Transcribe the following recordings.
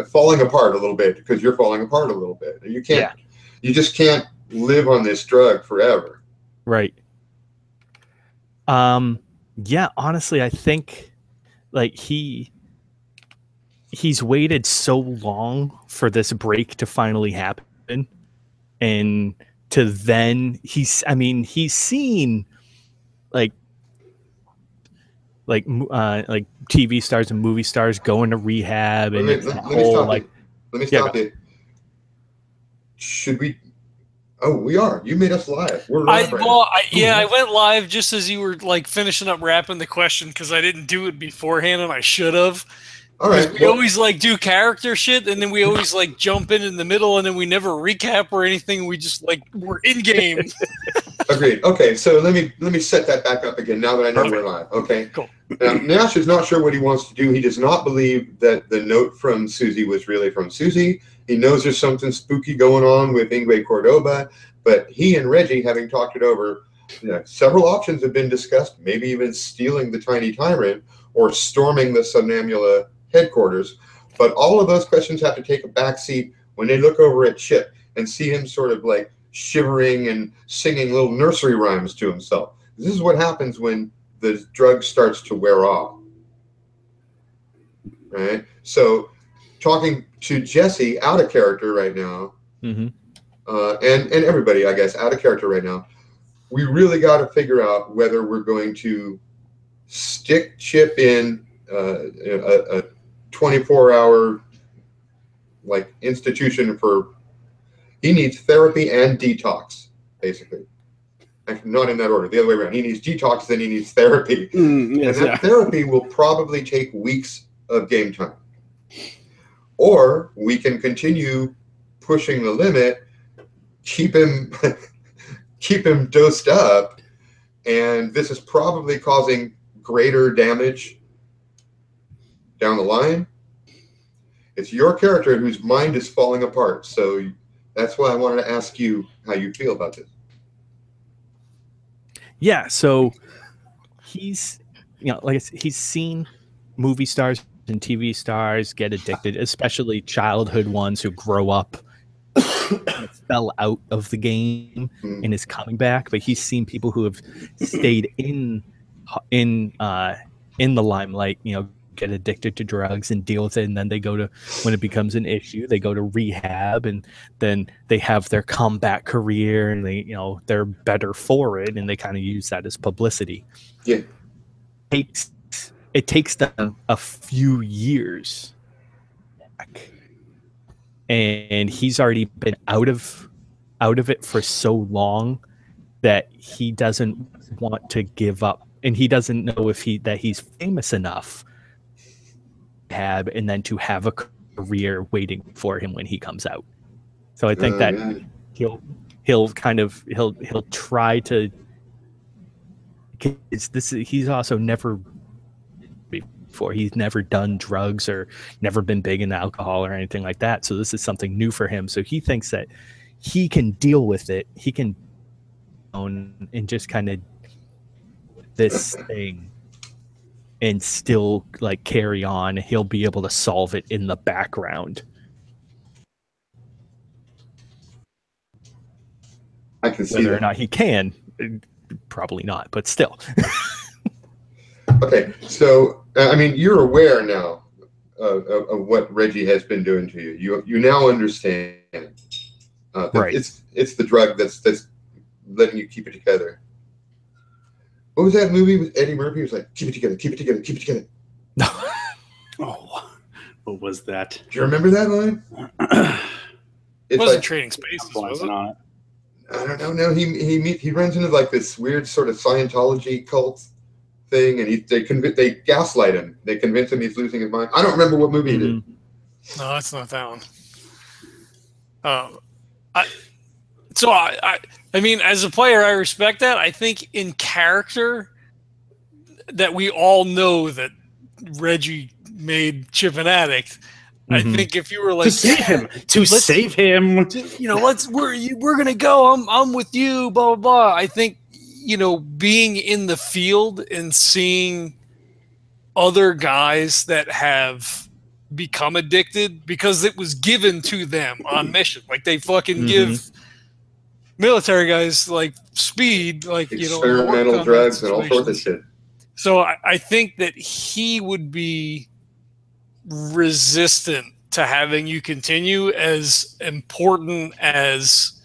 falling apart a little bit because you're falling apart a little bit. You can't, you just can't live on this drug forever. Right. Yeah, honestly, I think like he's waited so long for this break to finally happen, and to then he's seen like TV stars and movie stars going to rehab, and Let me stop you. Should we? Oh, we are. You made us live. We're live right now. I went live just as you were like finishing up wrapping the question because I didn't do it beforehand and I should have. All right. We always like do character shit and then we always like jump in the middle and then we never recap or anything. We just like we're in game. Agreed. Okay, so let me set that back up again now that I know we're live. Okay. Cool. Now, Nash is not sure what he wants to do. He does not believe that the note from Suzie was really from Suzie. He knows there's something spooky going on with Ingwe Cordoba, but he and Reggie, having talked it over, several options have been discussed, maybe even stealing the Tiny Tyrant or storming the Somnambula headquarters. But all of those questions have to take a backseat when they look over at Chip and see him sort of like shivering and singing little nursery rhymes to himself. This is what happens when the drug starts to wear off. Right? So talking to Jesse out of character right now, and everybody, I guess, out of character right now, we really got to figure out whether we're going to stick Chip in a 24-hour like institution for. He needs therapy and detox, basically. Actually, not in that order. The other way around. He needs detox, then he needs therapy. Yes, and that therapy will probably take weeks of game time. Or we can continue pushing the limit, keep him dosed up, and this is probably causing greater damage down the line. It's your character whose mind is falling apart, so that's why I wanted to ask you how you feel about this. Yeah, so he's, like I said, he's seen movie stars and TV stars get addicted, especially childhood ones who grow up and fell out of the game and is coming back. But he's seen people who have stayed in the limelight, get addicted to drugs and deal with it, and then they go to, when it becomes an issue, they go to rehab, and then they have their comeback career, and they're better for it, and they kind of use that as publicity. Yeah, it takes them a few years back, and he's already been out of it for so long that he doesn't want to give up, and he doesn't know that he's famous enough and then to have a career waiting for him when he comes out. So I think that he'll try to, he's also never before, he's never done drugs or never been big in alcohol or anything like that. So this is something new for him. So he thinks that he can deal with it. He can own and just kind of this thing and still like carry on. He'll be able to solve it in the background. I can see whether that. Or not he can, probably not, but still. Okay, so I mean, you're aware now of what Reggie has been doing to you. You now understand. Right. It's the drug that's letting you keep it together. What was that movie with Eddie Murphy? He was like, keep it together, keep it together, keep it together. Oh, what was that? Do you remember that line? It wasn't Trading Spaces, was it? Not. I don't know. No, he runs into like this weird sort of Scientology cult thing, and they gaslight him. They convince him he's losing his mind. I don't remember what movie he did. No, that's not that one. I mean, as a player, I respect that. I think in character that we all know that Reggie made Chip an addict. I think if you were like to save him, we're gonna go. I'm with you. Blah blah blah. I think being in the field and seeing other guys that have become addicted because it was given to them on mission. Like they fucking give military guys like speed, like experimental drugs and all sorts of shit. So I think that he would be resistant to having you continue, as important as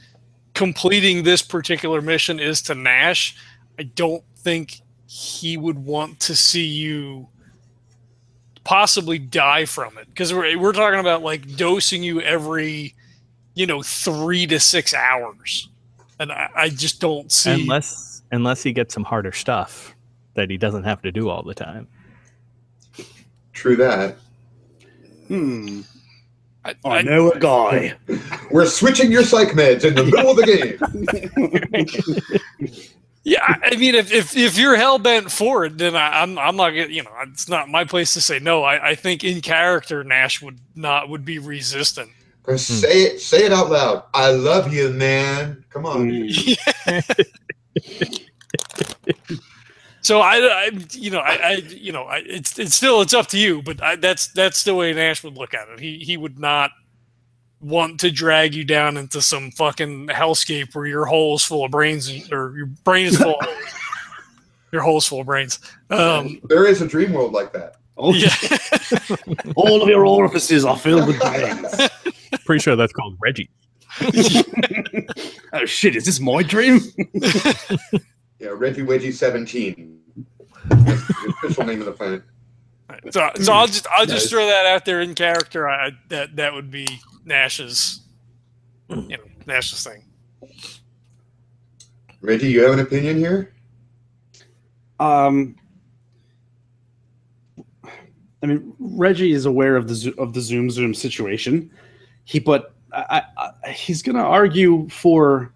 completing this particular mission is to Nash. I don't think he would want to see you possibly die from it, because we're talking about like dosing you every 3 to 6 hours, and I just don't see, unless he gets some harder stuff that he doesn't have to do all the time. True that. I know a guy. We're switching your psych meds in the middle of the game. Yeah, I mean, if you're hell bent for it, then I'm not gonna, it's not my place to say no. I think in character, Nash would be resistant. Say it out loud. I love you, man. Come on. So it's up to you, but that's the way Nash would look at it. He would not want to drag you down into some fucking hellscape where your hole is full of brains, or your brain is full of your hole's full of brains. There is a dream world like that. Oh, yeah. All of your orifices are filled with brains. Pretty sure that's called Reggie. Oh shit, is this my dream? Yeah, Reggie Wedgie 17. That's the official name of the planet. So I'll just throw that out there in character. That would be Nash's, Nash's thing. Reggie, you have an opinion here? I mean, Reggie is aware of the Zoom situation. He's going to argue for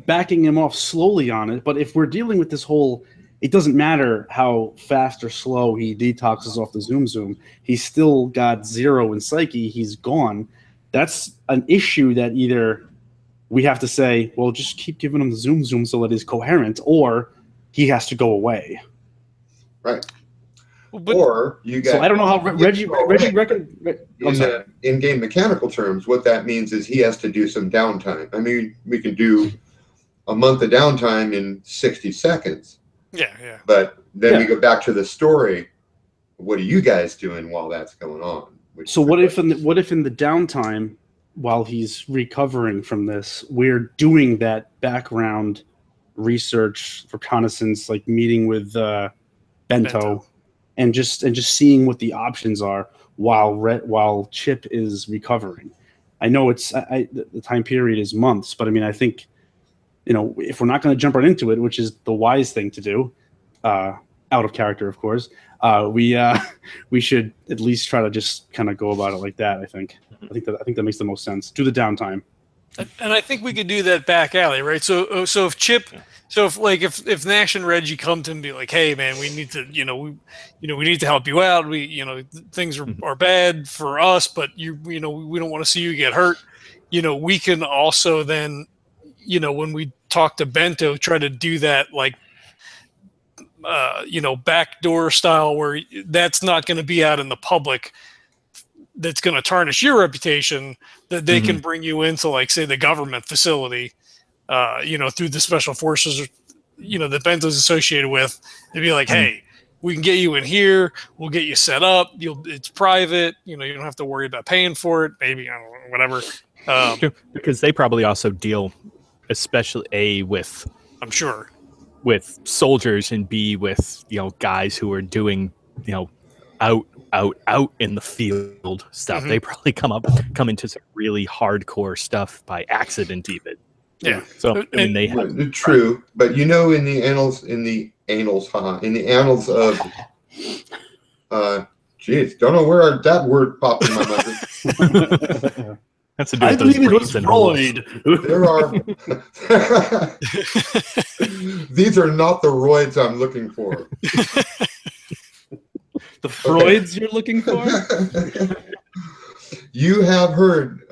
backing him off slowly on it. But if we're dealing with this whole, it doesn't matter how fast or slow he detoxes off the Zoom. He's still got 0 in psyche. He's gone. That's an issue that either we have to say, well, just keep giving him the Zoom so that he's coherent, or he has to go away. Right. But, or you got. So I don't know how Reggie in game mechanical terms, what that means is he has to do some downtime. I mean, we can do a month of downtime in 60 seconds. Yeah. But then we go back to the story. What are you guys doing while that's going on? So what if in the downtime, while he's recovering from this, we're doing that background research, reconnaissance, like meeting with Bento. And just seeing what the options are while Chip is recovering. I know the time period is months, but I mean, I think, if we're not going to jump right into it, which is the wise thing to do, out of character, of course, we should at least try to just kind of go about it like that. I think that makes the most sense. Do the downtime. And I think we could do that back alley, right? So if Chip, if Nash and Reggie come to him and be like, hey man, we need to, we need to help you out. Things are bad for us, but we don't want to see you get hurt. We can also then, when we talk to Bento, try to do that like, backdoor style where that's not going to be out in the public. That's going to tarnish your reputation, that they can bring you into, like, say, the government facility, through the special forces, that Bento's associated with. They'd be like, hey, we can get you in here. We'll get you set up. It's private. You don't have to worry about paying for it. Maybe, I don't know, whatever. Because they probably also deal, especially A, with, I'm sure, with soldiers, and B, with, guys who are doing, out in the field stuff. They probably come into some really hardcore stuff by accident even. Yeah. So I mean, they have true, but in the annals of don't know where that word popped in my mind. That's to do I with those believe it was brains and There are these are not the roids I'm looking for. The Freuds you're looking for? You have heard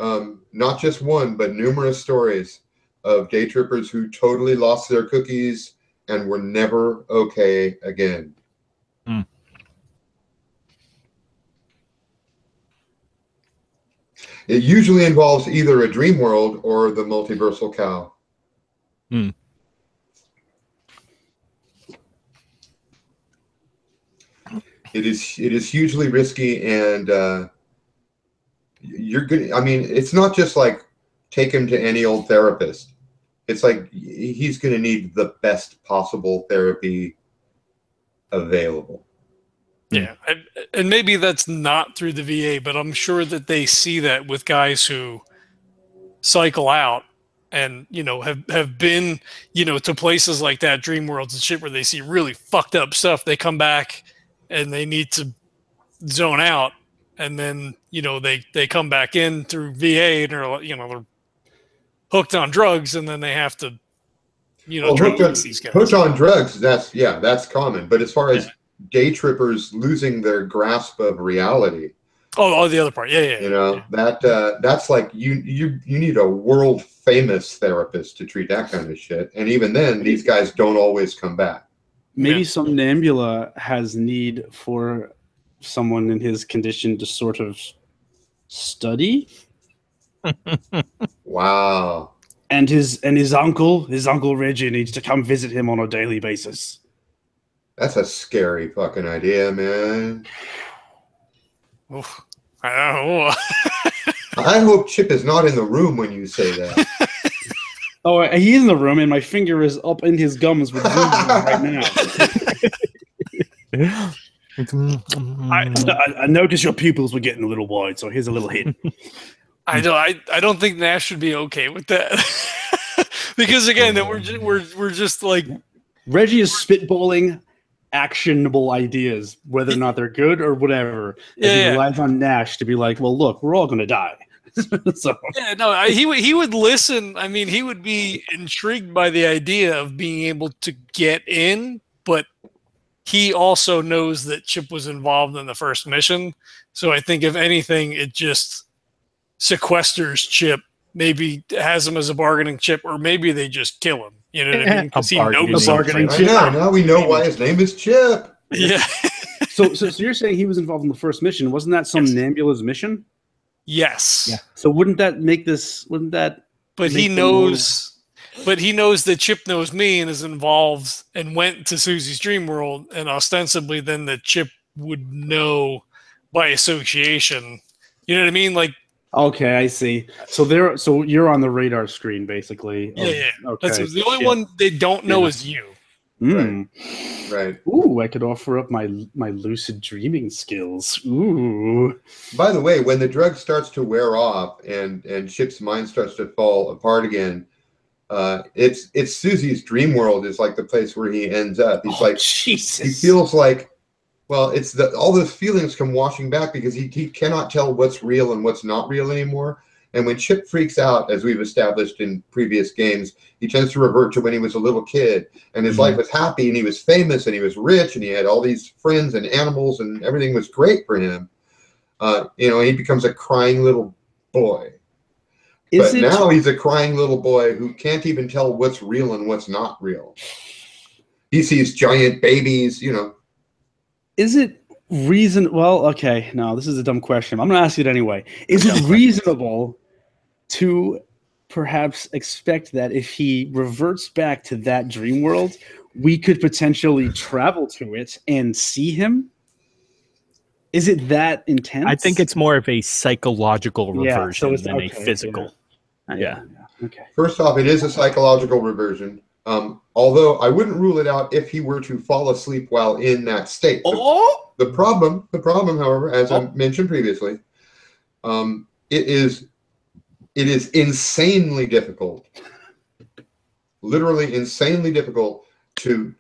not just one, but numerous stories of day trippers who totally lost their cookies and were never okay again. It usually involves either a dream world or the multiversal cow. Hmm. It is hugely risky, and you're good. I mean, it's not just like take him to any old therapist. It's like he's going to need the best possible therapy available. Yeah, and maybe that's not through the VA, but I'm sure that they see that with guys who cycle out and, you know, have been, you know, to places like that, dream worlds and shit, where they see really fucked up stuff. They come back and they need to zone out, and then, you know, they come back in through VA and are, you know, they're hooked on drugs, and then they have to, you know, hooked on drugs. That's common. But as far as day trippers losing their grasp of reality. Oh, the other part, yeah. You know, that's like you need a world famous therapist to treat that kind of shit. And even then, these guys don't always come back. Maybe Somnambula has need for someone in his condition to sort of study. Wow. And his uncle Reggie needs to come visit him on a daily basis. That's a scary fucking idea, man. Oof. I don't know. I hope Chip is not in the room when you say that. Oh, he's in the room, and my finger is up in his gums with right now. I noticed your pupils were getting a little wide, so here's a little hint. I don't think Nash should be okay with that. Because again, that we're just like, Reggie is spitballing actionable ideas, whether or not they're good or whatever. He relies on Nash to be like, well, look, we're all going to die. So. Yeah, no, he would listen. I mean, he would be intrigued by the idea of being able to get in, but he also knows that Chip was involved in the first mission. So I think if anything, it just sequesters Chip, maybe has him as a bargaining chip, or maybe they just kill him. You know what I mean? Because he knows bargaining chip. Now we know why his name is Chip. Yeah. So you're saying he was involved in the first mission? Wasn't that Somnambula's mission? Yes. Yeah. So wouldn't that make this? Wouldn't that? But he knows. But he knows that Chip knows me and is involved and went to Susie's dream world, and ostensibly then that Chip would know by association. You know what I mean? Like. Okay, I see. So you're on the radar screen, basically. Yeah. Okay. That's the only one they don't know is you. Right. Ooh, I could offer up my lucid dreaming skills. Ooh. By the way, when the drug starts to wear off and Chip's mind starts to fall apart again, it's Susie's dream world is like the place where he ends up. He's like, Jesus. He feels like. Well, it's all those feelings come washing back because he cannot tell what's real and what's not real anymore. And when Chip freaks out, as we've established in previous games, he tends to revert to when he was a little kid and his life was happy and he was famous and he was rich and he had all these friends and animals and everything was great for him. He becomes a crying little boy. Now he's a crying little boy who can't even tell what's real and what's not real. He sees giant babies, Is it well, okay, no, this is a dumb question. I'm going to ask you it anyway. Is it reasonable to perhaps expect that if he reverts back to that dream world, we could potentially travel to it and see him? Is it that intense? I think it's more of a psychological reversion than a physical. Yeah. Okay. First off, it is a psychological reversion. Although I wouldn't rule it out if he were to fall asleep while in that state. The problem, however, as I mentioned previously, it is insanely difficult, literally insanely difficult to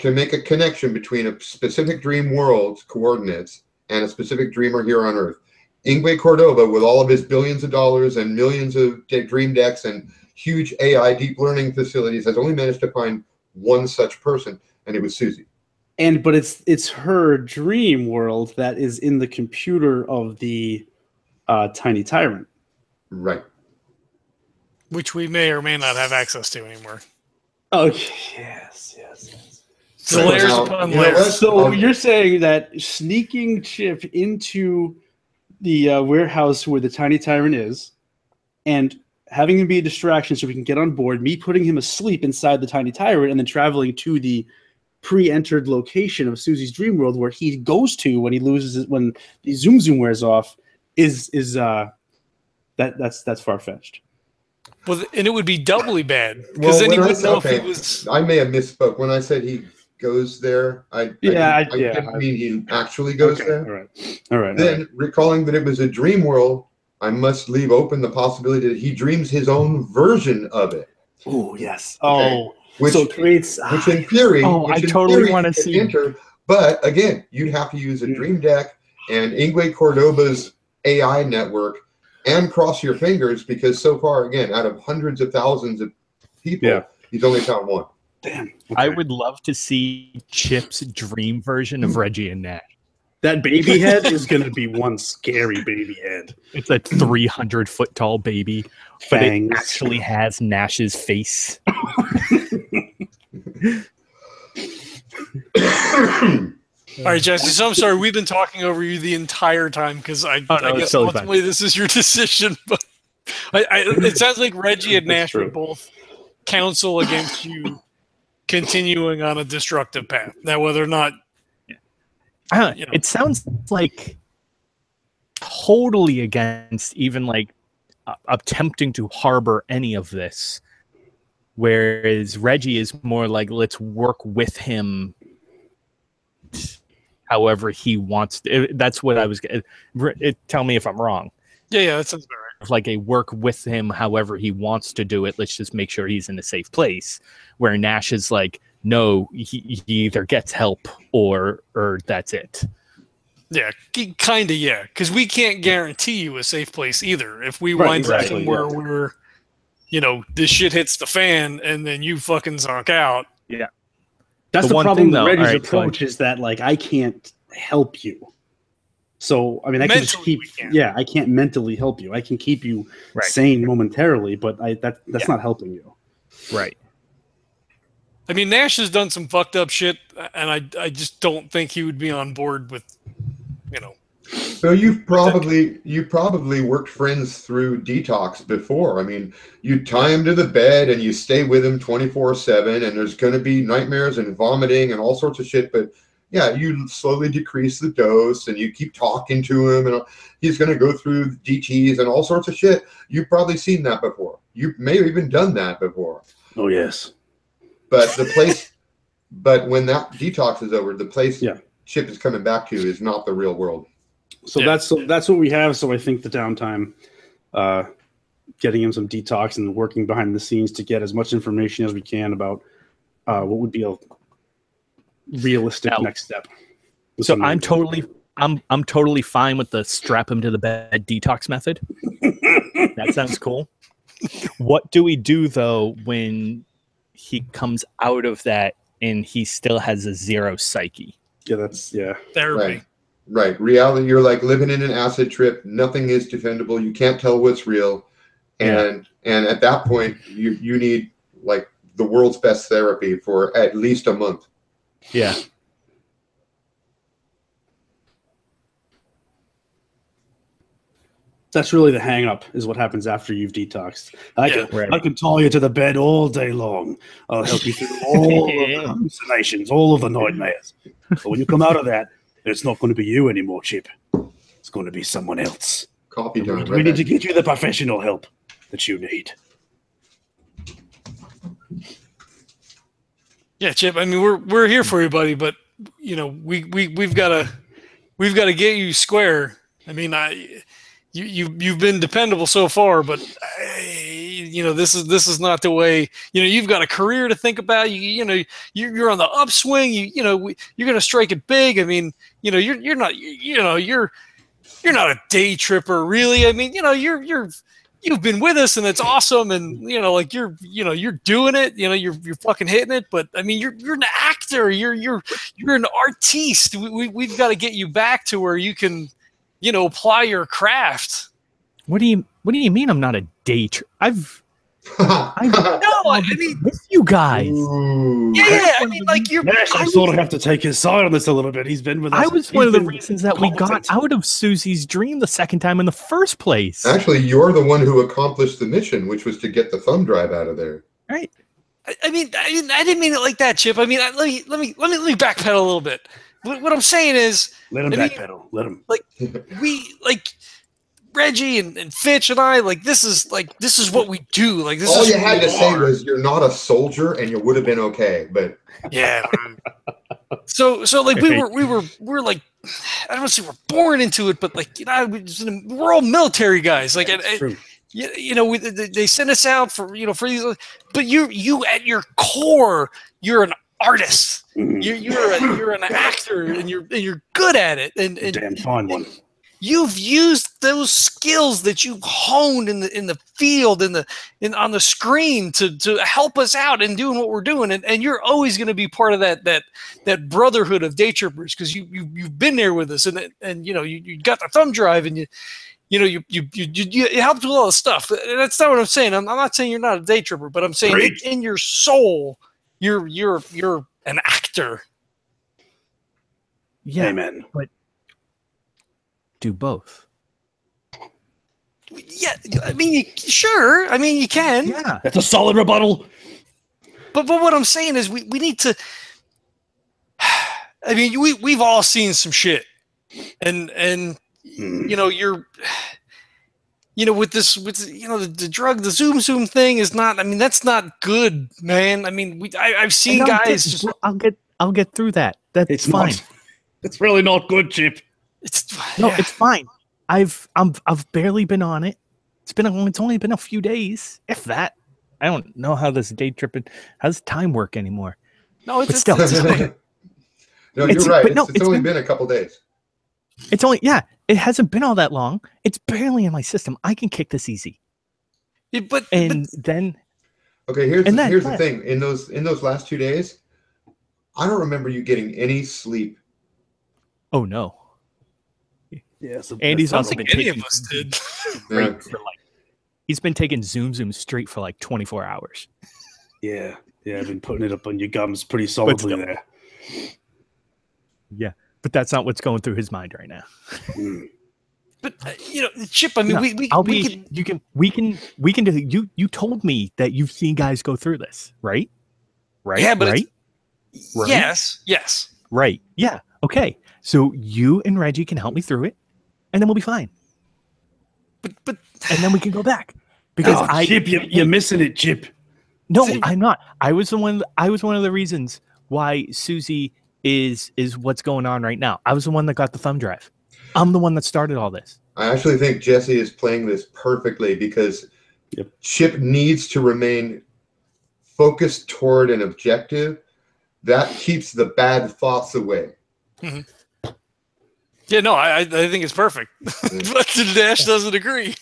make a connection between a specific dream world's coordinates and a specific dreamer here on Earth. Ingwe Cordova, with all of his billions of dollars and millions of dream decks and huge AI deep learning facilities, has only managed to find one such person, and it was Suzie. But it's her dream world that is in the computer of the Tiny Tyrant. Right. Which we may or may not have access to anymore. Okay. Yes. So layers upon layers. So you're saying that sneaking Chip into warehouse where the tiny tyrant is, and having him be a distraction so we can get on board, me putting him asleep inside the tiny tyrant, and then traveling to the pre-entered location of Susie's dream world where he goes to when he loses it, when the zoom wears off, that's far-fetched. Well, and it would be doubly bad because then he wouldn't know if he was. I may have misspoke when I said he goes there. I didn't mean he actually goes there. All right. Then, recalling that it was a dream world, I must leave open the possibility that he dreams his own version of it. Oh yes. Okay. Oh, which in theory, I totally want to see. Enter, but again, you'd have to use a dream deck and Ingwe Cordoba's AI network and cross your fingers because so far, again, out of hundreds of thousands of people, he's only found one. Damn. Okay. I would love to see Chip's dream version of Reggie and Nash. That baby head is going to be one scary baby head. It's a 300-foot tall baby, but it actually has Nash's face. All right, Jesse. So I'm sorry we've been talking over you the entire time because I guess ultimately this is your decision. But it sounds like Reggie and Nash would both counsel against you continuing on a destructive path. Now, whether or not, it sounds like totally against even like attempting to harbor any of this. Whereas Reggie is more like, let's work with him however he wants to. That's what I was. Tell me if I'm wrong. Yeah, that sounds about right. Like a work with him however he wants to do it. Let's just make sure he's in a safe place. Where Nash is like, no, he either gets help or that's it. Yeah, kind of, yeah. Because we can't guarantee you a safe place either. If we wind up somewhere where, this shit hits the fan and then you fucking zonk out. Yeah. That's the problem with Reggie's approach is that, like, I can't help you. So, I mean, I can just keep... Yeah, I can't mentally help you. I can keep you sane momentarily, but that's not helping you. Right. I mean, Nash has done some fucked up shit, and I just don't think he would be on board with, So you probably worked friends through Detox before. I mean, you tie him to the bed and you stay with him 24/7, and there's going to be nightmares and vomiting and all sorts of shit. But yeah, you slowly decrease the dose and you keep talking to him, and he's going to go through DTs and all sorts of shit. You've probably seen that before. You may have even done that before. Oh yes. But when that detox is over, the place Chip is coming back to is not the real world. So that's what we have. So I think the downtime, getting him some detox and working behind the scenes to get as much information as we can about what would be a realistic next step. So I'm totally fine with the strap him to the bed detox method. That sounds cool. What do we do though when he comes out of that and he still has a 0 psyche? Therapy. Right. Reality, you're like living in an acid trip. Nothing is defendable. You can't tell what's real. And at that point, you need like the world's best therapy for at least a month. Yeah. That's really the hang up is what happens after you've detoxed. I can tie you to the bed all day long. I'll help you through all of the hallucinations, all of the nightmares. But when you come out of that, it's not going to be you anymore, Chip. It's going to be someone else. Coffee time. We need to get you the professional help that you need. Yeah, Chip. I mean, we're here for you, buddy. But we've got to get you square. I mean, you've been dependable so far, but this is not the way. You've got a career to think about. You're on the upswing. You're going to strike it big. I mean, you're not a day tripper, really. I mean, you've been with us and it's awesome, and you're doing it. You're fucking hitting it. But I mean, you're an actor. You're an artiste. We've got to get you back to where you can. Apply your craft. What do you mean I'm not a day tripper? I mean, with you guys. Ooh. Yeah, I mean, like you're. Nash, I sort of have to take his side on this a little bit. He's been with us. I was one of the reasons that we got out of Susie's dream the second time in the first place. Actually, you're the one who accomplished the mission, which was to get the thumb drive out of there. Right. I mean, I didn't mean it like that, Chip. I mean, let me backpedal a little bit. What I'm saying is, let him backpedal. Let him. Like Reggie and Fitch and I, this is what we do. Like, this all is you had to say was you're not a soldier, and you would have been okay. But yeah. So like we were like, I don't want to say we're born into it, but like, you know, we're all military guys. Like, you know, they send us out for these, but you at your core, you're an artist. You're an actor, and you're good at it. And damn fine one. You've used those skills that you've honed in the field, on the screen to help us out in doing what we're doing, and you're always going to be part of that brotherhood of DayTrippers, because you've been there with us, and you know you got the thumb drive, and you helped with all the stuff. That's not what I'm saying. I'm not saying you're not a DayTripper, but I'm saying in your soul, you're an actor. Yeah, amen. But do both. Yeah, I mean, sure. I mean, you can. Yeah, that's a solid rebuttal. But what I'm saying is, we need to. I mean, we've all seen some shit, and you know, with the drug, the zoom thing is not. I mean, that's not good, man. I mean, I've seen guys. I'll get through that. That's fine. It's really not good, Chip. It's fine. I've barely been on it. It's only been a few days, if that. I don't know how this day tripping. How does time work anymore? No, it's no, you're right. It's only been a couple days. It's only it hasn't been all that long. It's barely in my system. I can kick this easy. Yeah, then okay. Here's the thing. In those last 2 days, I don't remember you getting any sleep. Oh no. Yeah, so Andy's also been any taking of us did. He's been taking Zoom straight for like 24 hours. Yeah, I've been putting it up on your gums pretty solidly there. Yeah, but that's not what's going through his mind right now. But Chip, I mean, we can do. You told me that you've seen guys go through this, right? Right. Yeah, but right. Yes. Right. Yeah. Okay. So you and Reggie can help me through it, and then we'll be fine. But and then we can go back because Chip, you're missing it, Chip. No, I'm not. I was one of the reasons why Suzie is what's going on right now. I was the one that got the thumb drive. I'm the one that started all this. I actually think Jesse is playing this perfectly because Chip needs to remain focused toward an objective that keeps the bad thoughts away. Mm-hmm. Yeah, no, I think it's perfect, but Nash doesn't agree.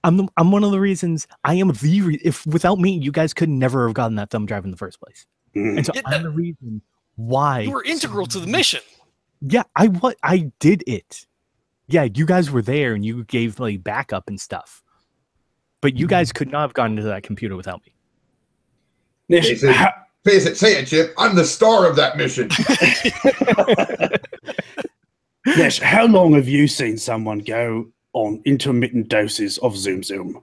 I'm one of the reasons. I am if without me, you guys could never have gotten that thumb drive in the first place. And so I'm the reason why you were integral to the mission. Yeah, I did it. Yeah, you guys were there and you gave like backup and stuff, but you guys could not have gotten into that computer without me. Nash, face it, say it, Chip. I'm the star of that mission. Nash, how long have you seen someone go on intermittent doses of Zoom?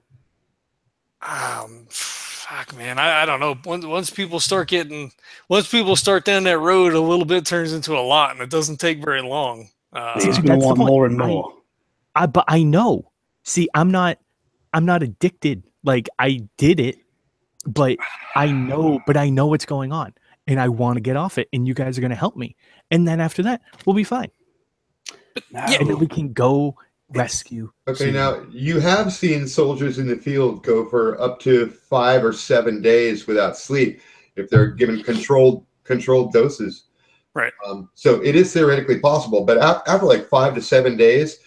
Fuck, man, I don't know. Once people start down that road, a little bit turns into a lot, and it doesn't take very long. He's going to want more and more. But I know. See, I'm not addicted. Like I did it. But I know what's going on, and I want to get off it, and you guys are going to help me. And then after that, we'll be fine. And then we can go rescue. Okay, now you have seen soldiers in the field go for up to 5 or 7 days without sleep if they're given controlled doses. Right. So it is theoretically possible, but after like 5 to 7 days,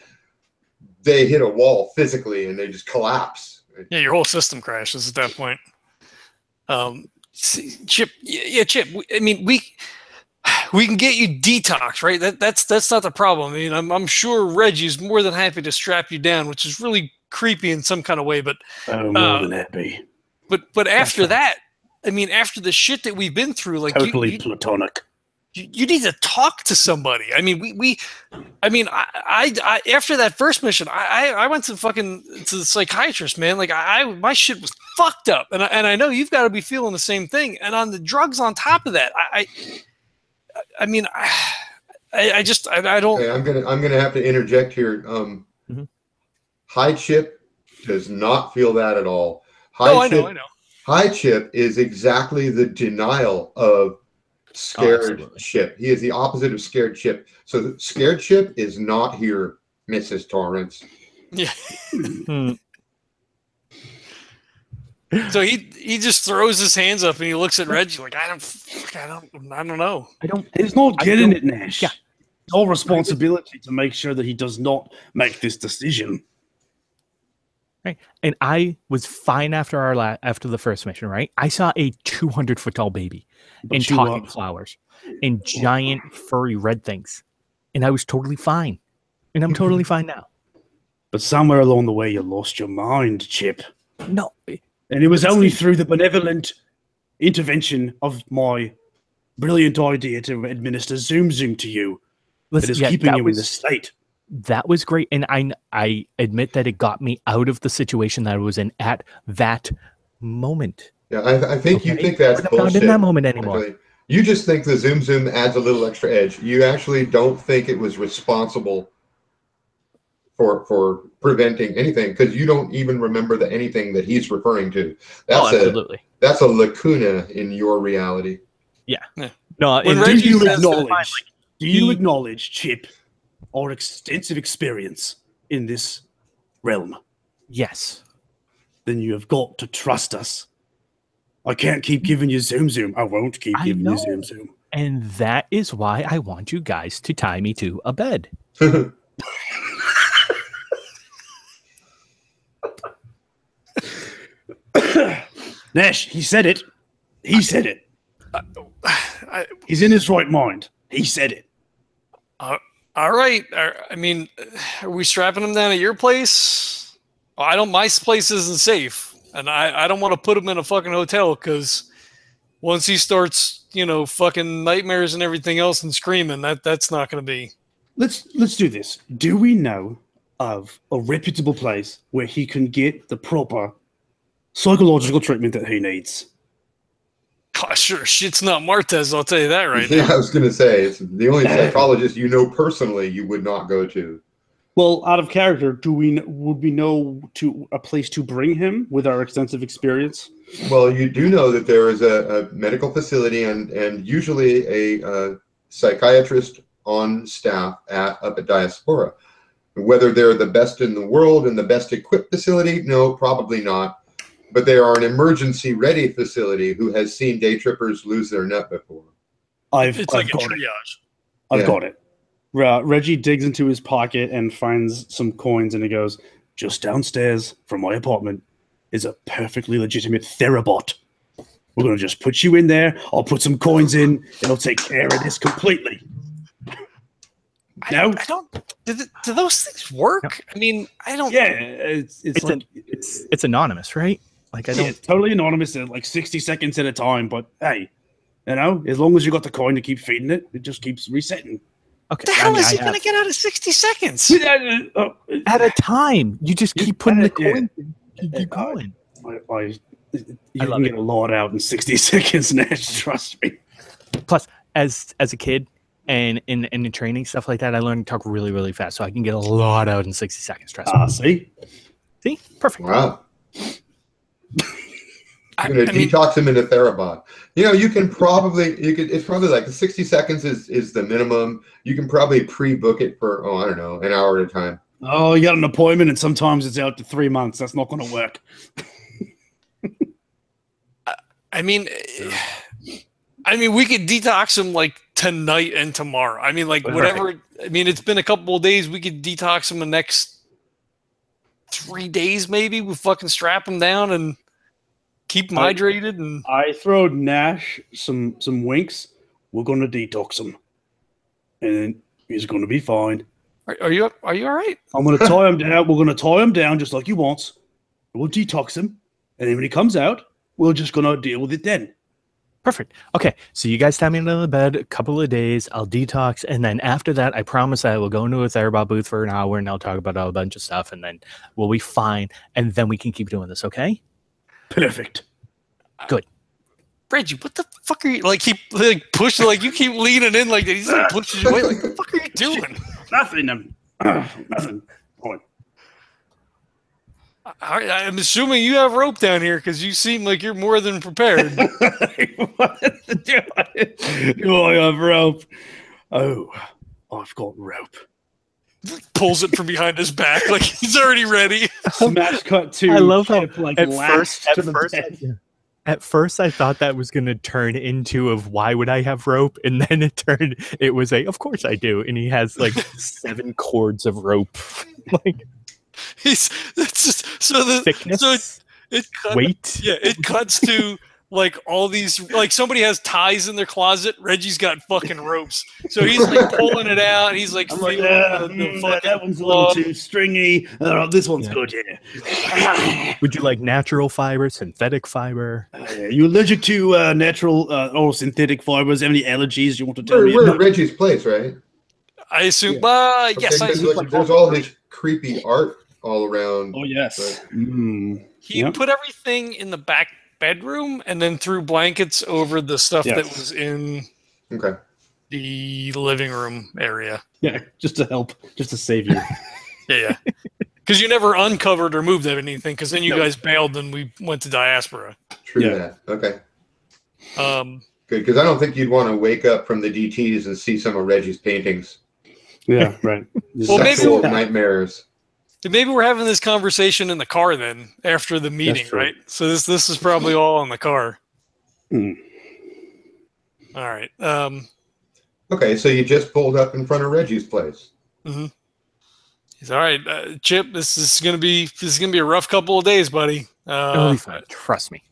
they hit a wall physically and they just collapse. Yeah, your whole system crashes at that point. Chip, Chip. I mean, we can get you Detox, right? That's not the problem. I mean, I'm sure Reggie's more than happy to strap you down, which is really creepy in some kind of way. But oh, more than happy. But after that, I mean, after the shit that we've been through, like totally platonic. You need to talk to somebody. I mean, I after that first mission, I went to the psychiatrist, man. Like my shit was fucked up, and I know you've got to be feeling the same thing. And on the drugs on top of that, I mean, I don't. Okay, I'm gonna have to interject here. High Chip does not feel that at all. I know. High Chip is exactly the denial of scared Chip. He is the opposite of scared Chip. So scared Chip is not here, Mrs. Torrance. Yeah. So he just throws his hands up and he looks at Reggie like I don't know. He's not getting it, Nash. Yeah. It's all responsibility to make sure that he does not make this decision. Right. And I was fine after the first mission, right? I saw a 200-foot tall baby and talking flowers and giant furry red things. And I was totally fine. And I'm totally fine now. But somewhere along the way you lost your mind, Chip. No. And it was only through the benevolent intervention of my brilliant idea to administer Zoom to you that is keeping you in this state. That was great. And I admit that it got me out of the situation that I was in at that moment. Yeah, I think you think that's bullshit. Not in that moment anymore. Actually. You just think the Zoom adds a little extra edge. You actually don't think it was responsible for preventing anything because you don't even remember anything that he's referring to. Absolutely. That's a lacuna in your reality. Yeah. No. Do you acknowledge, Chip, our extensive experience in this realm? Yes. Then you have got to trust us. I can't keep giving you Zoom. I won't keep giving you Zoom. And that is why I want you guys to tie me to a bed. Nash, he said it. He said it. He's in his right mind. He said it. All right. I mean, are we strapping him down at your place? My place isn't safe. And I don't want to put him in a fucking hotel because once he starts, fucking nightmares and everything else and screaming, that's not going to be. Let's do this. Do we know of a reputable place where he can get the proper psychological treatment that he needs? Oh, sure, shit's not Martez, I'll tell you that right now. Yeah, I was going to say, it's the only psychologist personally you would not go to. Well, out of character, would we know to a place to bring him with our extensive experience? Well, you do know that there is a medical facility and usually a psychiatrist on staff up at Diaspora. Whether they're the best in the world and the best equipped facility, no, probably not. But they are an emergency-ready facility who has seen day trippers lose their nut before. It's like a triage. I've got it. Reggie digs into his pocket and finds some coins, and he goes, just downstairs from my apartment is a perfectly legitimate Therabot. We're going to just put you in there. I'll put some coins in. It'll take care of this completely. No? I don't. Do those things work? No. I mean, I don't. Yeah, it's anonymous, right? Like I don't. It's totally anonymous at like 60 seconds at a time. But hey, as long as you got the coin to keep feeding it, it just keeps resetting. Okay. The hell is he going to get out of 60 seconds? At a time. You just keep putting the coin. You keep going. You can get a lot out in 60 seconds, Nash. Trust me. Plus, as a kid. And in training, stuff like that, I learned to talk really, really fast. So I can get a lot out in 60 seconds. Trust me. See? Perfect. Wow. You're going to detox him into Therabot. It's probably like the 60 seconds is the minimum. You can probably pre-book it for, I don't know, an hour at a time. Oh, you got an appointment and sometimes it's out to 3 months. That's not going to work. I mean, we could detox him like tonight and tomorrow. I mean, like whatever. Right. I mean, it's been a couple of days. We could detox him the next 3 days, maybe. We fucking strap him down and keep him hydrated. And I throw Nash some winks. We're going to detox him, and he's going to be fine. Are you all right? I'm going to tie him down. We're going to tie him down just like he wants. We'll detox him. And then when he comes out, we're just going to deal with it then. Perfect. Okay, so you guys tie me into the bed a couple of days. I'll detox, and then after that, I promise I will go into a Therabot booth for an hour, and I'll talk about a bunch of stuff, and then we'll be fine, and then we can keep doing this, okay? Perfect. Good. Reggie, what the fuck are you keep pushing you keep leaning in like that? He's pushing you away. Like, what the fuck are you doing? Nothing. Nothing. Point. I'm assuming you have rope down here because you seem like you're more than prepared. What do I have rope? Oh, I've got rope. Pulls it from behind his back like he's already ready. Smash cut to. I love how at first I thought that was going to turn into of why would I have rope, and then it was of course I do, and he has 7 cords of rope. Thickness, weight. Yeah, it cuts to all these somebody has ties in their closet. Reggie's got fucking ropes, so he's pulling it out. He's that one's a little too stringy. This one's good. Yeah. Would you like natural fiber, synthetic fiber? You allergic to natural or synthetic fibers? Have any allergies you want to tell me? We're at Reggie's place, right? I assume. Yes, I assume. There's all this creepy art all around. Oh yes. He put everything in the back bedroom and then threw blankets over the stuff that was in the living room area. Yeah, just to help, just to save you. Yeah. Because you never uncovered or moved anything, because then you guys bailed and we went to diaspora. True that. Okay. Good, because I don't think you'd want to wake up from the DTs and see some of Reggie's paintings. Yeah, right. Well, maybe nightmares. Maybe we're having this conversation in the car then after the meeting, right? So this is probably all in the car. All right. Okay, so you just pulled up in front of Reggie's place. Mm-hmm. He's all right, Chip. This is gonna be a rough couple of days, buddy. It'll be fine. Trust me.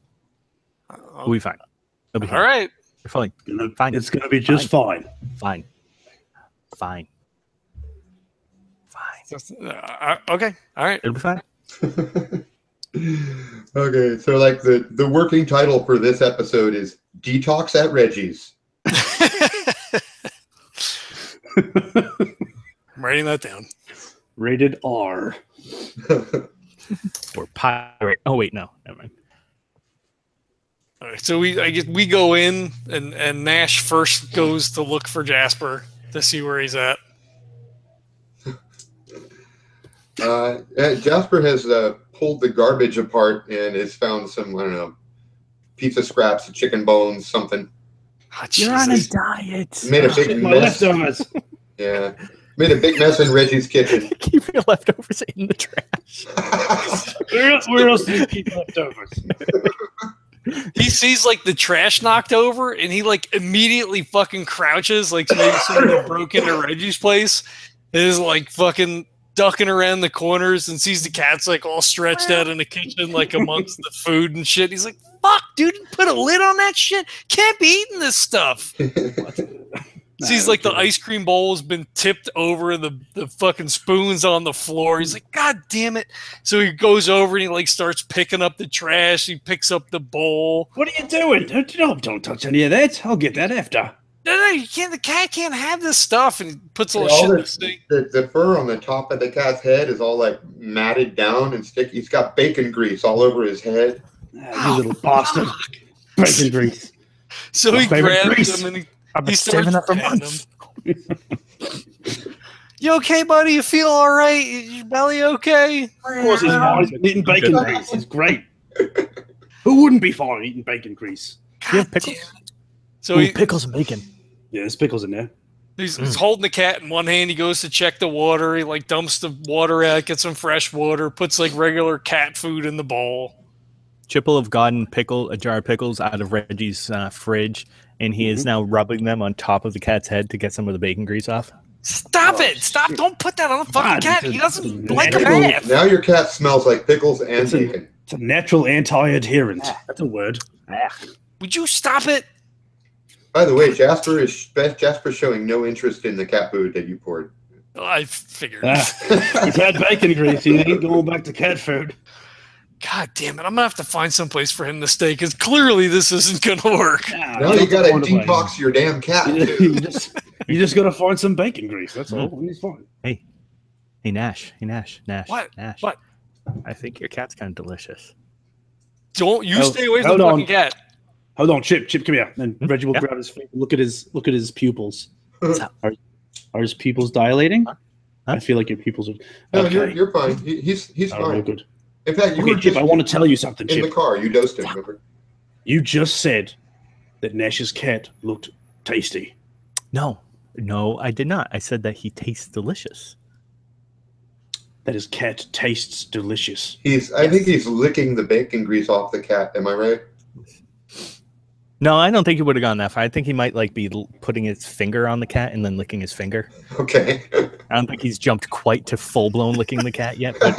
We'll be fine. It'll be fine. All right. You're fine. Fine. It's gonna be just fine. Fine. Fine. Okay. All right. It'll be fine. Okay, so the working title for this episode is Detox at Reggie's. I'm writing that down. Rated R. Or pirate. Oh wait, no. Never mind. All right, so we go in and Nash first goes to look for Jasper to see where he's at. Jasper has pulled the garbage apart and has found some, I don't know, pizza scraps, chicken bones, something. Oh, you're on a diet. Made a big mess. Yeah. Made a big mess in Reggie's kitchen. Keep your leftovers in the trash. Where else do you keep leftovers? He sees the trash knocked over and he immediately fucking crouches maybe somebody broke into Reggie's place and is fucking ducking around the corners and sees the cats all stretched out in the kitchen amongst the food and shit. He's like, fuck, dude, put a lid on that shit. Can't be eating this stuff. Sees the ice cream bowl has been tipped over and the fucking spoons on the floor. He's like, God damn it. So he goes over and he starts picking up the trash. He picks up the bowl. What are you doing? Don't touch any of that. I'll get that after. No, you can't. The cat can't have this stuff. And he puts a little shit in the sink. The fur on the top of the cat's head is all matted down and sticky. He's got bacon grease all over his head. You little bastard. Bacon grease. So he grabs him and he starts up for months. You okay, buddy? You feel all right? Your belly okay? Of course he's fine. He's been eating bacon grease. It's great. Who wouldn't be fine eating bacon grease? You have pickles? So pickles and bacon. Yeah, there's pickles in there. He's holding the cat in one hand. He goes to check the water. He dumps the water out, gets some fresh water, puts regular cat food in the bowl. Chip will have gotten a jar of pickles out of Reggie's fridge, and he is now rubbing them on top of the cat's head to get some of the bacon grease off. Stop it! Stop! Don't put that on the fucking cat. He doesn't like a cat. Now your cat smells like pickles and bacon. It's a natural anti-adherent. That's a word. Would you stop it? By the way, Jasper's showing no interest in the cat food that you poured. I figured. He's had bacon grease. He ain't going back to cat food. God damn it! I'm gonna have to find some place for him to stay because clearly this isn't gonna work. No, you gotta detox your damn cat. You just gotta find some bacon grease. That's all. And he's fine. Hey, Nash. What? Nash. What? I think your cat's kind of delicious. Don't you stay away from the fucking cat. Hold on, Chip, come here. And Reggie will grab his face. Look at his pupils. Are his pupils dilating? Huh? I feel like your pupils are. Okay. No, you're fine. He's fine. Right, good. In fact, Chip, I want to tell you something, Chip. In the car, you dosed him. Remember? You just said that Nash's cat looked tasty. No, I did not. I said that he tastes delicious. That his cat tastes delicious. I think he's licking the bacon grease off the cat. Am I right? No, I don't think he would have gone that far. I think he might be putting his finger on the cat and then licking his finger. Okay. I don't think he's jumped quite to full blown licking the cat yet, but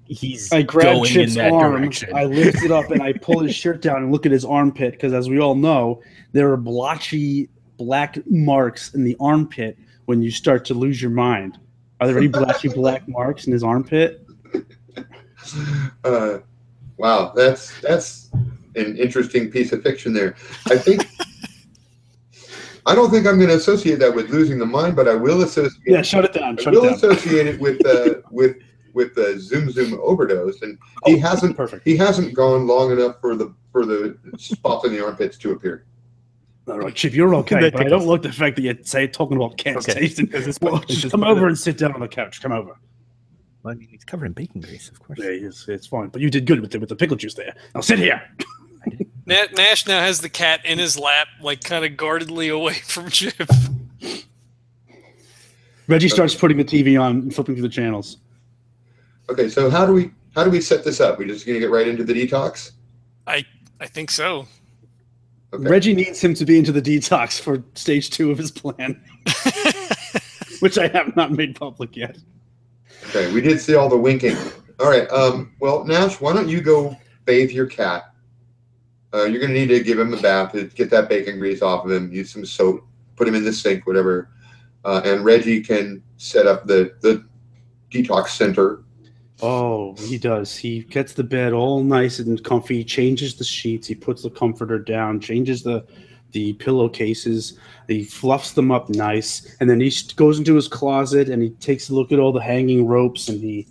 he's I grab going Chip's in that arm, direction. I lift it up and I pull his shirt down and look at his armpit because, as we all know, there are blotchy black marks in the armpit when you start to lose your mind. Are there any blotchy black marks in his armpit? Wow, that's an interesting piece of fiction there. I don't think I'm going to associate that with losing the mind, but I will associate. Yeah, shut it down. Associate it with the Zoom overdose, and he hasn't gone long enough for the spots in the armpits to appear. All right, Chip, you're okay, but I don't like the fact that you're talking about cats tasting. Well, just come over and sit down on the couch. Come over. Well, I mean, he's covered in bacon grease, of course. Yeah, it's fine. But you did good with the pickle juice there. Now sit here. Nash now has the cat in his lap, like kind of guardedly away from Chip. Reggie starts putting the TV on and flipping through the channels. Okay, so how do we set this up? We're just going to get right into the detox? I think so. Okay. Reggie needs him to be into the detox for stage 2 of his plan, which I have not made public yet. Okay, we did see all the winking. All right, well, Nash, why don't you go bathe your cat? You're going to need to give him a bath, to get that bacon grease off of him, use some soap, put him in the sink, whatever. And Reggie can set up the detox center. Oh, he does. He gets the bed all nice and comfy, changes the sheets, he puts the comforter down, changes the pillowcases, he fluffs them up nice, and then he goes into his closet and he takes a look at all the hanging ropes, and he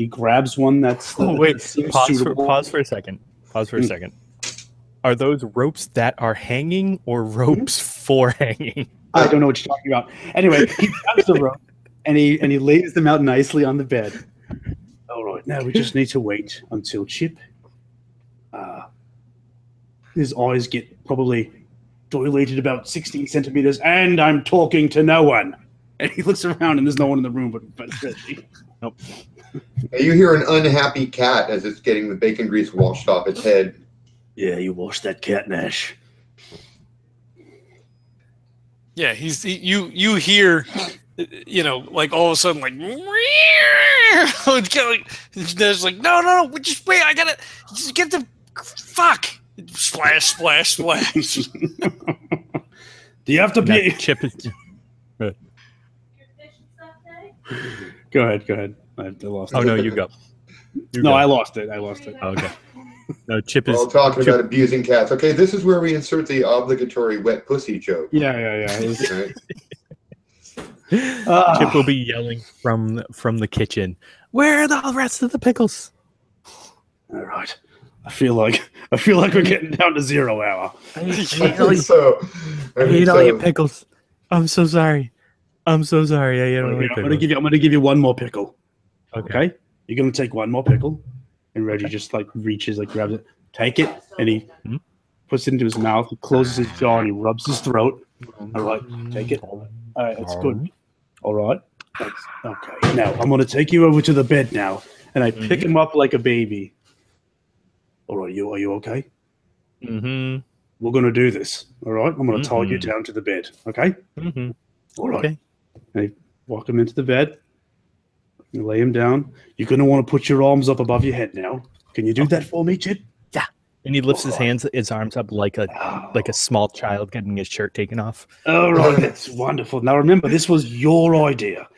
grabs one that's pause for a second. Are those ropes that are hanging or ropes for hanging? I don't know what you're talking about. Anyway, he grabs the rope and he lays them out nicely on the bed. All right, now we just need to wait until Chip, his eyes get probably dilated about 16 centimeters, and I'm talking to no one. And he looks around, and there's no one in the room but Reggie. Nope. You hear an unhappy cat as it's getting the bacon grease washed off its head. Yeah, you washed that cat, Nash. Yeah, you hear, like all of a sudden, like, there's like, no, just wait, I gotta just get the fuck, splash, splash, splash. Do you have to be? Chip is good. Go ahead. I lost it. Oh no, you go. I lost it. Oh, okay. No, Chip is. We're all talking about abusing cats. Okay, this is where we insert the obligatory wet pussy joke. Yeah. Chip will be yelling from the kitchen. Where are the rest of the pickles? All right. I feel like we're getting down to 0 hour. I ate all your pickles. I'm so sorry. I'm gonna give you one more pickle. Okay. You're gonna take one more pickle, and Reggie just reaches, grabs it, take it, and he puts it into his mouth. He closes his jaw and he rubs his throat. All right, take it. All right, that's good. All right, okay. Now I'm gonna take you over to the bed now, and I pick him up like a baby. All right, are you okay? Mm-hmm. We're gonna do this. All right, I'm gonna tie you down to the bed. Okay. Mm-hmm. All right. Okay. And I walk him into the bed. You lay him down. You're going to want to put your arms up above your head now. Can you do that for me, Chip? And he lifts his arms up like a small child getting his shirt taken off. All right, that's wonderful. Now remember, this was your idea.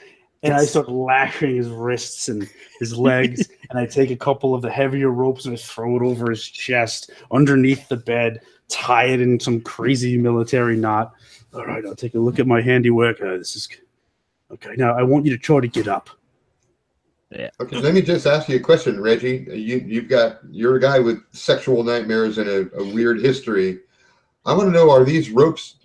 And I start lashing his wrists and his legs, and I take a couple of the heavier ropes and I throw it over his chest, underneath the bed, tie it in some crazy military knot. All right, I'll take a look at my handiwork. This is okay. Now I want you to try to get up. Yeah. Okay, let me just ask you a question, Reggie. You're a guy with sexual nightmares and a weird history. I want to know, are these ropes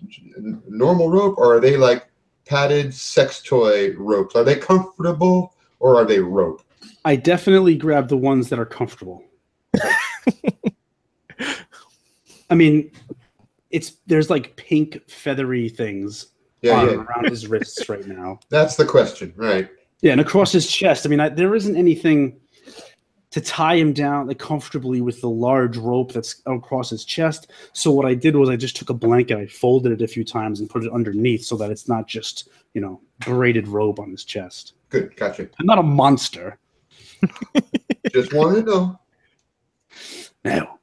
normal rope, or are they like padded sex toy ropes? Are they comfortable, or are they rope? I definitely grab the ones that are comfortable. I mean, there's like pink feathery things around his wrists right now. That's the question, right? Yeah, and across his chest. I mean, there isn't anything to tie him down like comfortably with the large rope that's across his chest. So what I did was I just took a blanket, I folded it a few times and put it underneath so that it's not just, braided rope on his chest. Good, gotcha. I'm not a monster. Just wanted to know. Now,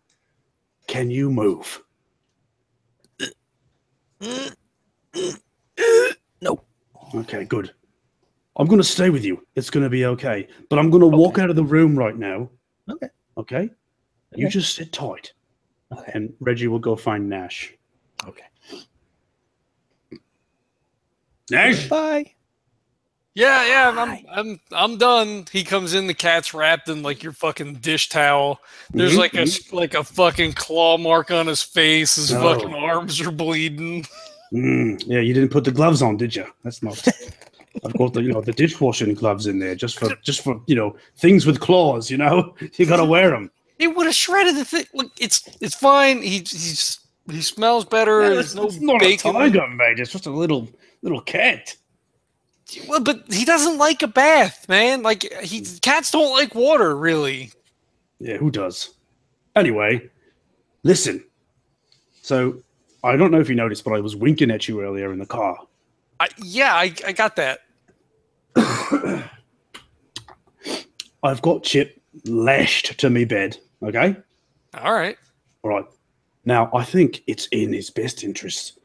can you move? No. Okay, good. I'm going to stay with you. It's going to be okay. But I'm going to walk out of the room right now. Okay. Okay? You just sit tight. Okay. And Reggie will go find Nash. Okay. Nash? Bye. Yeah, I'm done. He comes in, the cat's wrapped in like your fucking dish towel. There's like a fucking claw mark on his face. His fucking arms are bleeding. Yeah, you didn't put the gloves on, did you? That's not. I've got the dishwashing gloves in there just for things with claws. You gotta wear them. It would have shredded the thing. Look, it's fine. He smells better. Yeah, There's no it's not bacon. a tiger, mate. It's just a little cat. Well, but he doesn't like a bath, man. Like cats don't like water, really. Yeah, who does? Anyway, listen. So I don't know if you noticed, but I was winking at you earlier in the car. I got that. I've got Chip lashed to me bed, okay? All right. Now, I think it's in his best interest.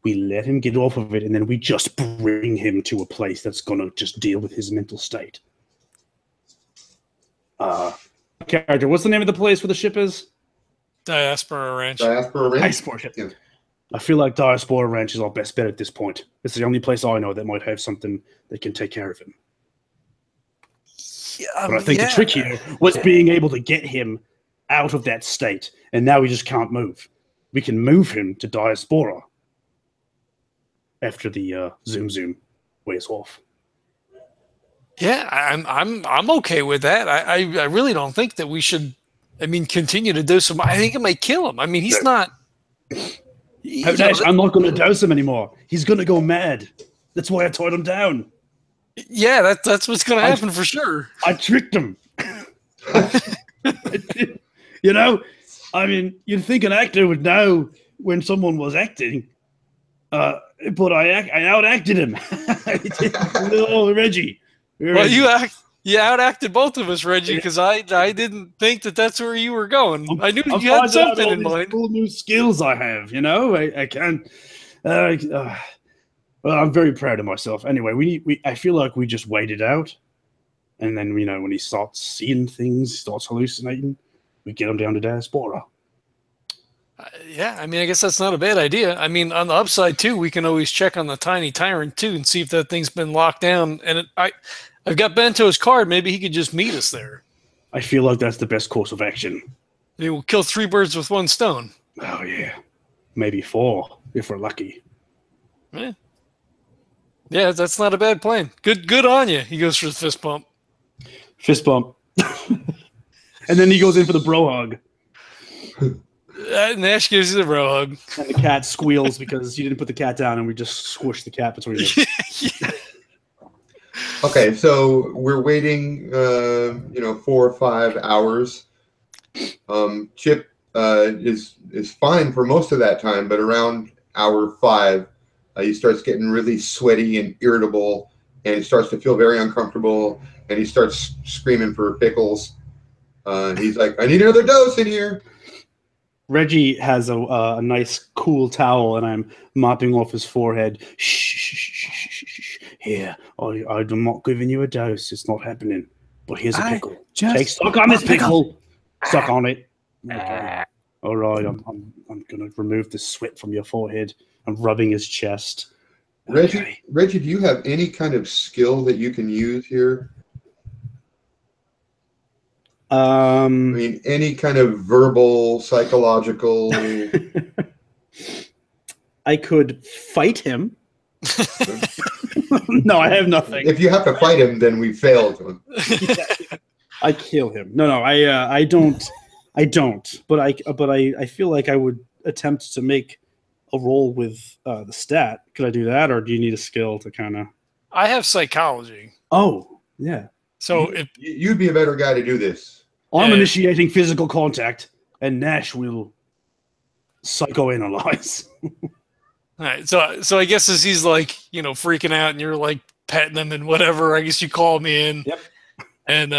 We let him get off of it, and then we just bring him to a place that's going to just deal with his mental state. Character, what's the name of the place where the ship is? Diaspora Ranch. Diaspora Ranch. Yeah. I feel like Diaspora Ranch is our best bet at this point. It's the only place I know that might have something that can take care of him. Yeah, but I think the trick here was being able to get him out of that state, and now he just can't move. We can move him to Diaspora after the zoom wears off. Yeah, I'm okay with that. I really don't think that we should. Continue to dose him. I think it might kill him. He's not. I'm not going to dose him anymore. He's going to go mad. That's why I tied him down. Yeah, that's what's going to happen for sure. I tricked him. You'd think an actor would know when someone was acting, but I outacted him. Oh, Reggie. Well, you outacted both of us, Reggie, because I didn't think that's where you were going. I knew you had something in mind. Cool new skills I have, I can't. Well, I'm very proud of myself. Anyway, I feel like we just wait it out, and then when he starts seeing things, starts hallucinating, we get him down to Diaspora. Yeah, I guess that's not a bad idea. On the upside too, we can always check on the Tiny Tyrant too and see if that thing's been locked down. And I've got Bento's card. Maybe he could just meet us there. I feel like that's the best course of action. It will kill 3 birds with 1 stone. Oh yeah, maybe 4 if we're lucky. Yeah, that's not a bad plan. Good on you. He goes for the fist bump. Fist bump. And then he goes in for the bro hug. Nash gives you the bro hug. And the cat squeals because you didn't put the cat down and we just squished the cat between us. Yeah. Okay, so we're waiting, 4 or 5 hours. Chip is fine for most of that time, but around hour 5, he starts getting really sweaty and irritable, and he starts to feel very uncomfortable, and he starts screaming for pickles. He's like, I need another dose in here. Reggie has a nice cool towel, and I'm mopping off his forehead. Shh. Here, I'm not giving you a dose. It's not happening. But here's a pickle. Take stock on this pickle. Suck on it. Okay. All right, I'm gonna remove the sweat from your forehead. I'm rubbing his chest. Okay. Reggie, do you have any kind of skill that you can use here? I mean, any kind of verbal, psychological. I could fight him. No, I have nothing. If you have to fight him, then we failed. I kill him. No, I don't. But I feel like I would attempt to make a roll with the stat. Could I do that, or do you need a skill to kind of? I have psychology. Oh, yeah. So you'd be a better guy to do this. I'm initiating physical contact, and Nash will psychoanalyze. All right. So I guess as he's like, freaking out, and you're like petting him and whatever, I guess you call me in. Yep. And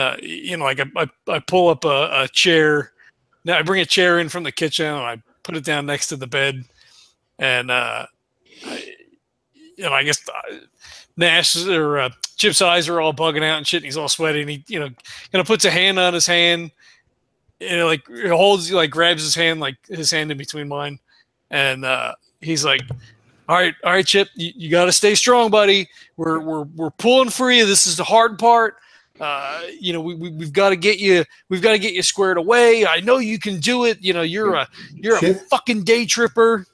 like I pull up a chair. Now I bring a chair in from the kitchen and I put it down next to the bed. And I guess Nash or Chip's eyes are all bugging out and shit. And he's all sweaty. And he, kind of puts a hand on his hand, and like holds, like grabs his hand, like his hand in between mine, and he's like, "All right, Chip, you got to stay strong, buddy. We're pulling for you. This is the hard part. We've got to get you. We've got to get you squared away. I know you can do it. You're a fucking day tripper."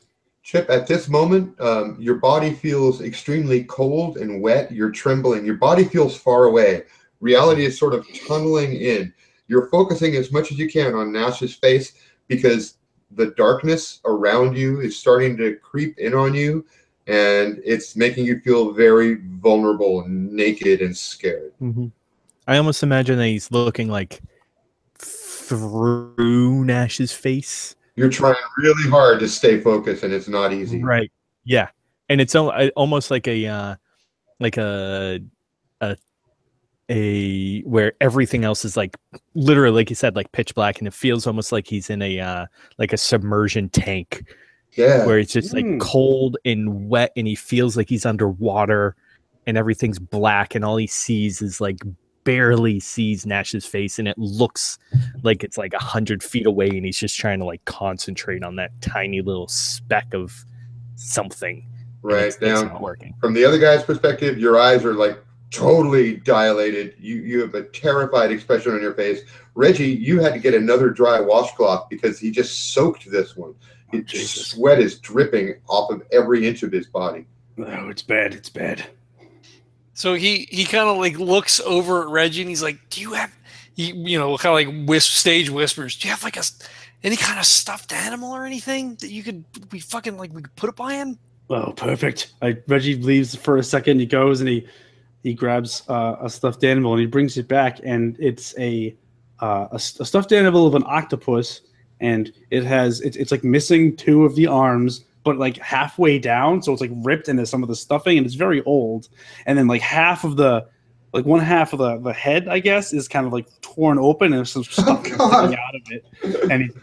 Chip, at this moment, your body feels extremely cold and wet. You're trembling. Your body feels far away. Reality is sort of tunneling in. You're focusing as much as you can on Nash's face because the darkness around you is starting to creep in on you, and it's making you feel very vulnerable and naked and scared. Mm-hmm. I almost imagine that he's looking like through Nash's face. You're trying really hard to stay focused, and it's not easy. Right. Yeah. And it's almost like a where everything else is like literally, like you said, like pitch black, and it feels almost like he's in a like a submersion tank. Yeah. Where it's just like cold and wet, and he feels like he's underwater, and everything's black, and all he sees is like barely sees Nash's face, and it looks like it's like 100 feet away, and he's just trying to like concentrate on that tiny little speck of something. Right. It's not working. From the other guy's perspective, your eyes are like totally dilated. You have a terrified expression on your face. Reggie, you had to get another dry washcloth because he just soaked this one. Sweat is dripping off of every inch of his body. Oh, it's bad. It's bad. So he kind of like looks over at Reggie and he's like, "Do you have, kind of like stage whispers? Do you have like any kind of stuffed animal or anything that we could put it by him?" Oh, perfect. Reggie leaves for a second. He goes and he grabs a stuffed animal and he brings it back, and it's a stuffed animal of an octopus, and it's like missing two of the arms, but like halfway down, so it's like ripped into some of the stuffing, and it's very old. And then like one half of the head, I guess, is kind of like torn open, and there's some stuff sticking out of it. And he's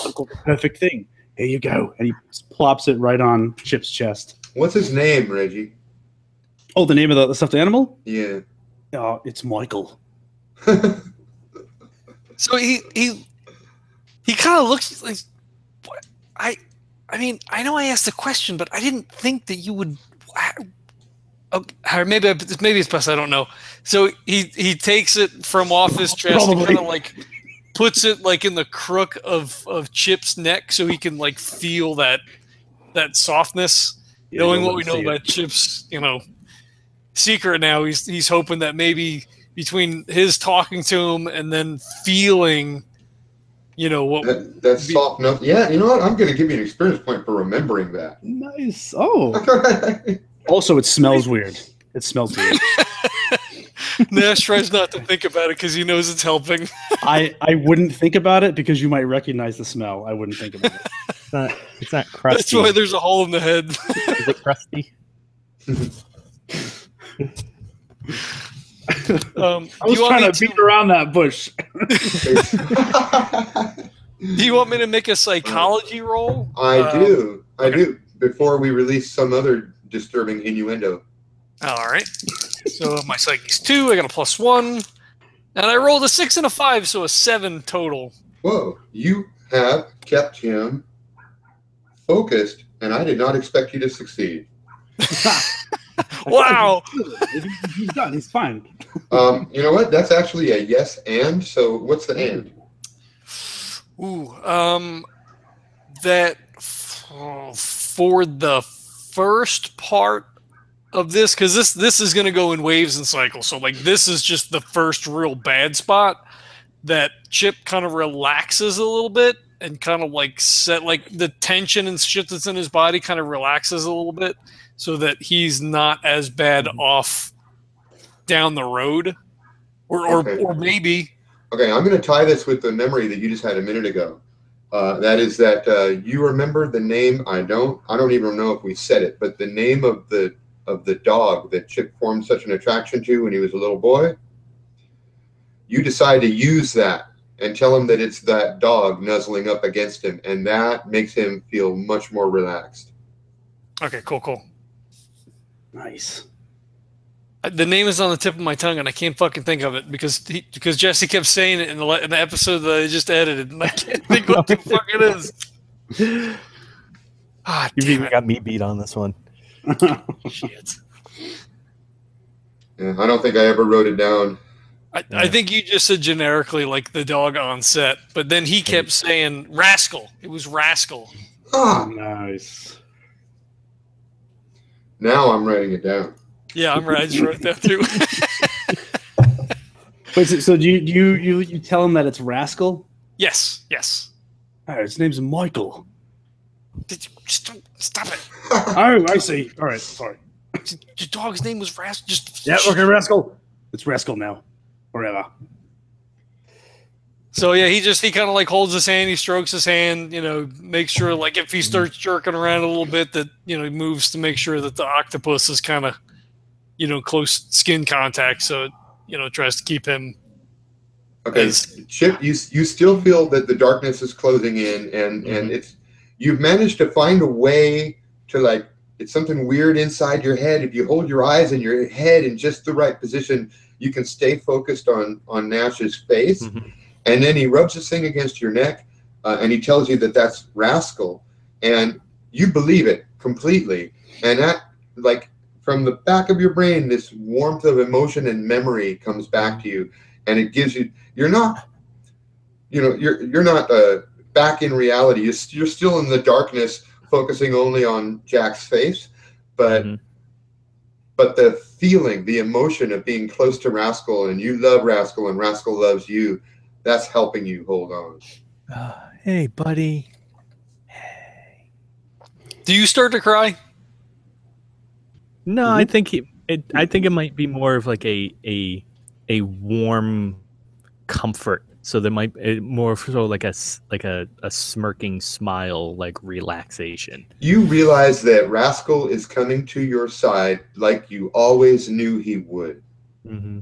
like, "Perfect thing. Here you go." And he plops it right on Chip's chest. What's his name, Reggie? Oh, the name of the stuffed animal? Yeah. It's Michael. So he kind of looks like, I mean, I know I asked the question, but I didn't think that you would. Maybe it's best, I don't know. So he takes it from off his chest and kind of like puts it like in the crook of Chip's neck, so he can like feel that softness. Yeah, knowing what we know about Chip's, secret now, he's hoping that maybe between his talking to him and then feeling. That's soft enough. Yeah, you know what? I'm going to give you an experience point for remembering that. Nice. Oh. Also, it smells weird. It smells weird. Nash tries not to think about it because he knows it's helping. I wouldn't think about it because you might recognize the smell. I wouldn't think about it. It's not crusty. That's why there's a hole in the head. Is it crusty? I was trying to beat around that bush. Do you want me to make a psychology roll? I do. I okay. do. Before we release some other disturbing innuendo. All right. So my psyche's 2. I got a +1. And I rolled a 6 and a 5, so a 7 total. Whoa. You have kept him focused, and I did not expect you to succeed. Wow. He's done. He's fine. You know what? That's actually a yes and. So what's the and? Ooh. That for the first part of this, because this is going to go in waves and cycles. So like this is just the first real bad spot that Chip kind of relaxes a little bit and kind of like set like the tension and shit that's in his body kind of relaxes a little bit so that he's not as bad off down the road or maybe. Okay, I'm going to tie this with the memory that you just had a minute ago. That is that you remember the name. I don't even know if we said it, but the name of the dog that Chip formed such an attraction to when he was a little boy. You decide to use that and tell him that it's that dog nuzzling up against him, and that makes him feel much more relaxed. Okay, cool. Nice. The name is on the tip of my tongue, and I can't fucking think of it because Jesse kept saying it in the episode that I just edited, and I can't think what the fuck it is. Ah, You've even got me beat on this one. Shit. Yeah, I don't think I ever wrote it down. I think you just said generically like the dog on set, but then he kept saying Rascal. It was Rascal. Ah, nice. Now I'm writing it down. Yeah, I'm right. I just wrote that too. Wait, so do you tell him that it's Rascal? Yes. All right, his name's Michael. Stop it. Oh, I see. All right, sorry. Your dog's name was Rascal. Yeah, okay, Rascal. It's Rascal now. Forever. So yeah, he kind of like holds his hand, he strokes his hand, makes sure like if he starts jerking around a little bit that, he moves to make sure that the octopus is kind of, close skin contact. So, tries to keep him. Okay, Chip, you still feel that the darkness is closing in and you've managed to find a way to like, it's something weird inside your head. If you hold your eyes and your head in just the right position, you can stay focused on Nash's face. Mm-hmm. And then he rubs this thing against your neck and he tells you that that's Rascal. And you believe it completely. And that, like, from the back of your brain, this warmth of emotion and memory comes back to you. And it gives you, you're not back in reality. You're still in the darkness, focusing only on Jack's face. But the feeling, the emotion of being close to Rascal, and you love Rascal and Rascal loves you, that's helping you hold on. Hey, buddy. Hey. Do you start to cry? No, I think it might be more of like a warm comfort. So there might be more so like a smirking smile, like relaxation. You realize that Rascal is coming to your side like you always knew he would. Mm-hmm.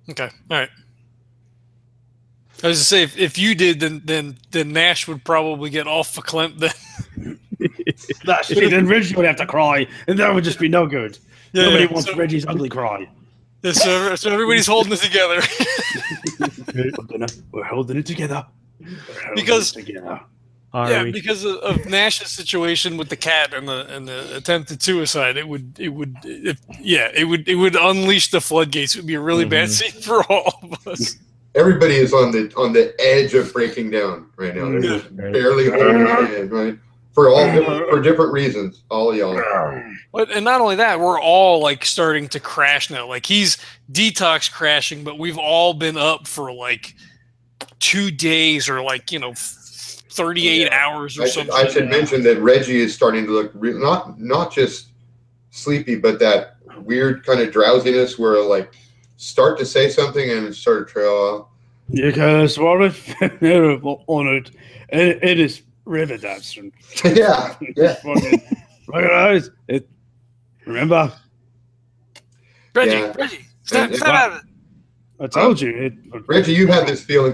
Okay, all right. I was to say if you did, then Nash would probably get off the Clint. Then then Reggie would have to cry, and that would just be no good. Yeah, nobody wants Reggie's ugly cry. So everybody's holding it together. We're holding it together. Because of Nash's situation with the cat and the attempted suicide, it would unleash the floodgates. It would be a really bad scene for all of us. Everybody is on the edge of breaking down right now. They're just barely holding their hand, right? For different reasons, all y'all. And not only that, we're all like starting to crash now. Like he's detox crashing, but we've all been up for like 2 days or 38 hours or something. I should mention that Reggie is starting to look not just sleepy, but that weird kind of drowsiness where like start to say something and start to trail off. Because what if on it? It is river dancing. Yeah. Recognize it. Remember? Reggie, stop out of it. I told you. Reggie, you've had this feeling.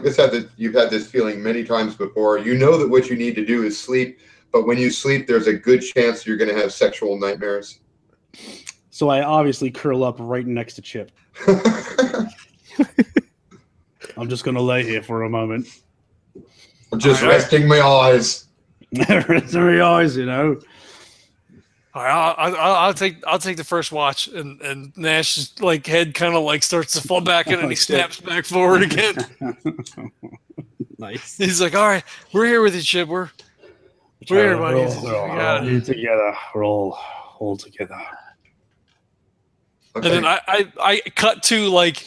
You've had this feeling many times before. You know that what you need to do is sleep, but when you sleep, there's a good chance you're going to have sexual nightmares. So I obviously curl up right next to Chip. I'm just going to lay here for a moment. I'm just resting my eyes. Resting my eyes, you know. All right, I'll take the first watch, and Nash's like head kind of like starts to fall back in, and he snaps back forward again. Nice. He's like, "All right, we're here with you, Chip. We're here, buddy. We're all together. We're all together." Okay. And then I cut to like,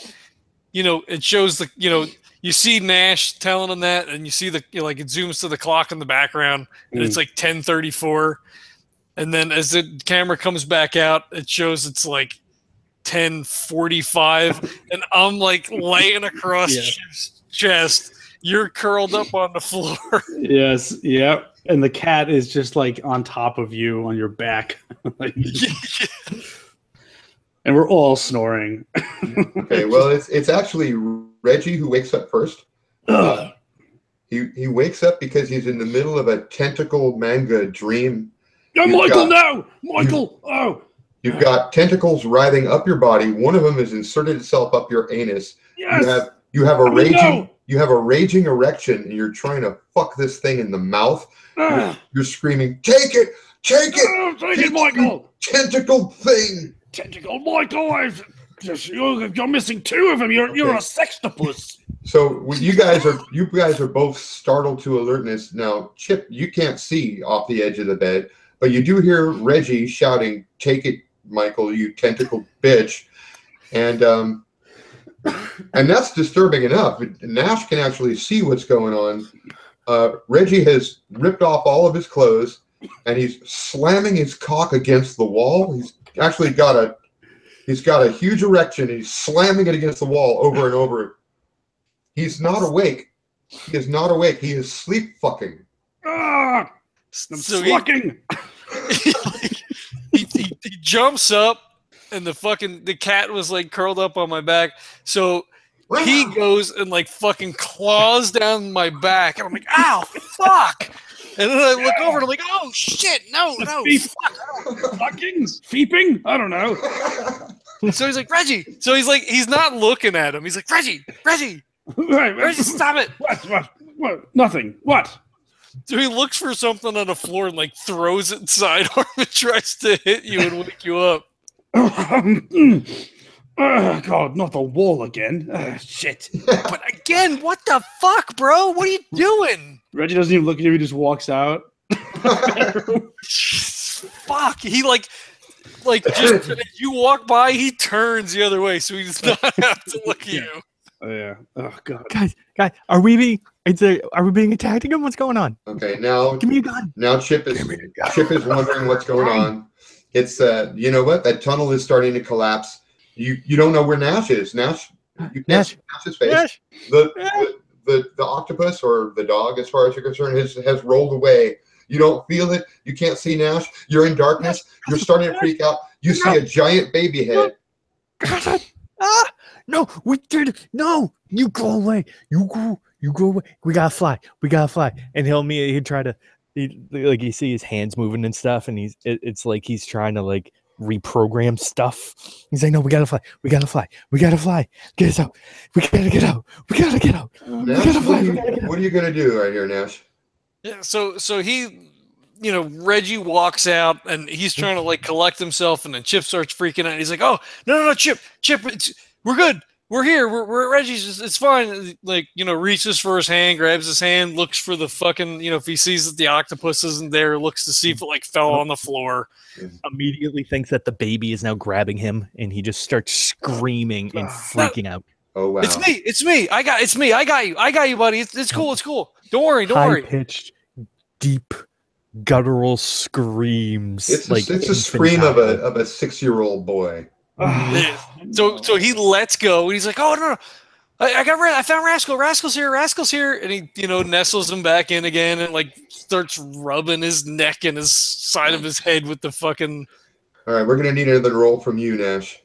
you know, it shows the, you know, you see Nash telling him that, and you see the, you know, like it zooms to the clock in the background, and it's like 10:34. And then as the camera comes back out, it shows it's like 10:45, and I'm like laying across Chip's chest. You're curled up on the floor. Yes, yeah. And the cat is just like on top of you on your back. Like, and we're all snoring. Okay, well, it's actually Reggie who wakes up first. He wakes up because he's in the middle of a tentacle manga dream. No, Michael, no! Michael, You've got tentacles writhing up your body. One of them has inserted itself up your anus. Yes! You have a raging erection, and you're trying to fuck this thing in the mouth. You're screaming, "Take it! Take it! Take it, Michael! Tentacle thing! Tentacle, Michael! You're missing two of them. You're a sextopus." So you guys are both startled to alertness. Now, Chip, you can't see off the edge of the bed, but you do hear Reggie shouting, "Take it, Michael, you tentacle bitch!" And that's disturbing enough. Nash can actually see what's going on. Reggie has ripped off all of his clothes, and he's slamming his cock against the wall. He's actually got a huge erection, and he's slamming it against the wall over and over. He's not awake. He is not awake. He is sleep fucking. I'm slucking. He jumps up, and the cat was like curled up on my back. So he goes and like fucking claws down my back, and I'm like, "Ow, fuck!" And then I look over, and I'm like, "Oh shit, no, fuck!" Fucking feeping? I don't know. So he's like, "Reggie." So he's not looking at him. He's like, "Reggie." Reggie, stop it. What? Nothing. What? So he looks for something on the floor and like throws it sidearm and tries to hit you and wake you up. God, not the wall again. Shit. But again, what the fuck, bro? What are you doing? Reggie doesn't even look at you. He just walks out. Fuck. He like just as you walk by, he turns the other way, so he does not have to look at you. Oh, yeah. Oh god. Guys, are we being attacked again? What's going on? Okay, now give me a gun. Now Chip is wondering what's going on. It's you know what? That tunnel is starting to collapse. You don't know where Nash is. Nash, you can't see Nash's face. Nash. The octopus or the dog, as far as you're concerned, has rolled away. You don't feel it. You can't see Nash. You're in darkness. You're starting to freak out. You see a giant baby head. No, we did it. No, you go away. You go away. We gotta fly. And he'll try to, you see his hands moving and stuff, and it's like he's trying to like reprogram stuff. He's like, "No, we gotta fly. Get us out. We gotta get out. Nash, we gotta fly. What are you gonna do right here, Nash?" Yeah. So he, Reggie walks out, and he's trying to like collect himself, and then Chip starts freaking out. And he's like, "Oh, no, Chip, we're good. We're here. We're at Reggie's. It's fine." Like, reaches for his hand, grabs his hand, looks for the fucking, if he sees that the octopus isn't there, looks to see if it like fell on the floor. Immediately thinks that the baby is now grabbing him, and he just starts screaming and freaking out. Oh wow! It's me. I got you, buddy. It's cool. Don't worry. High-pitched, deep, guttural screams. It's a scream of a 6-year-old boy. So he lets go, and he's like, "Oh no. I found Rascal. Rascal's here," and he, nestles him back in again, and like starts rubbing his neck and his side of his head with the fucking. All right, we're gonna need another roll from you, Nash.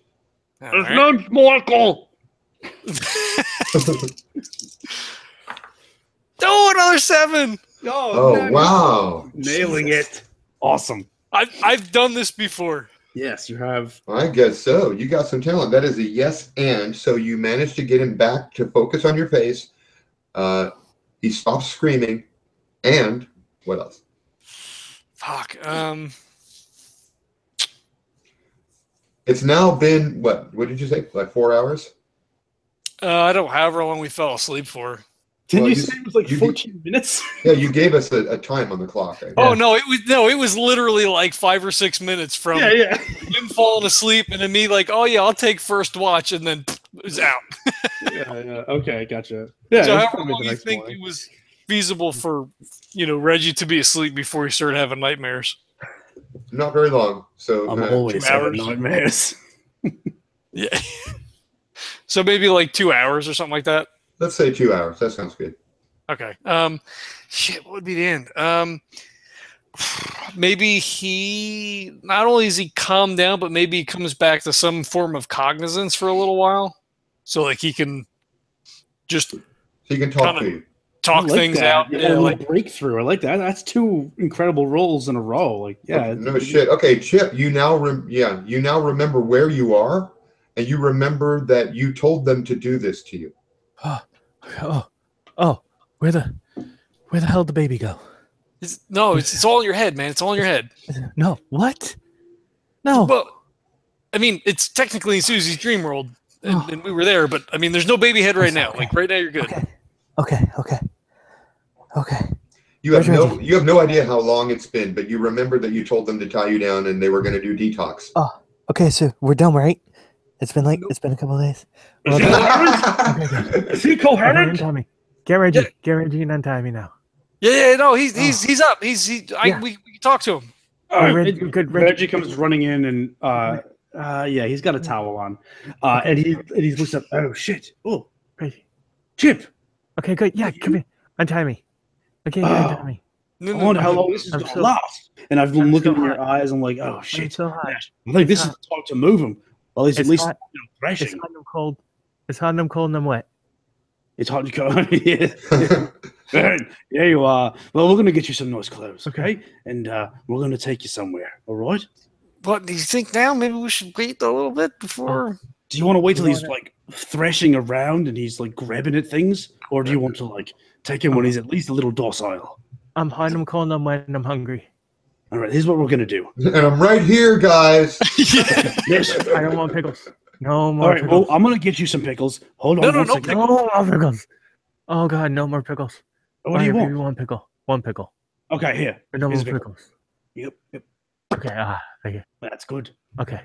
His name's Michael. Oh, another 7. Oh, nice. wow. Nailing it. Awesome. I've done this before. Yes, you have. I guess so. You got some talent. That is a yes and. So you managed to get him back to focus on your face. He stopped screaming. And what else? Fuck. It's now been, what did you say? Like 4 hours? I don't however long we fell asleep for. Didn't Well, you say it was like 14 minutes? Yeah, you gave us a time on the clock. Oh no, it was literally like 5 or 6 minutes from him falling asleep and then me like, oh yeah, I'll take first watch, and then it was out. yeah. Okay, gotcha. Yeah. So that's however probably long the you next think one. it was feasible for Reggie to be asleep before he started having nightmares? Not very long. So I'm always 2 having hours. nightmares. Yeah. So maybe like 2 hours or something like that. let's say 2 hours. That sounds good. Okay. Shit, what would be the end? Maybe he not only is he calmed down, but maybe he comes back to some form of cognizance for a little while. So like he can just So you can talk to you. talk I like things that. out. Yeah, Yeah, a like breakthrough. I like that. That's 2 incredible rolls in a row. Like, yeah. No shit. Okay, Chip, you now remember where you are, and you remember that you told them to do this to you. Oh, where the hell did the baby go? it's all in your head, man. It's all in your head. No, what? No. Well, I mean, it's technically in Susie's dream world, and we were there, but I mean, there's no baby head right now. Okay. Like right now, you're good. Okay. You have Reggie. you have no idea how long it's been, but you remember that you told them to tie you down and they were going to do detox. Oh, okay. So we're done, right? It's been a couple of days. Is he coherent? Untie me. Get Reggie. Get Reggie and untie me now. Yeah, no, he's up. We can talk to him. Reggie comes running in and he's got a towel on. And he looks up. Oh shit. Oh, Reggie. Chip. Okay, good. Yeah, come here. Untie me. Okay, untie me. I wonder how long this is going to last. And I've been looking in your eyes. I'm like, oh shit. So hot. I think this is the time to move him. Well, at least hot. thrashing. It's hot and I'm cold. It's hot and I'm cold and I'm wet. It's hot and cold. Yeah, you are. Well, we're going to get you some nice clothes, okay? And we're going to take you somewhere, all right? What do you think now? Maybe we should wait a little bit before. Do you want to wait till he's like thrashing around and he's like grabbing at things, or do you want to like take him when he's at least a little docile? I'm hot and I'm cold and I'm wet and I'm hungry. All right, here's what we're going to do. And I'm right here, guys. Yes. I don't want pickles. No more All right, pickles. well, I'm going to get you some pickles. Hold on. No, one second. No more pickles. Oh God, no more pickles. What do you want? Maybe one pickle. One pickle. Okay, here. But no more Here's a pickle. pickles. Yep. Okay, thank you. That's good. Okay.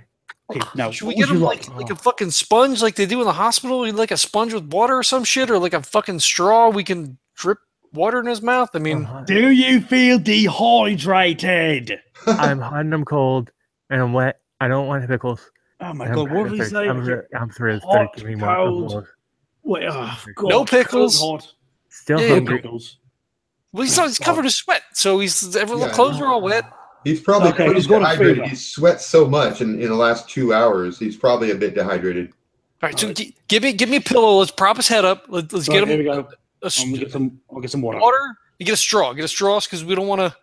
Okay, now, Should we what get would him you like a fucking sponge like they do in the hospital? Like a sponge with water or some shit, or like a fucking straw we can drip water in his mouth? I mean, Do you feel dehydrated? I'm hot and I'm cold and I'm wet. I don't want pickles. Oh my And God, what did he say? I'm thrilled. Hot, Give me more cold. pickles. Wait, oh, God, No pickles. Hot. Still Yeah, hungry. Pickles. well, he's covered in sweat, so the clothes are all wet. He's probably Okay, pretty he's got a dehydrated. fever. He sweats so much in the last 2 hours. He's probably a bit dehydrated. All right, so give me a pillow. Let's prop his head up. Let's get Here we him go. a I'll get some water. water. You get a straw. Get a straw because we don't want to.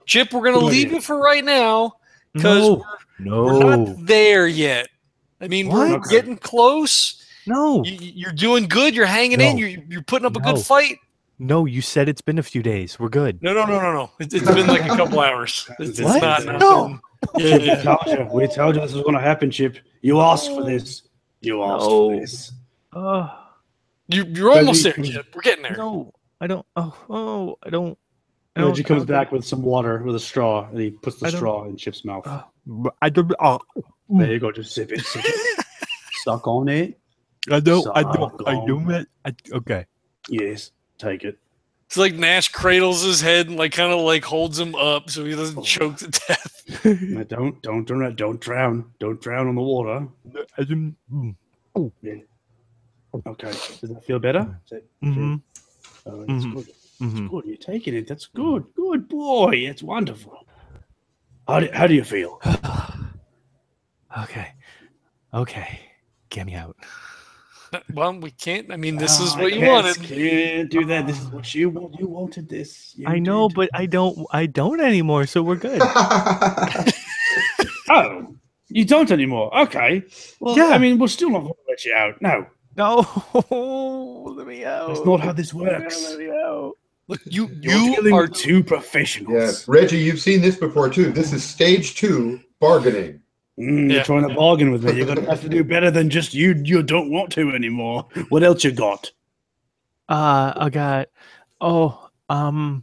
Chip, we're gonna Good leave idea. you for right now because No. we're not there yet. I mean, we're What? getting close. No. You're doing good. You're hanging in. You're putting up a good No. fight. No, you said it's been a few days. We're good. No. It's been like a couple hours. It's What? not. No. Yeah. We told you this was going to happen, Chip. You asked for this. You asked for this. You're almost there, Chip. We're getting there. No, I don't. I don't. Reggie comes back with some water with a straw, and he puts the straw in Chip's mouth. I don't. There you go. Just sip it. Suck on it. I don't. Suck I don't. I on do it. Okay. Yes. Take it. It's like Nash cradles his head and like kind of like holds him up so he doesn't choke to death. Now, don't drown. Don't drown on the water. Yeah. Okay. Does that feel better? Mhm. Oh, that's good. That's good. You're taking it. That's good. Good boy. It's wonderful. How do you feel? Okay. Get me out. Well, we can't. I mean, this is what you wanted. Can't do that. This is what you want. You wanted this. I know, but I don't anymore, so we're good. Oh, you don't anymore. Okay. Well, Yeah. I mean, we're still not going to let you out. No. No, let me out. That's not how this works. Let me out. Look, you are two professionals. Yeah, Reggie, you've seen this before too. This is stage 2 bargaining. You're trying to bargain with me. You're going to have to do better than just you don't want to anymore. What else you got? I got. I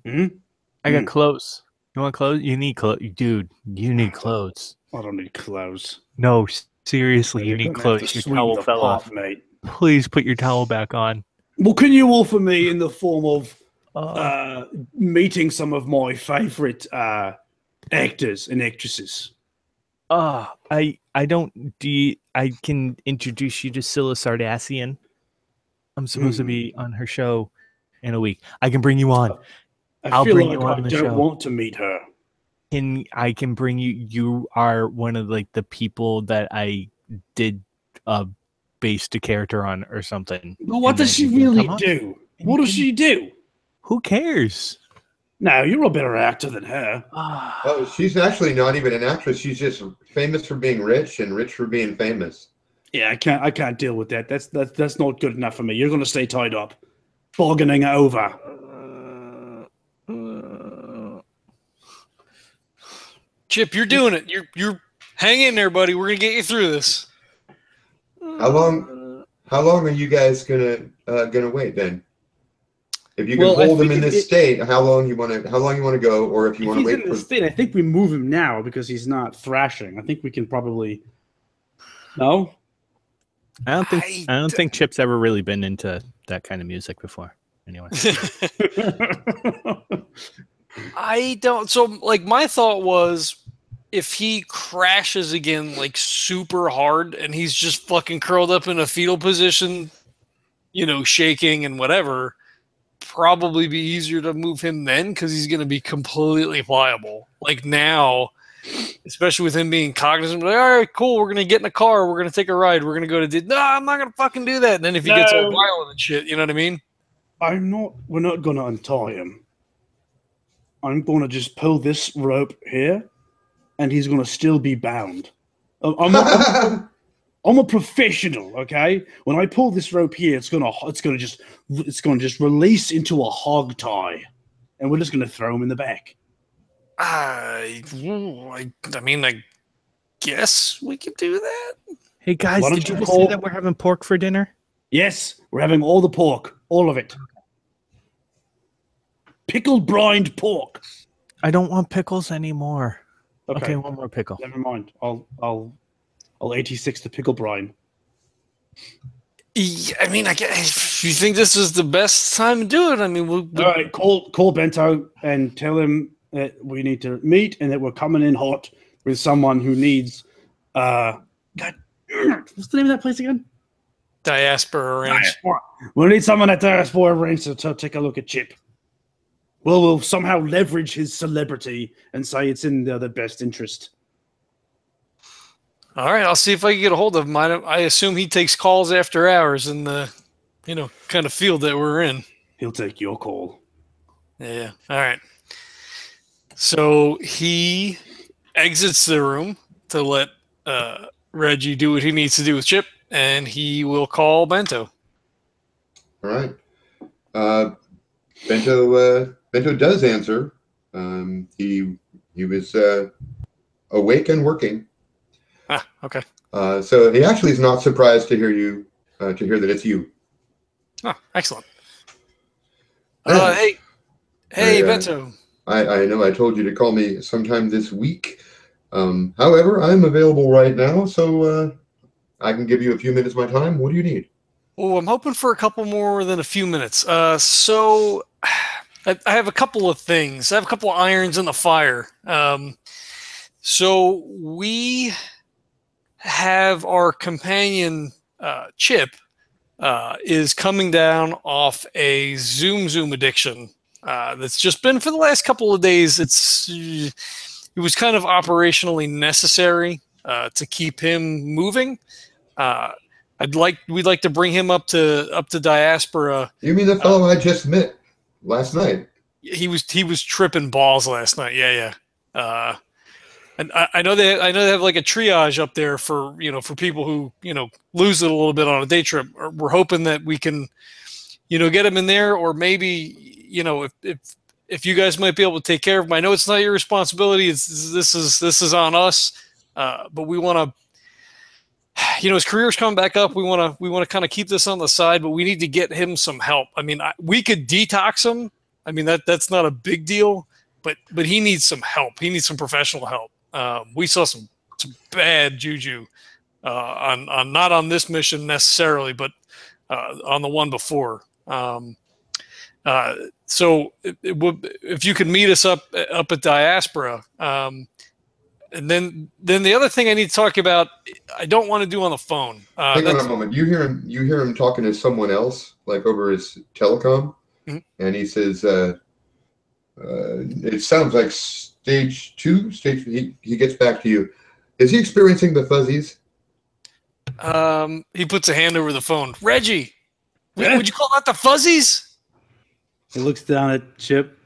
got clothes. You want clothes? You need clothes, dude. You need clothes. I don't need clothes. No, seriously, you need clothes. Your towel fell off, mate. Please put your towel back on. Well, can you offer me in the form of meeting some of my favorite actors and actresses? I can introduce you to Scylla Sardassian. I'm supposed to be on her show in a week. I can bring you on. I feel like I don't want to meet her. I can bring you. You are one of like the people that I did base the character on or something. Well, what does she really do? What does she do? Who cares? No, you're a better actor than her. Oh, she's actually not even an actress. She's just famous for being rich and rich for being famous. Yeah, I can't deal with that. That's not good enough for me. You're going to stay tied up. Bargaining over. Chip, you're doing it. You're hang in there, buddy. We're gonna get you through this. How long are you guys gonna wait then? If you can hold him in this state, how long you want to go, or if you want to wait for the state, I think we move him now because he's not thrashing. I think we can probably. No, I don't think Chip's ever really been into that kind of music before. Anyway, I don't. So, like, my thought was, if he crashes again, like super hard, and he's just fucking curled up in a fetal position, shaking and whatever. Probably be easier to move him then because he's going to be completely pliable. Like now, especially with him being cognizant, like, all right, cool, we're going to get in a car, we're going to take a ride, we're going to go to no, I'm not going to fucking do that. And then if he gets all violent and shit, you know what I mean? We're not going to untie him. I'm going to just pull this rope here, and he's going to still be bound. I'm a professional, okay? When I pull this rope here, it's gonna just release into a hog tie, and we're just gonna throw him in the back. I mean, I guess we could do that. Hey guys, did you just say that we're having pork for dinner? Yes, we're having all the pork, all of it. Pickled brined pork. I don't want pickles anymore. Okay, one more pickle. Never mind. I'll 86 the pickle brine. Yeah, I mean, I guess if you think this is the best time to do it, I mean, all right. Call Bento and tell him that we need to meet and that we're coming in hot with someone who needs. God, what's the name of that place again? Diaspora Ranch. We need someone at Diaspora Ranch to take a look at Chip. We'll somehow leverage his celebrity and say it's in the best interest. All right, I'll see if I can get a hold of him. I assume he takes calls after hours in the, kind of field that we're in. He'll take your call. Yeah. All right. So he exits the room to let Reggie do what he needs to do with Chip, and he will call Bento. All right. Bento does answer. He was awake and working. Ah, okay. So he actually is not surprised to hear that it's you. Oh, excellent. Hey, Bento. I know I told you to call me sometime this week. However, I'm available right now, so I can give you a few minutes of my time. What do you need? Oh, I'm hoping for a couple more than a few minutes. So I have a couple of things. I have a couple of irons in the fire. So we have our companion Chip is coming down off a Zoom addiction that's just been for the last couple of days. It was kind of operationally necessary to keep him moving. we'd like to bring him up to Diaspora. You mean the fellow I just met last night? He was tripping balls last night. Yeah. And I know they have like a triage up there for people who lose it a little bit on a day trip. We're hoping that we can get him in there, or maybe if you guys might be able to take care of him. I know it's not your responsibility. This is on us. But we want to, his career's coming back up. We want to kind of keep this on the side, but we need to get him some help. I mean, we could detox him. I mean, that's not a big deal, but he needs some help. He needs some professional help. We saw some bad juju on not on this mission necessarily, but on the one before. So if you could meet us up at Diaspora, and then the other thing I need to talk about, I don't want to do on the phone. Hang on a moment. You hear him talking to someone else, like over his telecom, and he says, "It sounds like stage 2. He gets back to you. Is he experiencing the fuzzies?" He puts a hand over the phone. Reggie, would you call that the fuzzies? He looks down at Chip.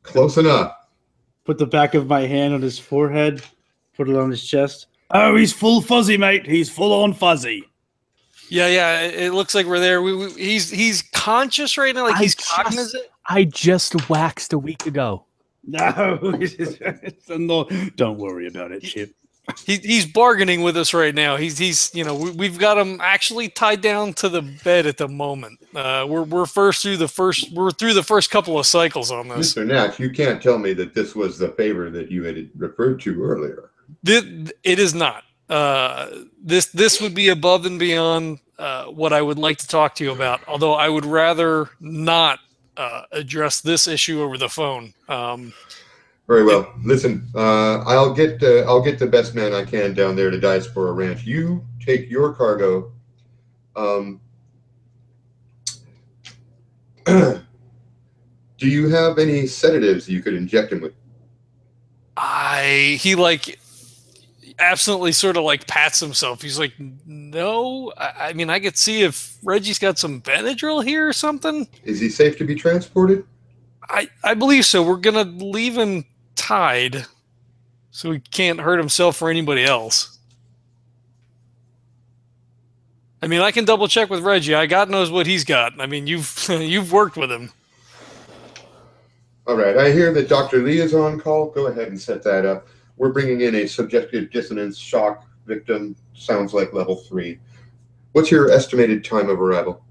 Close enough. Put the back of my hand on his forehead. Put it on his chest. Oh, he's full fuzzy, mate. He's full on fuzzy. Yeah. It looks like we're there. He's conscious right now. Like he's cognizant. I just waxed a week ago. No, don't worry about it, Chip. He's bargaining with us right now. He's we've got him actually tied down to the bed at the moment. We're through the first couple of cycles on this. Mr. Nash, you can't tell me that this was the favor that you had referred to earlier. It is not. This would be above and beyond what I would like to talk to you about. Although I would rather not address this issue over the phone. Very well. Listen, I'll get the best man I can down there to Diaspora Ranch. You take your cargo. Do you have any sedatives you could inject him with? He absolutely sort of like pats himself. He's like, no. I mean, I could see if Reggie's got some Benadryl here or something. Is he safe to be transported? I believe so. We're gonna leave him tied so he can't hurt himself or anybody else. I mean, I can double check with Reggie. God knows what he's got. I mean, you've worked with him. All right. I hear that Dr. Lee is on call. Go ahead and set that up. We're bringing in a subjective dissonance shock victim. Sounds like level 3. What's your estimated time of arrival?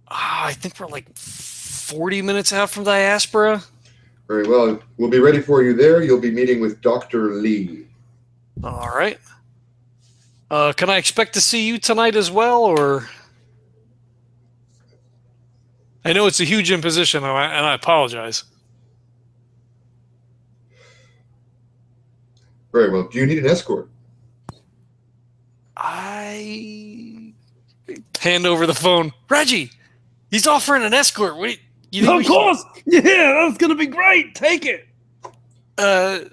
I think we're like 40 minutes out from Diaspora. Very well. We'll be ready for you there. You'll be meeting with Dr. Lee. All right. Can I expect to see you tonight as well, or? I know it's a huge imposition, and I apologize. Very well. Do you need an escort? I hand over the phone. Reggie, he's offering an escort. Wait. Of course! Yeah, that's gonna be great. Take it. That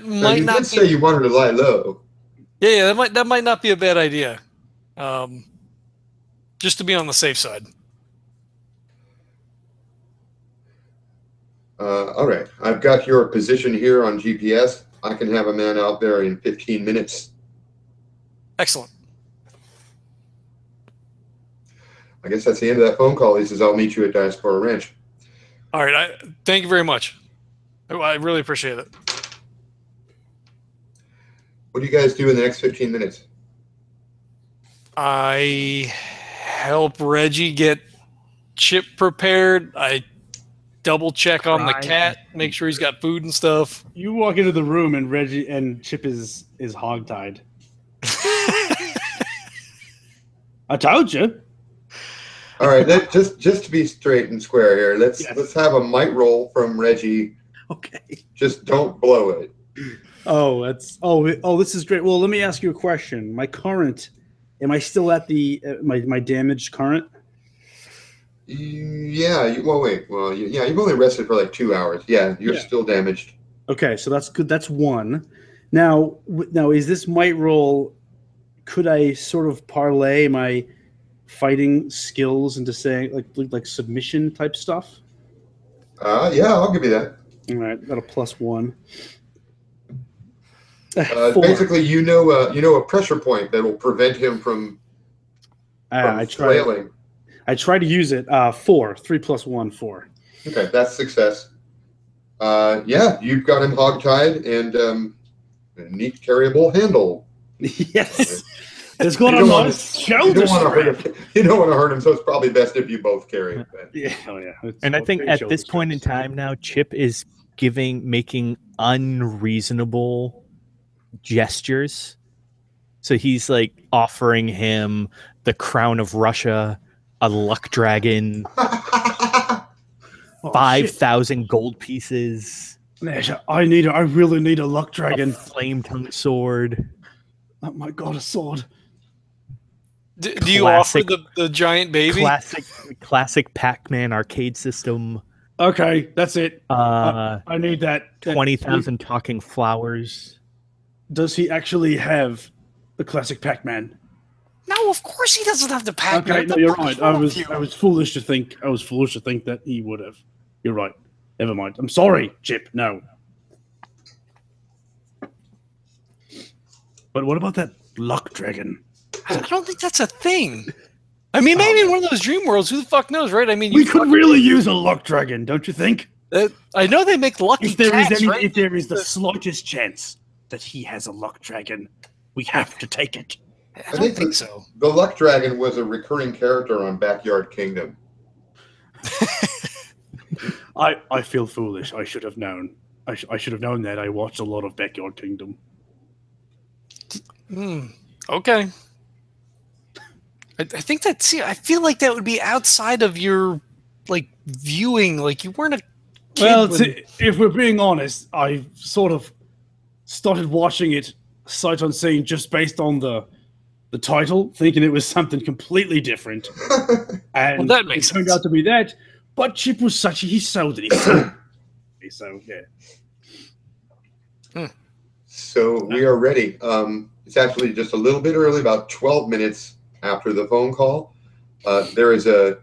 might not. You did say you wanted to lie low. Yeah, that might not be a bad idea. Just to be on the safe side. All right, I've got your position here on GPS. I can have a man out there in 15 minutes. Excellent. I guess that's the end of that phone call. He says, I'll meet you at Diaspora Ranch. All right. Thank you very much. I really appreciate it. What do you guys do in the next 15 minutes? I help Reggie get Chip prepared. I double check on the cat, make sure he's got food and stuff. You walk into the room and Reggie and Chip is hogtied. I told you. All right, just to be straight and square here, let's have a might roll from Reggie. Okay. Just don't blow it. Oh, this is great. Well, let me ask you a question. My current, am I still at the my damaged current? Yeah. You've only rested for like 2 hours. Yeah, you're still damaged. Okay, so that's good. That's one. Now, is this might roll could I sort of parlay my fighting skills into saying like submission type stuff? Yeah, I'll give you that. All right, got a +1. Basically, you know a pressure point that will prevent him from flailing. I try to use it. 4. 3 + 1, 4. Okay, that's success. Yeah, you've got him hogtied and a neat carryable handle. Yes. It's got a nice shoulder strap. You don't want to hurt him, so it's probably best if you both carry it. Yeah, oh yeah. And I think at this point in time now, Chip is making unreasonable gestures. So he's like offering him the crown of Russia, a luck dragon, 5,000 gold pieces. Nash, I really need a luck dragon. A flame tongue sword. Oh my god, a sword. Do you offer the giant baby? Classic Pac-Man arcade system. Okay, that's it. I need that. 20,000 talking flowers. Does he actually have the classic Pac-Man? No, of course he doesn't have the Pac-Man. Okay, no, you're right. I was foolish to think that he would have. You're right. Never mind. I'm sorry, Chip. No. But what about that luck dragon? I don't think that's a thing. I mean, maybe in one of those dream worlds, who the fuck knows, right? I mean, we could really use a luck dragon, don't you think? I know they make lucky cats, right? If there is the slightest chance that he has a luck dragon, we have to take it. I don't think so. The luck dragon was a recurring character on Backyard Kingdom. I feel foolish. I should have known. I should have known that. I watched a lot of Backyard Kingdom. Okay. I think that's. I feel like that would be outside of your viewing. Like you weren't a kid. Well, if we're being honest, I sort of started watching it sight unseen just based on the title, thinking it was something completely different. And that makes sense. Turned out to be that. But Chip was he sold it. So yeah. So we are ready. It's actually just a little bit early, about 12 minutes after the phone call. There is a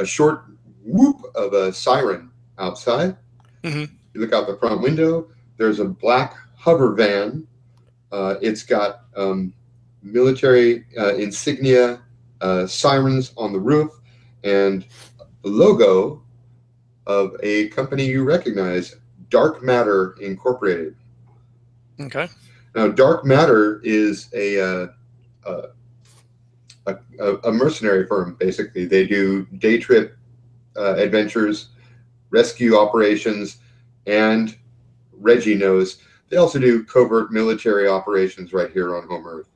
short whoop of a siren outside. You look out the front window. There's a black hover van. It's got military insignia, sirens on the roof, and the logo of a company you recognize, Dark Matter Incorporated. Okay. Now, Dark Matter is a mercenary firm. Basically, they do day trip adventures, rescue operations, and Reggie knows they also do covert military operations right here on home Earth.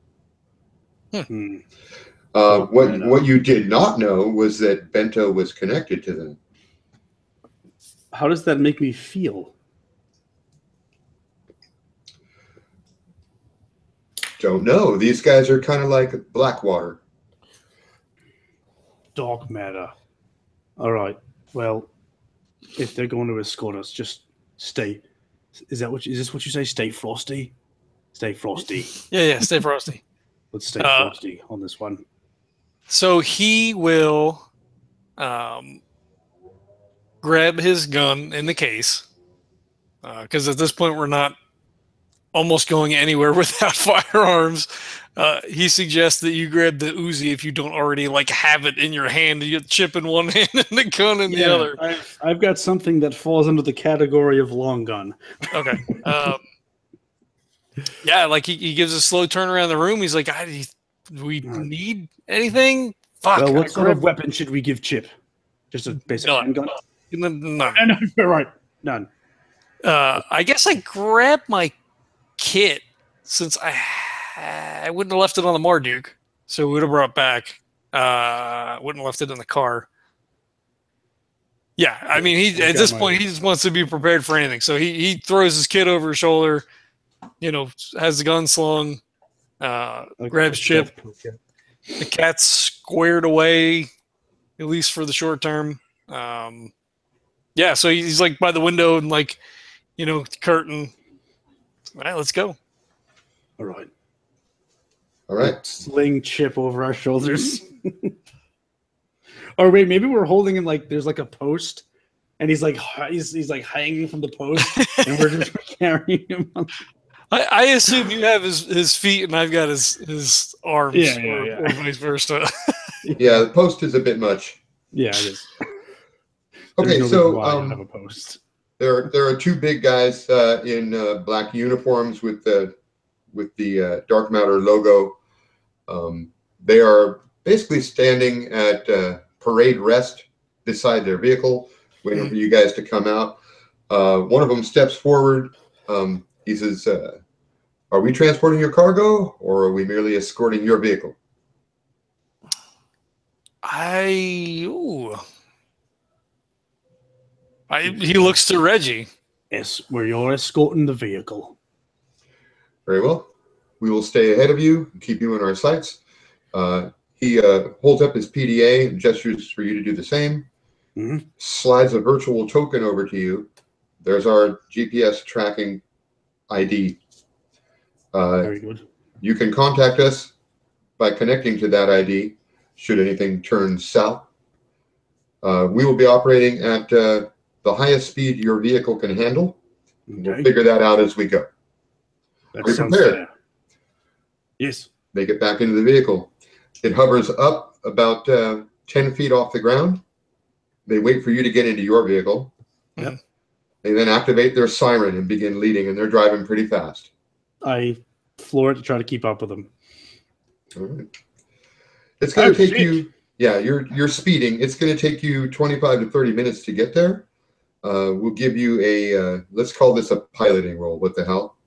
What you did not know was that Bento was connected to them. How does that make me feel? Don't know. These guys are kind of like Blackwater. Dark Matter. All right. Well, if they're going to escort us, just stay. Is this what you say? Stay frosty. Stay frosty. Yeah. Stay frosty. Let's stay frosty on this one. So he will grab his gun in the case because at this point we're not almost going anywhere without firearms. He suggests that you grab the Uzi if you don't already have it in your hand. You get Chip in one hand and the gun in the other. I've got something that falls under the category of long gun. Okay. He gives a slow turn around the room. He's like, do we need anything? Fuck. Well, what sort of weapon should we give Chip? Just a basic handgun? No. You're right. None. I guess I grabbed my kit since I wouldn't have left it on the Marduk, so we would have brought it back. Wouldn't have left it in the car. Yeah, I mean, at this point he just wants to be prepared for anything. So he throws his kit over his shoulder, has the gun slung, grabs Chip. The cat's squared away, at least for the short term. So he's by the window and curtain. All right, let's go. All right. All right. Sling Chip over our shoulders. Or wait, maybe we're holding him like there's like a post, and he's like hanging from the post, and we're just carrying him on. I assume you have his feet and I've got his arms, or vice versa. Yeah, the post is a bit much. Yeah, it is. Okay, no so I don't have a post. There are two big guys in black uniforms with the Dark Matter logo. They are basically standing at parade rest beside their vehicle, waiting for you guys to come out. One of them steps forward. He says, "Are we transporting your cargo, or are we merely escorting your vehicle?" He looks to Reggie. Yes, you're escorting the vehicle. Very well. We will stay ahead of you and keep you in our sights. He holds up his PDA and gestures for you to do the same. Mm-hmm. Slides a virtual token over to you. There's our GPS tracking ID. Very good. You can contact us by connecting to that ID should anything turn south. We will be operating at the highest speed your vehicle can handle. Okay. We'll figure that out as we go. That Are you sounds prepared? fair. Yes. They get back into the vehicle. It hovers up about 10 feet off the ground. They wait for you to get into your vehicle. Yep. They then activate their siren and begin leading, and they're driving pretty fast. I floor it to try to keep up with them. All right. It's going to take you, you're speeding. It's going to take you 25 to 30 minutes to get there. We'll give you a, let's call this a piloting roll. What the hell?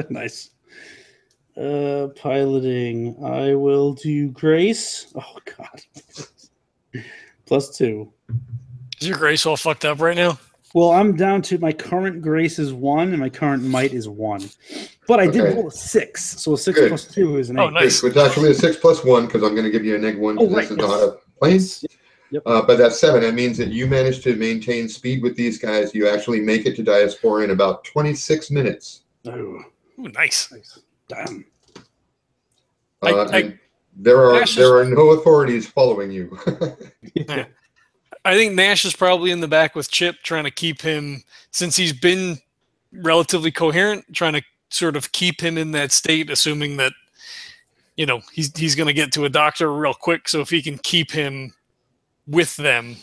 Nice. Piloting. I will do Grace. Oh, God. +2. Is your Grace all fucked up right now? Well, I'm down to my current Grace is 1 and my current Might is 1. But I did roll a 6. So a 6 Good. plus 2 is an 8. Oh, nice. It's actually a 6 plus 1 because I'm going to give you a -1 because this is not a plane. Yep. But that's 7. That means that you managed to maintain speed with these guys. You actually make it to Diaspora in about 26 minutes. Oh, Ooh, nice. Damn. There are no authorities following you. Yeah. I think Nash is probably in the back with Chip, trying to keep him, since he's been relatively coherent, trying to sort of keep him in that state, assuming that, you know, he's going to get to a doctor real quick. So if he can keep him with them.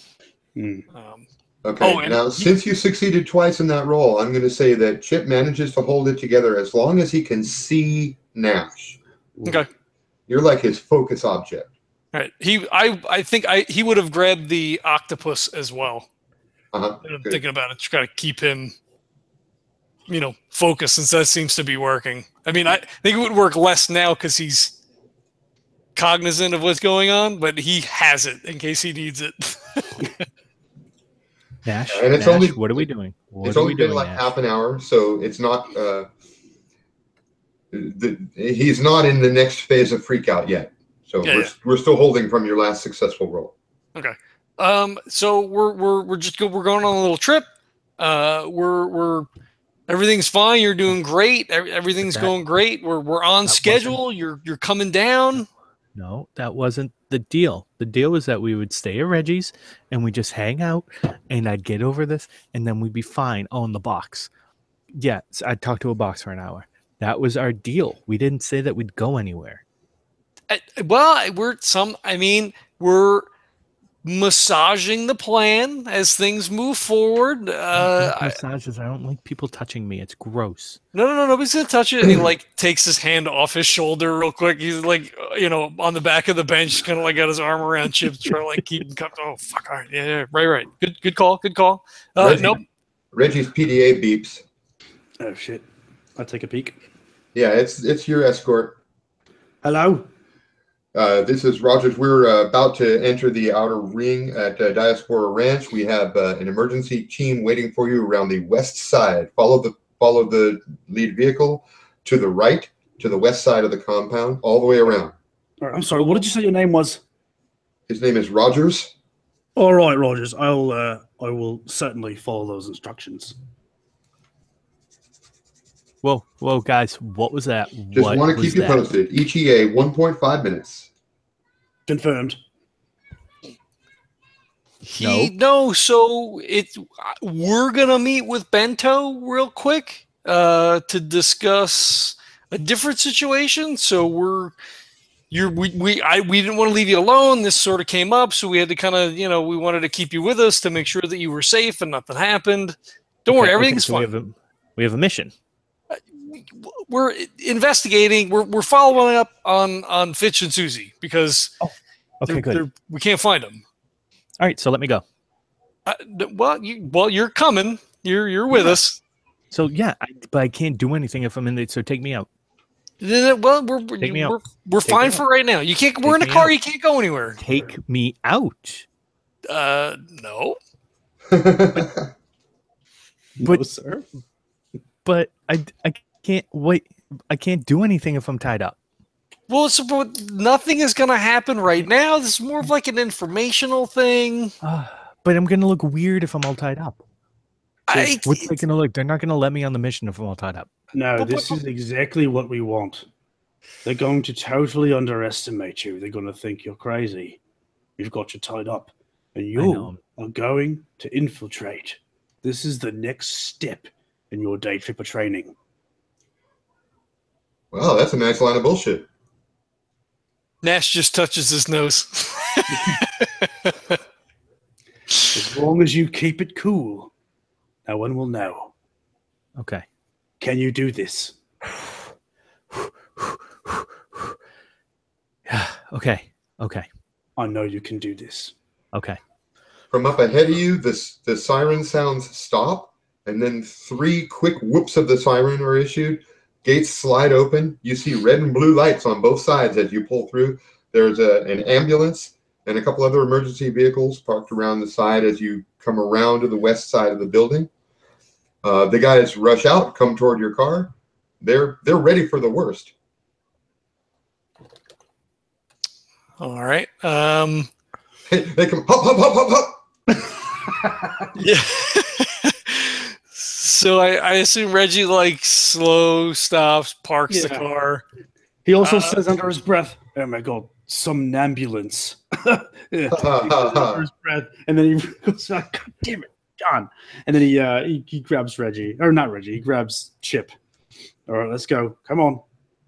Okay. Now, since you succeeded twice in that role, I'm going to say that Chip manages to hold it together as long as he can see Nash. Okay. You're like his focus object. All right. I think he would have grabbed the octopus as well. I'm thinking about it, to try to keep him, you know, focused, since that seems to be working. I mean, I think it would work less now because he's cognizant of what's going on, but he has it in case he needs it. Nash, and it's Nash, what are we doing? It's only been like half an hour, so it's not. He's not in the next phase of freak out yet. So we're still holding from your last successful roll. Okay. So we're going on a little trip. We're everything's fine. You're doing great. Everything's going great. We're on schedule. You're coming down. No, that wasn't the deal. The deal was that we would stay at Reggie's and we just hang out, and I'd get over this, and then we'd be fine. Oh, in the box. Yeah, so I'd talk to a box for an hour. That was our deal. We didn't say that we'd go anywhere. We're massaging the plan as things move forward. Massages. I don't like people touching me. It's gross. No, nobody's gonna touch it. And he like takes his hand off his shoulder real quick. He's like, you know, on the back of the bench, kind of like got his arm around Chip, trying to like keep him cupped. Oh fuck! All right, yeah, right. Good call. Nope. Reggie's PDA beeps. Oh shit! I'll take a peek. Yeah, it's your escort. Hello. This is Rogers. We're about to enter the outer ring at Diaspora Ranch. We have an emergency team waiting for you around the west side. Follow the lead vehicle to the right, to the west side of the compound, all the way around. All right, I'm sorry. What did you say your name was? His name is Rogers. All right, Rogers. I will certainly follow those instructions. Whoa, guys, what was that? Just want to keep you posted. ETA 1.5 minutes. Confirmed. So we're gonna meet with Bento real quick to discuss a different situation. So we didn't want to leave you alone. This sort of came up, so we had to kind of, we wanted to keep you with us to make sure that you were safe and nothing happened. Don't worry, everything's fine. We have a mission. We're investigating. We're following up on Fitch and Suzie because good. We can't find them. All right, so let me go. You're coming. You're with us. So yeah, but I can't do anything if I'm in there. So take me out. Well, we're fine for right now. You can't. We're in a car. You can't go anywhere. Take me out. No. No, sir. But I can't wait. I can't do anything if I'm tied up. Well, nothing is going to happen right now. This is more of like an informational thing. But I'm going to look weird if I'm all tied up. What's they going to look? They're not going to let me on the mission if I'm all tied up. No, this is exactly what we want. They're going to totally underestimate you. They're going to think you're crazy. You've got you tied up. And you are going to infiltrate. This is the next step in your day tripper training. Wow, that's a nice line of bullshit. Nash just touches his nose. As long as you keep it cool, no one will know. Okay. Can you do this? Okay. I know you can do this. Okay. From up ahead of you, the siren sounds stop, and then 3 quick whoops of the siren are issued. Gates slide open. You see red and blue lights on both sides as you pull through. There's an ambulance and a couple other emergency vehicles parked around the side as you come around to the west side of the building. The guys rush out, come toward your car. They're ready for the worst. All right. They come hop. Yeah. So I assume Reggie slow stops, parks the car. He also says under his breath, "Oh my god, some ambulance." Under his breath, and then he goes, "God damn it, John!" And then he grabs Reggie, or not Reggie. He grabs Chip. All right, let's go. Come on,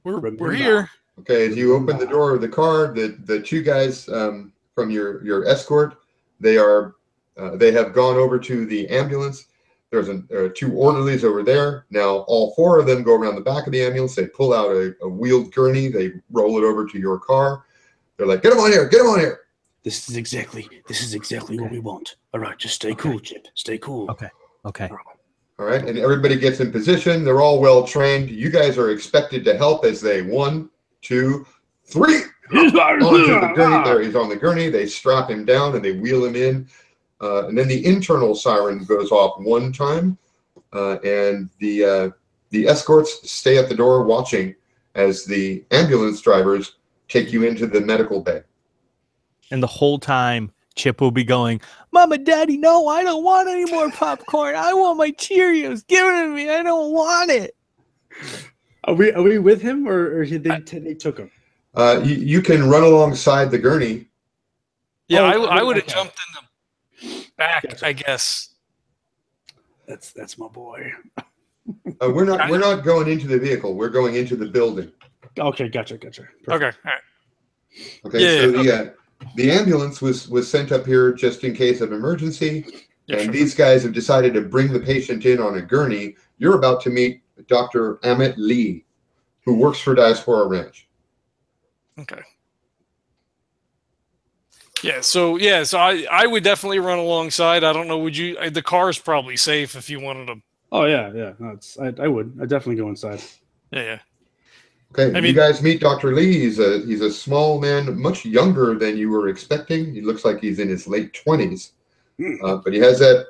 we're here. Okay, as you open the door of the car, the 2 guys from your escort, they have gone over to the ambulance. There's 2 orderlies over there. Now all 4 of them go around the back of the ambulance. They pull out a wheeled gurney. They roll it over to your car. They're like, "Get him on here! Get him on here!" This is exactly what we want. All right, just stay cool, Chip. Stay cool. Okay. All right, and everybody gets in position. They're all well trained. You guys are expected to help as they 1, 2, 3 onto the gurney. There he's on the gurney. They strap him down and they wheel him in. And then the internal siren goes off 1 time, and the escorts stay at the door watching as the ambulance drivers take you into the medical bay. And the whole time, Chip will be going, "Mama, Daddy, no, I don't want any more popcorn. I want my Cheerios. Give it to me. I don't want it." Are we with him, or they took him? You can run alongside the gurney. Yeah, I would have jumped in the back, gotcha. I guess. That's my boy. We're not going into the vehicle. We're going into the building. Okay, gotcha. Perfect. Okay, all right. Okay, the ambulance was sent up here just in case of emergency, and these guys have decided to bring the patient in on a gurney. You're about to meet Dr. Amit Lee, who works for Diaspora Ranch. Okay. So I would definitely run alongside. I don't know. Would you? The car is probably safe if you wanted to. Oh yeah. No, I would. I'd definitely go inside. Yeah. Okay, you guys meet Dr. Lee. He's a small man, much younger than you were expecting. He looks like he's in his late 20s, but he has that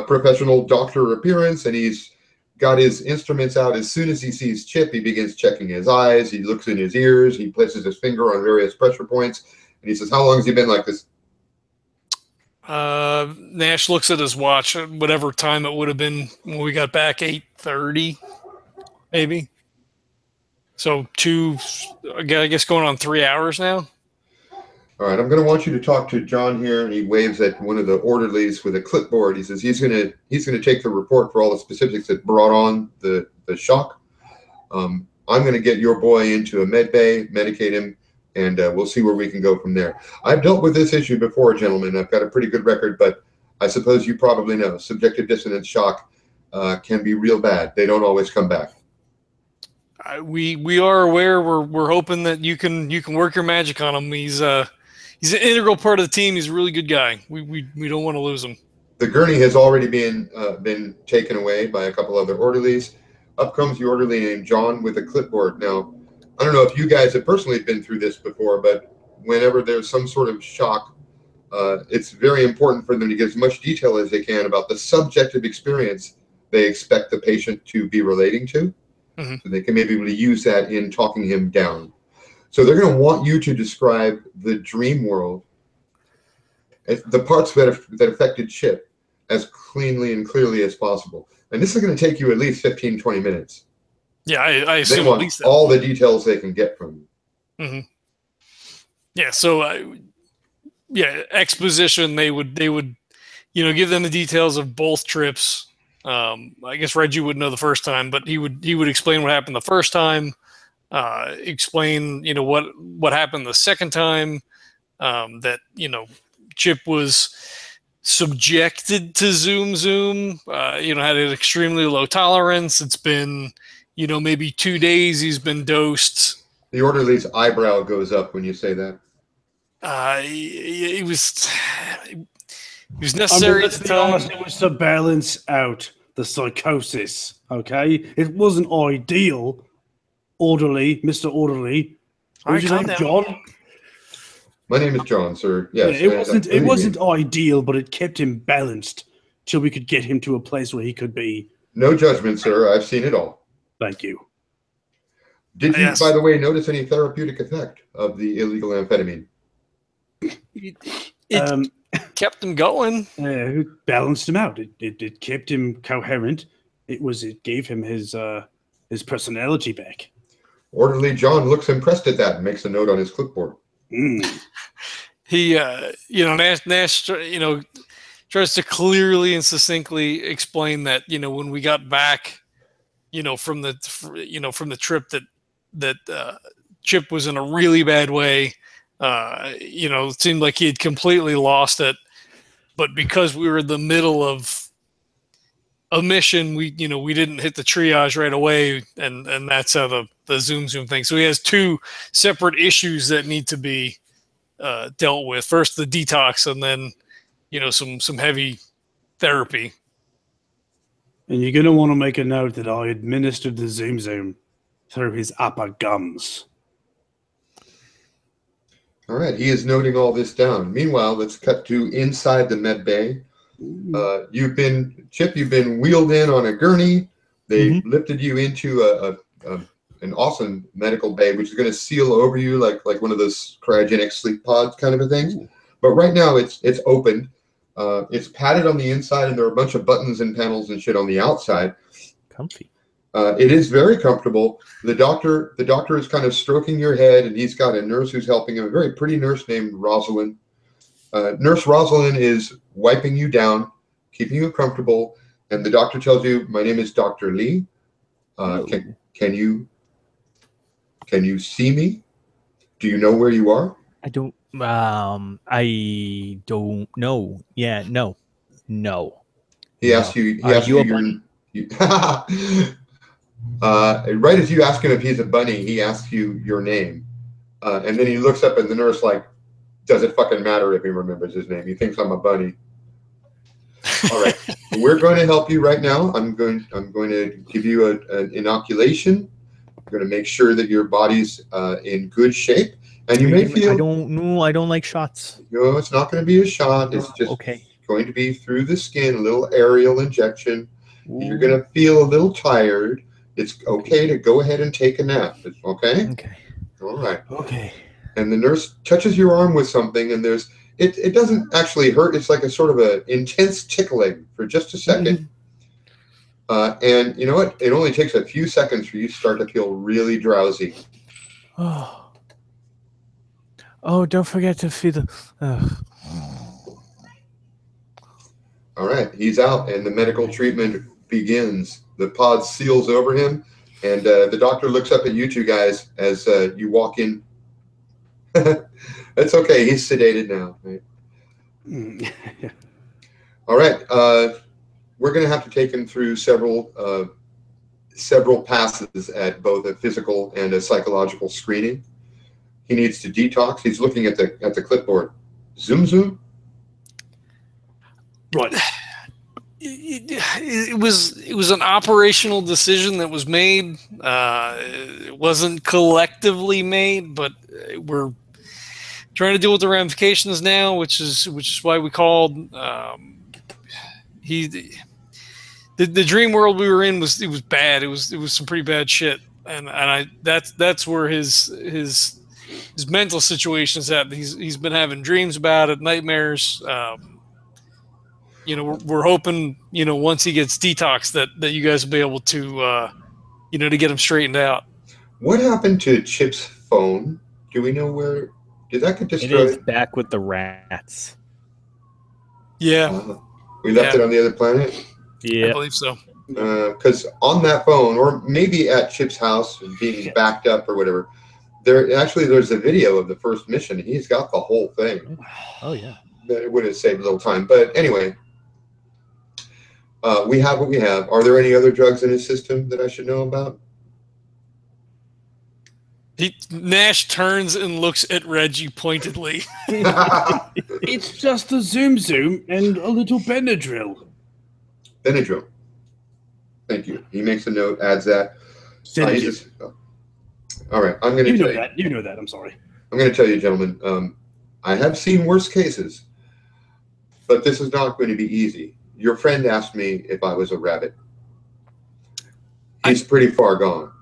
professional doctor appearance, and he's got his instruments out. As soon as he sees Chip, he begins checking his eyes. He looks in his ears. He places his finger on various pressure points. And he says, "How long has he been like this?" Nash looks at his watch, whatever time it would have been when we got back, 8:30. maybe. So I guess going on 3 hours now. All right, I'm going to want you to talk to John here, and he waves at one of the orderlies with a clipboard. He says he's going to take the report for all the specifics that brought on the shock. I'm going to get your boy into a med bay, medicate him, and we'll see where we can go from there. I've dealt with this issue before, gentlemen. I've got a pretty good record, but I suppose you probably know subjective dissonance shock can be real bad. They don't always come back. We are aware. We're hoping that you can work your magic on him. He's an integral part of the team. He's a really good guy. We don't want to lose him. The gurney has already been taken away by a couple other orderlies. Up comes the orderly named John with a clipboard. Now, I don't know if you guys have personally been through this before, but whenever there's some sort of shock, it's very important for them to give as much detail as they can about the subjective experience they expect the patient to be relating to. Mm-hmm. So they can maybe use that in talking him down. So they're going to want you to describe the dream world, the parts that affected Chip, as cleanly and clearly as possible. And this is going to take you at least 15, 20 minutes. Yeah, I assume they want at least all the details they can get from you. Mm-hmm. Yeah, so exposition. They would give them the details of both trips. I guess Reggie would know the first time, but he would explain what happened the first time. Explain what happened the second time. That Chip was subjected to zoom. Had an extremely low tolerance. It's been maybe 2 days he's been dosed. The orderly's eyebrow goes up when you say that. It was necessary. Let's be honest, it was to balance out the psychosis. Okay, it wasn't ideal. Orderly, Mr. Orderly. What's your name, John? My name is John, sir. Yes. Yeah, it wasn't ideal, but it kept him balanced till we could get him to a place where he could be. No judgment, sir. I've seen it all. Thank you. Did you, by the way, notice any therapeutic effect of the illegal amphetamine? It kept him going. It balanced him out. It kept him coherent. It gave him his personality back. Orderly John looks impressed at that and makes a note on his clipboard. He, Nash, tries to clearly and succinctly explain that, when we got back, from the trip that Chip was in a really bad way. It seemed like he had completely lost it, but because we were in the middle of a mission, we didn't hit the triage right away, and that's how the zoom thing. So he has two separate issues that need to be dealt with. First, the detox, and then some heavy therapy. And you're gonna want to make a note that I administered the zoom through his upper gums. All right, he is noting all this down. Meanwhile, let's cut to inside the med bay. You've been wheeled in on a gurney. They lifted you into an awesome medical bay, which is going to seal over you like one of those cryogenic sleep pods kind of a thing. But right now it's opened. It's padded on the inside, and there are a bunch of buttons and panels and shit on the outside. Comfy. It is very comfortable. The doctor is kind of stroking your head, and he's got a nurse who's helping him, a very pretty nurse named Rosalind. Nurse Rosalind is wiping you down, keeping you comfortable, and the doctor tells you, "My name is Dr. Lee. Can you see me? Do you know where you are?" I don't know. Yeah, no. He asked you. He asked you. Right as you ask him if he's a bunny, he asks you your name, and then he looks up at the nurse like, "Does it fucking matter if he remembers his name? He thinks I'm a bunny." All right, we're going to help you right now. I'm going to give you an inoculation. I'm going to make sure that your body's in good shape, and you may feel. I don't like shots. No, it's not going to be a shot. It's just going to be through the skin, a little aerial injection. Ooh. You're going to feel a little tired. It's okay to go ahead and take a nap. Okay? Okay. All right. Okay. And the nurse touches your arm with something, and it doesn't actually hurt. It's like a sort of a intense tickling for just a second. And you know what? It only takes a few seconds for you to start to feel really drowsy. Oh, don't forget to feed the... All right, he's out, and the medical treatment begins. The pod seals over him, and the doctor looks up at you two guys as you walk in. That's okay. He's sedated now. Right? All right. We're going to have to take him through several passes at both a physical and a psychological screening. He needs to detox. He's looking at the clipboard. Zoom. Right. It was an operational decision that was made. It wasn't collectively made, but we're trying to deal with the ramifications now, which is why we called. The dream world we were in was bad. It was some pretty bad shit, and that's where his mental situation is at. He's been having dreams about it, nightmares. We're hoping, once he gets detoxed that you guys will be able to, to get him straightened out. What happened to Chip's phone? Do we know where? Did that get destroyed? It is back with the rats. Yeah. We left it on the other planet? Yeah. I believe so. Because on that phone, or maybe at Chip's house being backed up or whatever, there's a video of the first mission. He's got the whole thing. Oh, yeah. It would have saved a little time. But anyway, we have what we have. Are there any other drugs in his system that I should know about? Nash turns and looks at Reggie pointedly. It's just a Zoom and a little Benadryl. Benadryl. Thank you. He makes a note, adds that. All right, I'm going to tell you. You know that. I'm sorry. I'm going to tell you, gentlemen. I have seen worse cases, but this is not going to be easy. Your friend asked me if I was a rabbit. He's pretty far gone.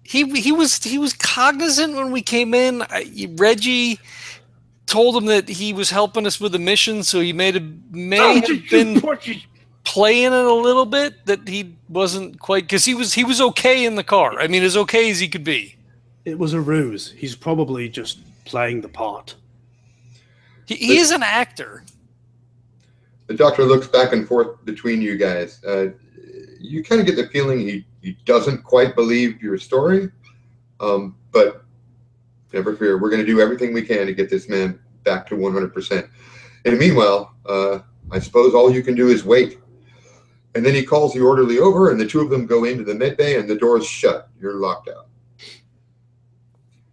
He was cognizant when we came in. Reggie told him that he was helping us with the mission, so he may have been playing it a little bit. That he wasn't quite, because he was okay in the car. I mean, as okay as he could be. It was a ruse. He's probably just playing the part. He is an actor. The doctor looks back and forth between you guys. You kind of get the feeling he doesn't quite believe your story, but never fear. We're going to do everything we can to get this man back to 100%. And meanwhile, I suppose all you can do is wait. And then he calls the orderly over, and the two of them go into the med bay, and the door's shut. You're locked out.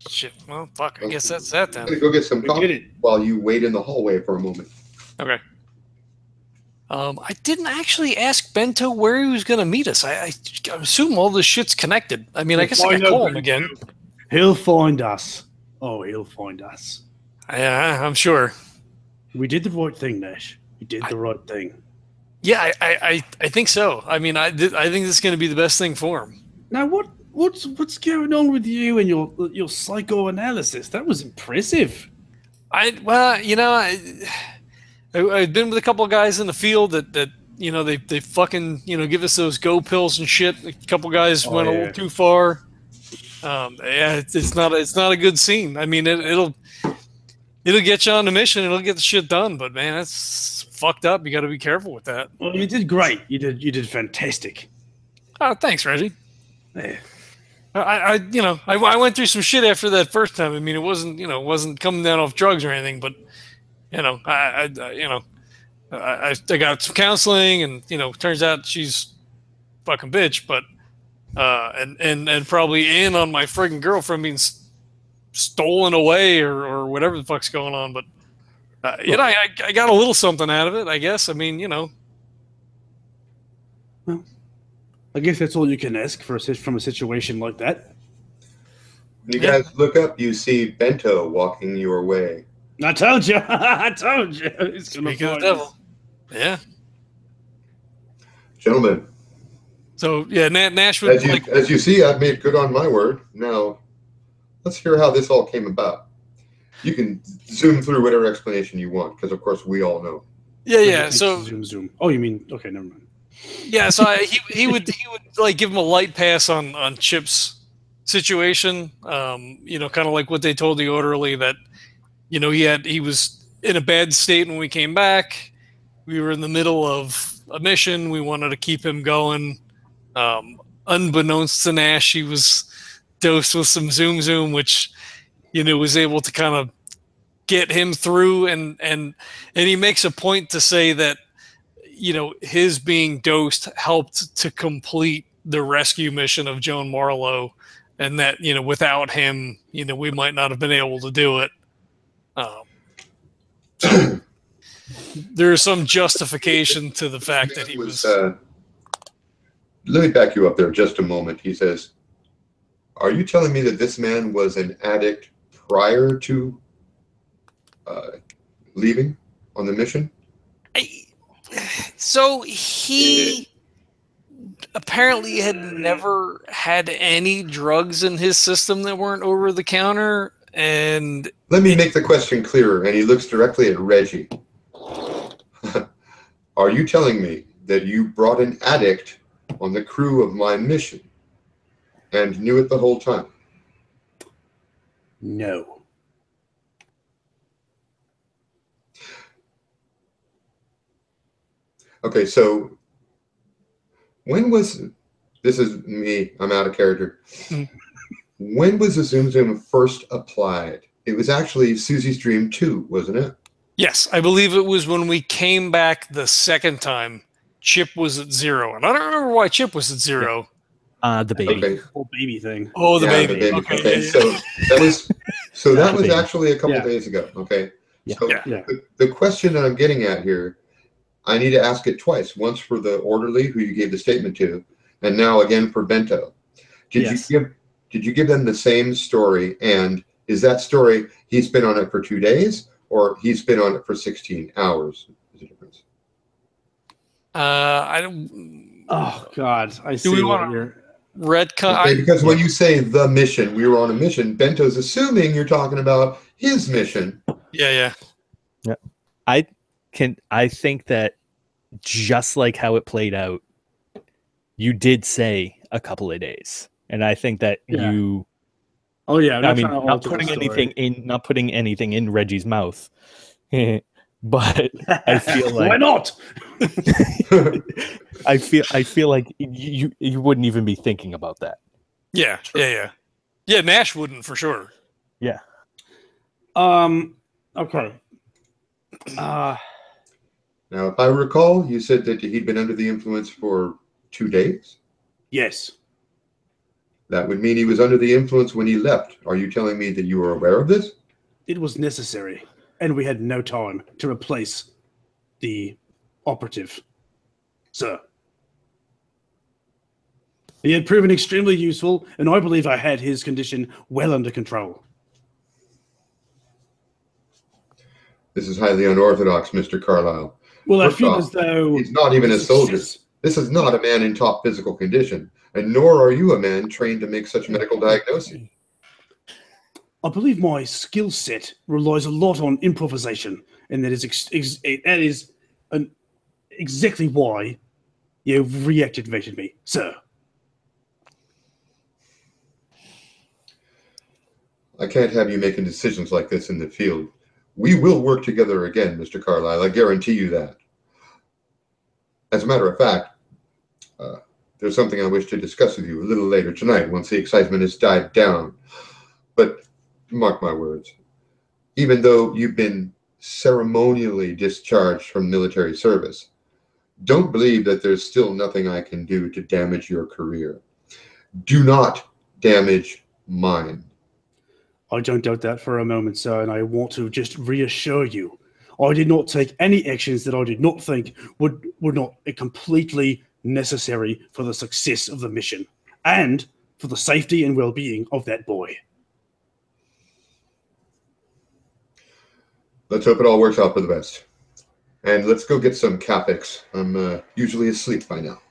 Shit. Well, fuck. I guess that's that then. I'm going to go get some coffee while you wait in the hallway for a moment. Okay. I didn't actually ask Bento where he was going to meet us. I assume all this shit's connected. I mean, I guess I could call him again. He'll find us. Oh, he'll find us. Yeah, I'm sure. We did the right thing, Nash. We did the right thing. Yeah, I think so. I mean, I think this is going to be the best thing for him. Now, what's going on with you and your psychoanalysis? That was impressive. I've been with a couple of guys in the field that they fucking give us those go pills and shit. A couple of guys went a little too far. It's not a good scene. I mean, it'll get you on the mission. It'll get the shit done. But man, that's fucked up. You got to be careful with that. Well, you did great. You did fantastic. Oh, thanks, Reggie. Yeah. I went through some shit after that first time. I mean, it wasn't coming down off drugs or anything, but I got some counseling, and turns out she's fucking bitch, but and probably in on my friggin' girlfriend being stolen away or whatever the fuck's going on. But I got a little something out of it, I guess. I mean, Well, I guess that's all you can ask from a situation like that. When you guys look up, you see Bento walking your way. I told you. I told you. It's going to Speak of the devil. Yeah. Gentlemen. So, yeah, Nash would... As you see, I've made good on my word. Now, let's hear how this all came about. You can zoom through whatever explanation you want, because, of course, we all know. Yeah. So... Zoom. Oh, you mean... Okay, never mind. Yeah, so he would like give him a light pass on Chip's situation. You know, kind of like what they told the orderly that, you know, he was in a bad state when we came back. We were in the middle of a mission. We wanted to keep him going. Unbeknownst to Nash, he was dosed with some Zoom, which, you know, was able to kind of get him through. And he makes a point to say that, you know, his being dosed helped to complete the rescue mission of Joan Marlow, and that, you know, without him, you know, we might not have been able to do it. So there's some justification to the fact that he was. Let me back you up there just a moment. He says, "Are you telling me that this man was an addict prior to leaving on the mission?" So he apparently had never had any drugs in his system that weren't over the counter. And let me make the question clearer. And he looks directly at Reggie. Are you telling me that you brought an addict on the crew of my mission and knew it the whole time? No. Okay, so when was, this is me, I'm out of character. When was the Zoom first applied? It was actually Susie's Dream 2, wasn't it? Yes, I believe it was when we came back the second time. Chip was at 0, and I don't remember why Chip was at 0. The baby. Okay. The whole baby thing. Oh, the Yeah, baby. the baby. Okay, Okay, yeah, so that was baby. actually a couple Yeah. days ago. Okay, Yeah. so Yeah. the question that I'm getting at here, I need to ask it twice. Once for the orderly who you gave the statement to, and now again for Bento. Did you give them the same story? And is that story he's been on it for 2 days, or he's been on it for 16 hours? Is the difference? I don't. Oh God, I Do see we what want you're. Redcon? Okay, because when you say the mission, we were on a mission, Bento's assuming you're talking about his mission. Yeah. I think that just like how it played out, you did say a couple of days, and I think that you. Oh yeah, I mean, not putting anything in Reggie's mouth, but I feel like why not? I feel like you wouldn't even be thinking about that. Yeah. Nash wouldn't for sure. Yeah. Okay. Now, if I recall, you said that he'd been under the influence for 2 days? Yes. That would mean he was under the influence when he left. Are you telling me that you were aware of this? It was necessary, and we had no time to replace the operative, sir. He had proven extremely useful, and I believe I had his condition well under control. This is highly unorthodox, Mr. Carlisle. Well, I First feel off, as though he's not even a soldier. success- This is not a man in top physical condition, and nor are you a man trained to make such medical diagnoses. I believe my skill set relies a lot on improvisation, and that is exactly why you reactivated me, sir. I can't have you making decisions like this in the field. We will work together again, Mr. Carlisle. I guarantee you that. As a matter of fact, there's something I wish to discuss with you a little later tonight once the excitement has died down. But mark my words, even though you've been ceremonially discharged from military service, don't believe that there's still nothing I can do to damage your career. Do not damage mine. I don't doubt that for a moment, sir, and I want to just reassure you. I did not take any actions that I did not think were not completely necessary for the success of the mission and for the safety and well-being of that boy. Let's hope it all works out for the best. And let's go get some Capix. I'm usually asleep by now.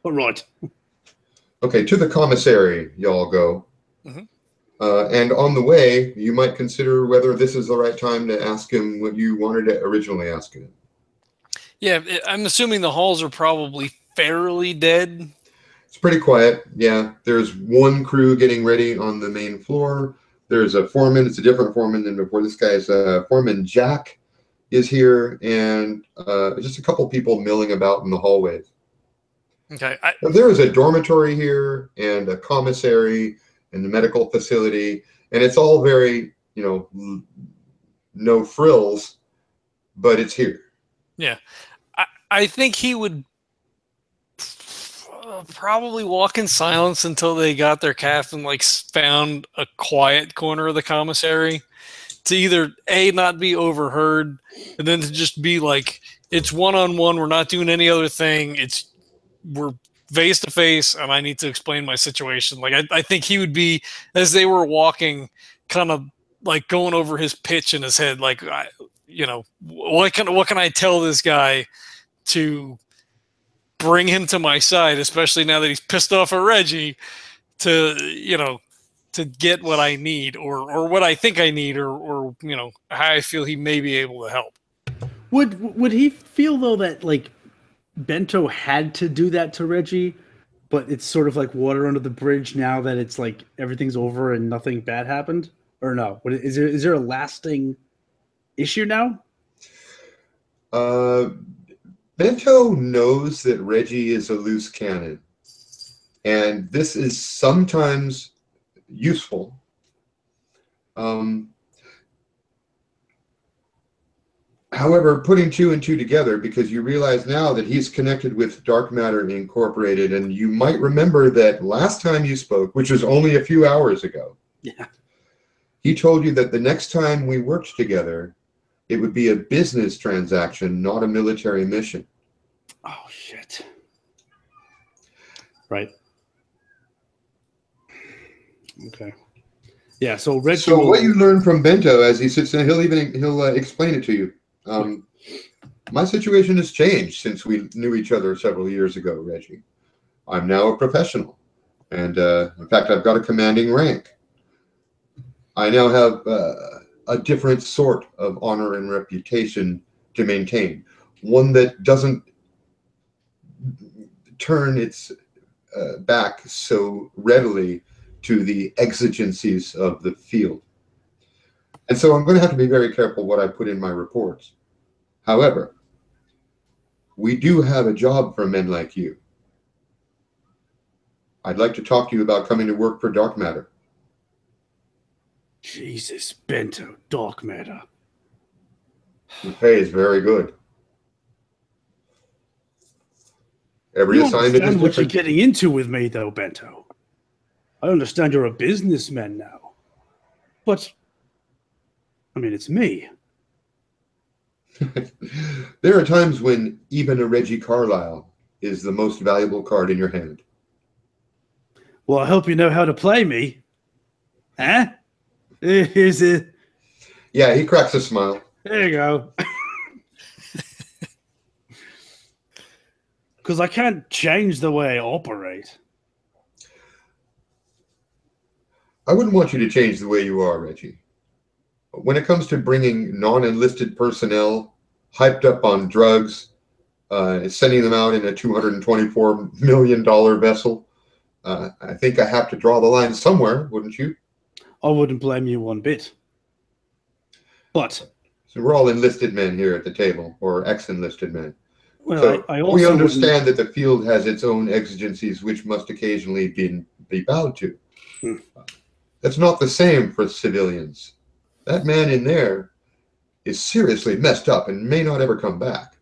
All right. Okay, to the commissary, y'all go. Mhm. And on the way, you might consider whether this is the right time to ask him what you wanted to originally ask him. Yeah, I'm assuming the halls are probably fairly dead. It's pretty quiet. Yeah, there's one crew getting ready on the main floor. There's a foreman. It's a different foreman than before. This guy's foreman Jack is here, and just a couple people milling about in the hallways. Okay. There is a dormitory here and a commissary and the medical facility, and it's all very, no frills, but it's here. Yeah. I think he would probably walk in silence until they got their captain found a quiet corner of the commissary to either A, not be overheard, and then to just be like, it's one-on-one, we're not doing any other thing, we're face to face, and I need to explain my situation. I think he would be, as they were walking, kind of going over his pitch in his head, what can I tell this guy to bring him to my side, especially now that he's pissed off at Reggie, to get what I need or what I think I need or how I feel he may be able to help. Would he feel though that Bento had to do that to Reggie, but it's sort of like water under the bridge now that it's everything's over and nothing bad happened? Or no? Is there a lasting issue now? Bento knows that Reggie is a loose cannon, and this is sometimes useful. However, putting two and two together, because you realize now that he's connected with Dark Matter Incorporated, and you might remember that last time you spoke, which was only a few hours ago, he told you that the next time we worked together, it would be a business transaction, not a military mission. Oh, shit. Right. Okay. Yeah, so Reggie... So what you learn from Bento as he sits there, he'll explain it to you. My situation has changed since we knew each other several years ago, Reggie. I'm now a professional. And in fact, I've got a commanding rank. I now have a different sort of honor and reputation to maintain. One that doesn't turn its back so readily to the exigencies of the field. And so I'm going to have to be very careful what I put in my reports. However, we do have a job for men like you. I'd like to talk to you about coming to work for Dark Matter. Jesus, Bento, Dark Matter. The pay is very good. Every assignment is different. What you're getting into with me, though, Bento. I understand you're a businessman now. But, I mean, it's me. There are times when even a Reggie Carlisle is the most valuable card in your hand. Well, I hope you know how to play me. Huh? Is it? Yeah, he cracks a smile. There you go. Because I can't change the way I operate. I wouldn't want you to change the way you are, Reggie. When it comes to bringing non-enlisted personnel hyped up on drugs, sending them out in a $224 million vessel, I think I have to draw the line somewhere, wouldn't you? I wouldn't blame you one bit. But... So we're all enlisted men here at the table, or ex-enlisted men. Well, so I also we understand that the field has its own exigencies, which must occasionally be bowed to. That's not the same for civilians. That man in there is seriously messed up and may not ever come back.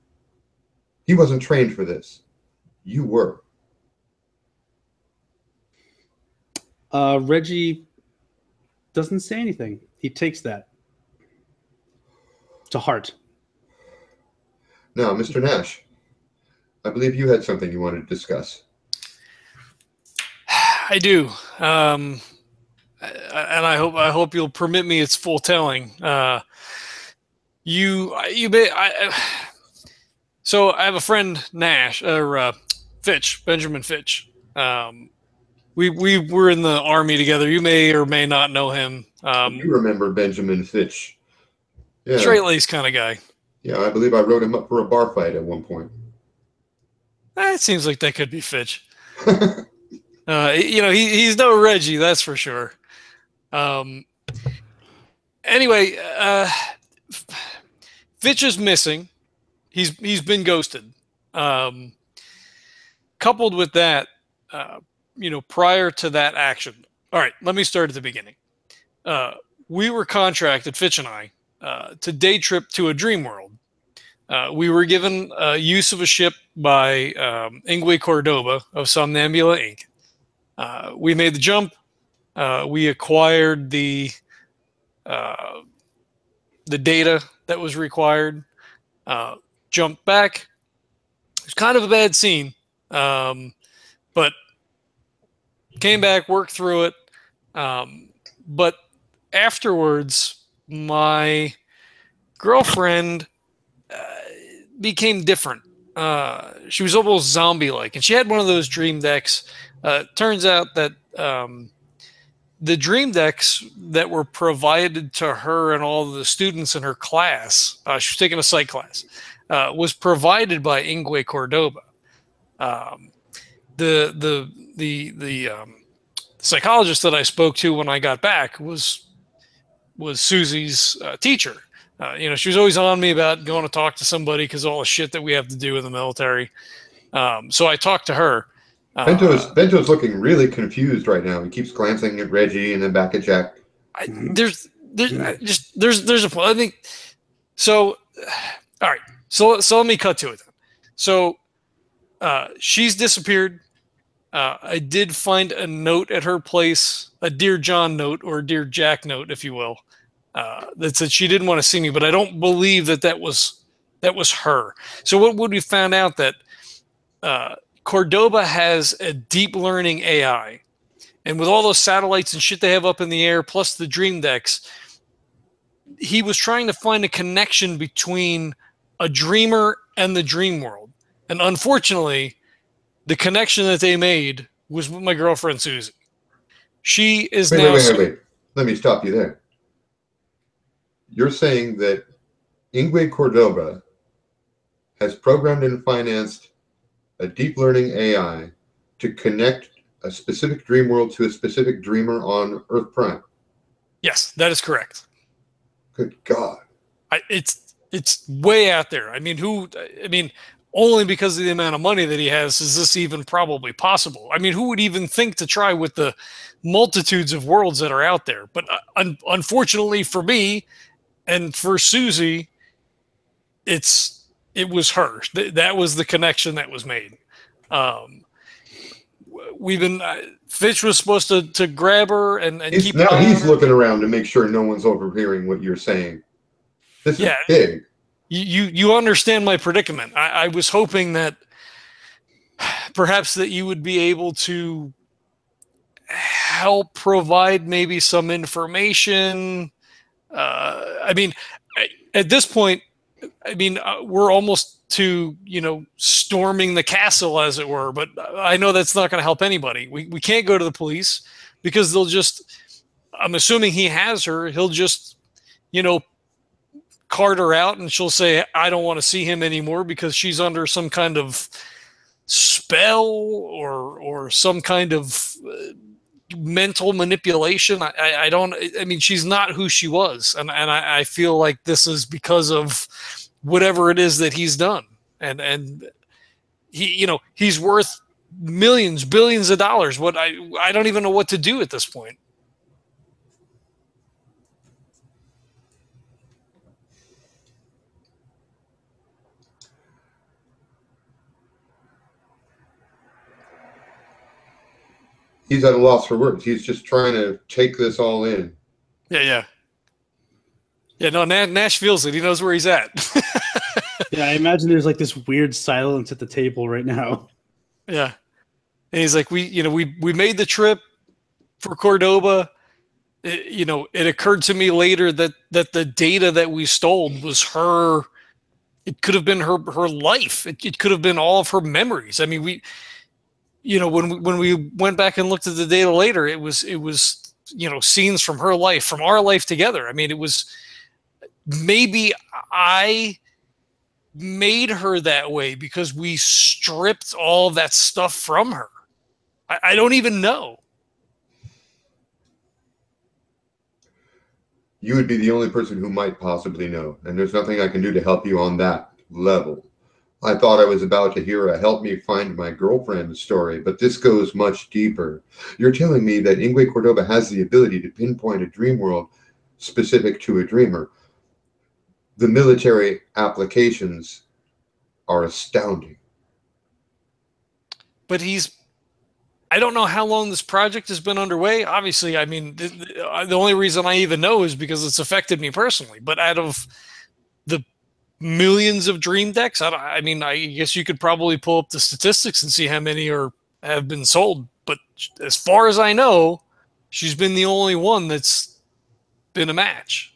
He wasn't trained for this. You were. Reggie doesn't say anything. He takes that to heart. Now, Mr. Nash, I believe you had something you wanted to discuss. I do. And I hope you'll permit me its full telling. So I have a friend, Nash, or Fitch, Benjamin Fitch. We were in the army together. You may or may not know him. You remember Benjamin Fitch. Yeah. Straight-laced kind of guy. Yeah, I believe I wrote him up for a bar fight at one point. It seems like that could be Fitch. He's no Reggie, that's for sure. Anyway, Fitch is missing. He's been ghosted. Coupled with that, prior to that action. All right, let me start at the beginning. We were contracted, Fitch and I, to day trip to a dream world. We were given use of a ship by Ingwe Cordoba of Somnambula Inc. We made the jump. We acquired the data that was required. Jumped back. It was kind of a bad scene, but came back, worked through it. But afterwards, my girlfriend became different. She was almost zombie-like, and she had one of those dream decks. Turns out that the dream decks that were provided to her and all the students in her class, she was taking a psych class, was provided by Ingwe Cordoba. The psychologist that I spoke to when I got back was Susie's teacher. She was always on me about going to talk to somebody because all the shit that we have to do in the military. So I talked to her. Bento's looking really confused right now. He keeps glancing at Reggie and then back at Jack. There's a point. I think so. All right. So let me cut to it then. So she's disappeared. I did find a note at her place, a Dear John note or Dear Jack note, if you will, that said she didn't want to see me, but I don't believe that was her. So what we found out that Cordoba has a deep learning AI, and with all those satellites and shit they have up in the air, plus the dream decks, he was trying to find a connection between a dreamer and the dream world. And unfortunately, the connection that they made was with my girlfriend, Suzie. She is Wait. Let me stop you there. You're saying that Ingwe Cordoba has programmed and financed a deep learning AI to connect a specific dream world to a specific dreamer on Earth Prime. Yes, that is correct. Good God. It's way out there. Only because of the amount of money that he has is this even probably possible. Who would even think to try with the multitudes of worlds that are out there? But unfortunately for me and for Suzie, it was her. That was the connection that was made. Fitch was supposed to grab her and keep. Now he's looking around to make sure no one's overhearing what you're saying. This is big. You understand my predicament. I was hoping that perhaps that you would be able to help provide maybe some information. At this point, we're almost to, storming the castle, as it were, but I know that's not going to help anybody. We can't go to the police because I'm assuming he has her. He'll just, cart her out and she'll say, I don't want to see him anymore because she's under some kind of spell or some kind of mental manipulation. She's not who she was. And I feel like this is because of whatever it is that he's done. And he's worth millions, billions of dollars. I don't even know what to do at this point. He's at a loss for words. He's just trying to take this all in. Yeah. No, Nash feels it. He knows where he's at. Yeah, I imagine there's like this weird silence at the table right now. Yeah, and he's like, we made the trip for Cordoba. It occurred to me later that the data that we stole was her. It could have been her life. It could have been all of her memories. When we went back and looked at the data later, it was scenes from her life, from our life together. It was maybe I made her that way because we stripped all that stuff from her. I don't even know. You would be the only person who might possibly know, and there's nothing I can do to help you on that level. I thought I was about to hear a help me find my girlfriend story, but this goes much deeper. You're telling me that Ingwe Cordoba has the ability to pinpoint a dream world specific to a dreamer. The military applications are astounding. But I don't know how long this project has been underway. Obviously, I mean, the only reason I even know is because it's affected me personally. But out of the millions of dream decks, I mean, I guess you could probably pull up the statistics and see how many have been sold. But as far as I know, she's been the only one that's been a match.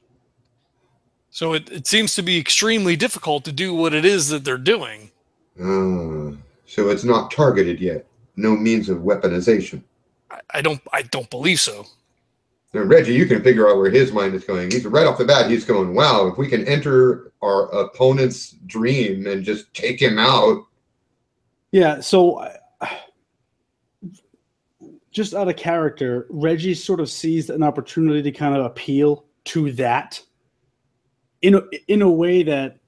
So it seems to be extremely difficult to do what it is that they're doing. So it's not targeted yet. No means of weaponization. I don't believe so. Now, Reggie, you can figure out where his mind is going. He's right off the bat. He's going, wow, if we can enter our opponent's dream and just take him out. Yeah. So just out of character, Reggie sort of sees an opportunity to kind of appeal to that in a way that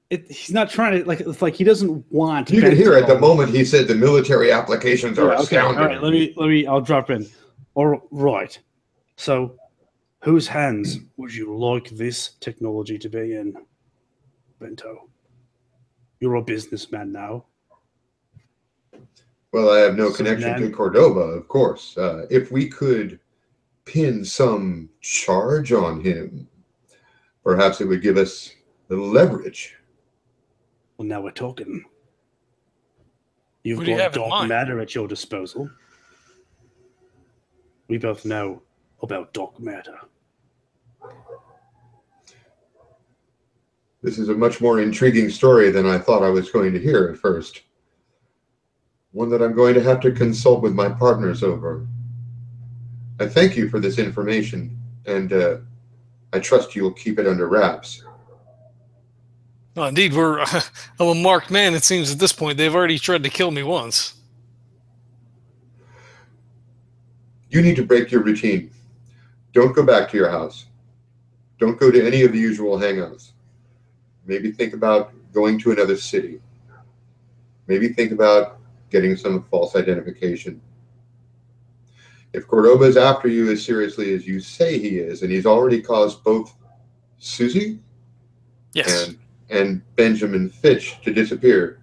he's not trying to, like, it's like he doesn't want. You can hear at the moment he said the military applications are astounding. All right, let me. I'll drop in. All right. So, whose hands would you like this technology to be in, Bento? You're a businessman now. Well, I have no connection to Cordoba, of course. If we could pin some charge on him, perhaps it would give us a little leverage. Well, now we're talking. You've got dark matter at your disposal. We both know about dark matter. This is a much more intriguing story than I thought I was going to hear at first. One that I'm going to have to consult with my partners over. I thank you for this information, and I trust you'll keep it under wraps. Well, indeed, I'm a marked man, it seems, at this point. They've already tried to kill me once. You need to break your routine. Don't go back to your house. Don't go to any of the usual hangouts. Maybe think about going to another city. Maybe think about getting some false identification. If Cordoba is after you as seriously as you say he is, and he's already caused both Suzie and Benjamin Fitch to disappear,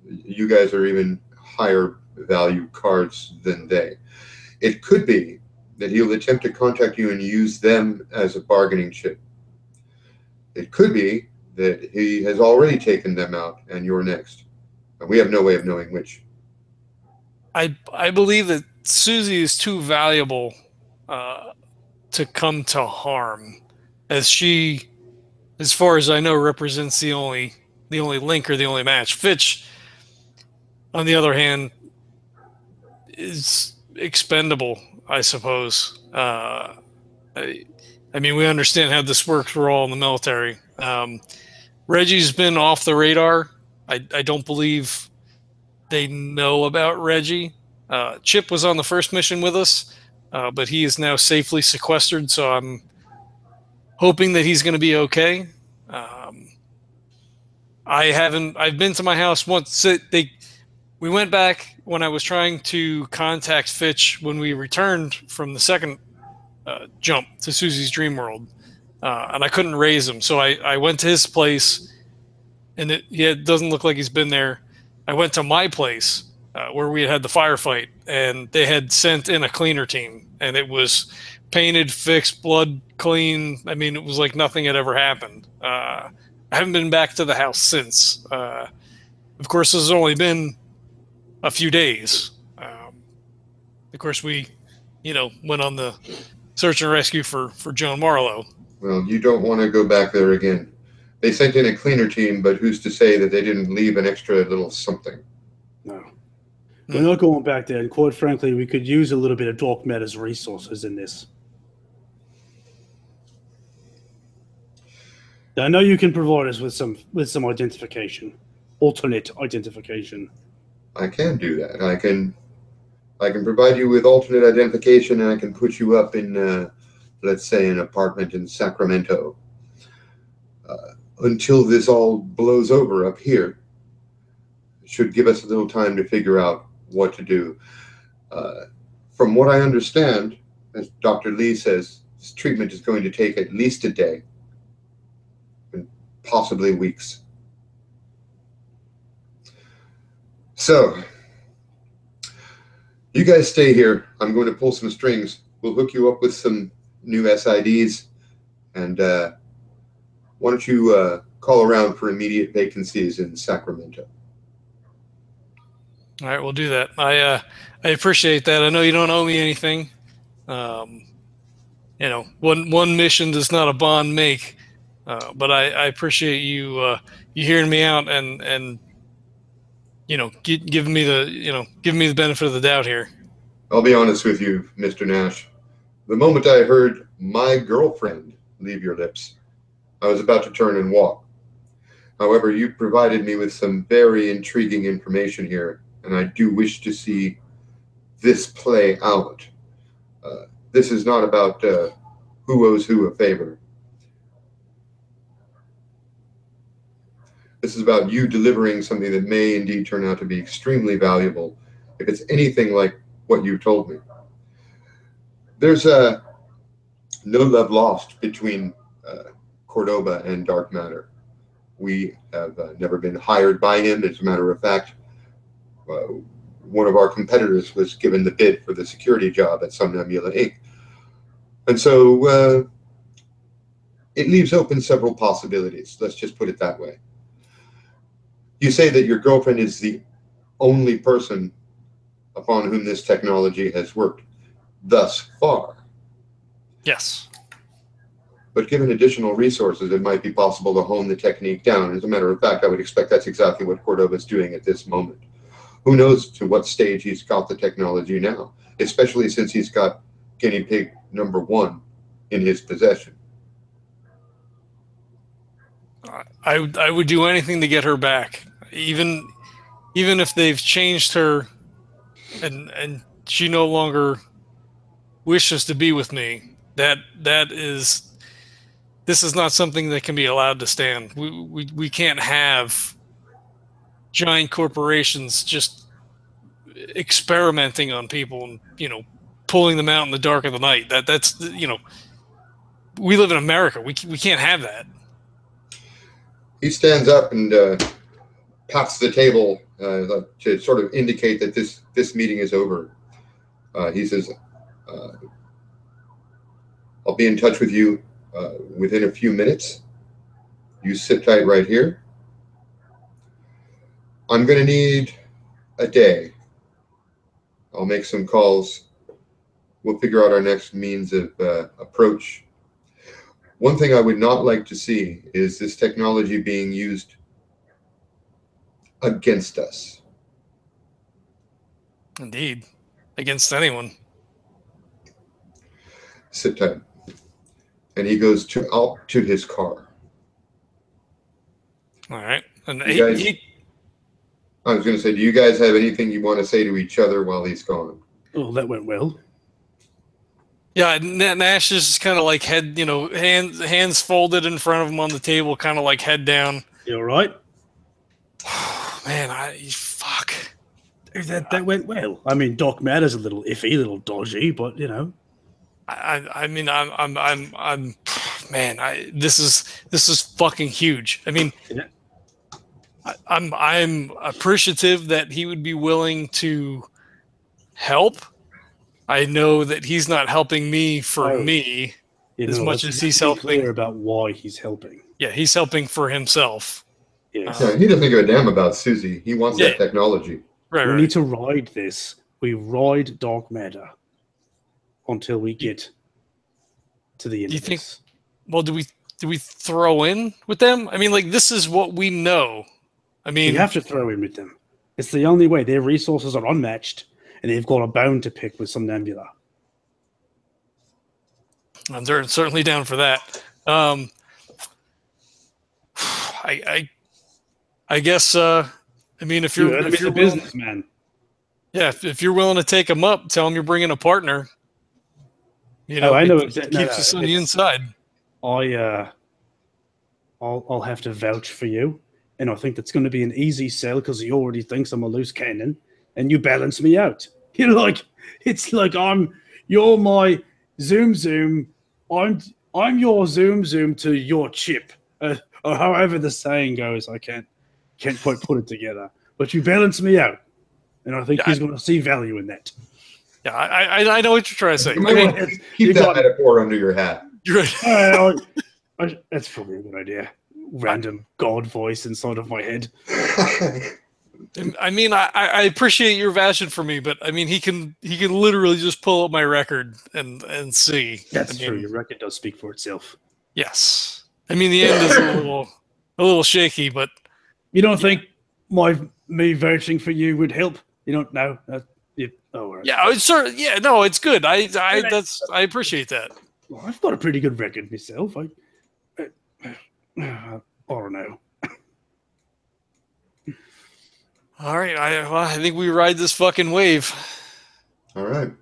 you guys are even higher value cards than they. It could be that he'll attempt to contact you and use them as a bargaining chip. It could be that he has already taken them out and you're next. And we have no way of knowing which. I believe that Suzie is too valuable to come to harm, as she, as far as I know, represents the only link or the only match. Fitch, on the other hand, is expendable, I suppose. I mean, we understand how this works. We're all in the military. Reggie's been off the radar. I don't believe they know about Reggie. Chip was on the first mission with us, but he is now safely sequestered, so I'm hoping that he's going to be okay. I've been to my house once. We went back when I was trying to contact Fitch when we returned from the second jump to Susie's Dream World, and I couldn't raise him. So I went to his place, and it doesn't look like he's been there. I went to my place where we had the firefight, and they had sent in a cleaner team, and it was painted, fixed, blood clean. I mean, it was like nothing had ever happened. I haven't been back to the house since. Of course, this has only been a few days. Of course, we, went on the search and rescue for Joan Marlow. Well, you don't want to go back there again. They sent in a cleaner team, but who's to say that they didn't leave an extra little something? No. We're not going back there, and quite frankly, we could use a little bit of dark matter's resources in this. I know you can provide us with some identification, alternate identification. I can do that. I can provide you with alternate identification, and I can put you up in, let's say, an apartment in Sacramento until this all blows over up here. It should give us a little time to figure out what to do. From what I understand, as Dr. Lee says, this treatment is going to take at least a day, and possibly weeks. So, you guys stay here. I'm going to pull some strings. We'll hook you up with some new SIDs, and why don't you call around for immediate vacancies in Sacramento? All right, we'll do that. I appreciate that. I know you don't owe me anything. You know, one mission does not a bond make, but I appreciate you hearing me out and you know, giving me the benefit of the doubt here. I'll be honest with you, Mr. Nash. The moment I heard my girlfriend leave your lips, I was about to turn and walk. However, you provided me with some very intriguing information here, and I do wish to see this play out. This is not about who owes who a favor. This is about you delivering something that may indeed turn out to be extremely valuable, if it's anything like what you told me. There's no love lost between Cordoba and Dark Matter. We have never been hired by him. As a matter of fact, one of our competitors was given the bid for the security job at Somnambula Inc. And so it leaves open several possibilities. Let's just put it that way. You say that your girlfriend is the only person upon whom this technology has worked thus far. Yes. But given additional resources, it might be possible to hone the technique down. As a matter of fact, I would expect that's exactly what Cordoba is doing at this moment. Who knows to what stage he's got the technology now, especially since he's got guinea pig number 1 in his possession. I would do anything to get her back, even if they've changed her and she no longer wishes to be with me. This is not something that can be allowed to stand. We can't have giant corporations just experimenting on people and, you know, pulling them out in the dark of the night. That's you know, we live in America. We can't have that. He stands up and pats the table to sort of indicate that this meeting is over. He says, I'll be in touch with you within a few minutes. You sit tight right here. I'm going to need a day. I'll make some calls. We'll figure out our next means of approach. One thing I would not like to see is this technology being used against us. Indeed. Against anyone. Sit tight. And he goes out to his car. All right. And I was going to say, do you guys have anything you want to say to each other while he's gone? Oh, that went well. Yeah, Nash is kind of like head, you know, hands folded in front of him on the table, kind of like head down. You all right? Man, fuck. That went well. I mean, Doc Matter's a little iffy, a little dodgy, but you know. I mean, I'm man. This is fucking huge. I mean, yeah. I'm appreciative that he would be willing to help. I know that he's not helping me for me as much as he's helping. Clear about why he's helping. Yeah, he's helping for himself. Yes. He doesn't give a damn about Suzie. He wants that technology. Right. We need to ride this. We ride Dark Matter until we get to the end. Do you think? Well, do we throw in with them? I mean, like, this is what we know. I mean, we have to throw in with them. It's the only way. Their resources are unmatched, and they've got a bone to pick with Somnambula. I'm certainly down for that. I guess. I mean, if you're a businessman. Yeah, if you're willing to take him up, tell him you're bringing a partner. You know, I know it exactly. keeps us on the inside. I'll have to vouch for you, and I think that's going to be an easy sell because he already thinks I'm a loose cannon, and you balance me out. You're like, it's like you're my zoom. I'm your zoom to your chip, or however the saying goes. I can't quite put it together, but you balance me out. And I think he's going to see value in that. Yeah, I know what you're trying to say. Keep that metaphor under your hat. You're right. That's probably a good idea. Random God voice inside of my head. I mean, I appreciate your passion for me, but I mean, he can literally just pull up my record and see. That's true. Your record does speak for itself. Yes. I mean, the end is a little shaky, but you don't think me vouching for you would help? You don't know. Right. Yeah, it's no, it's good. I appreciate that. Well, I've got a pretty good record myself. I don't know. All right, I think we ride this fucking wave. All right.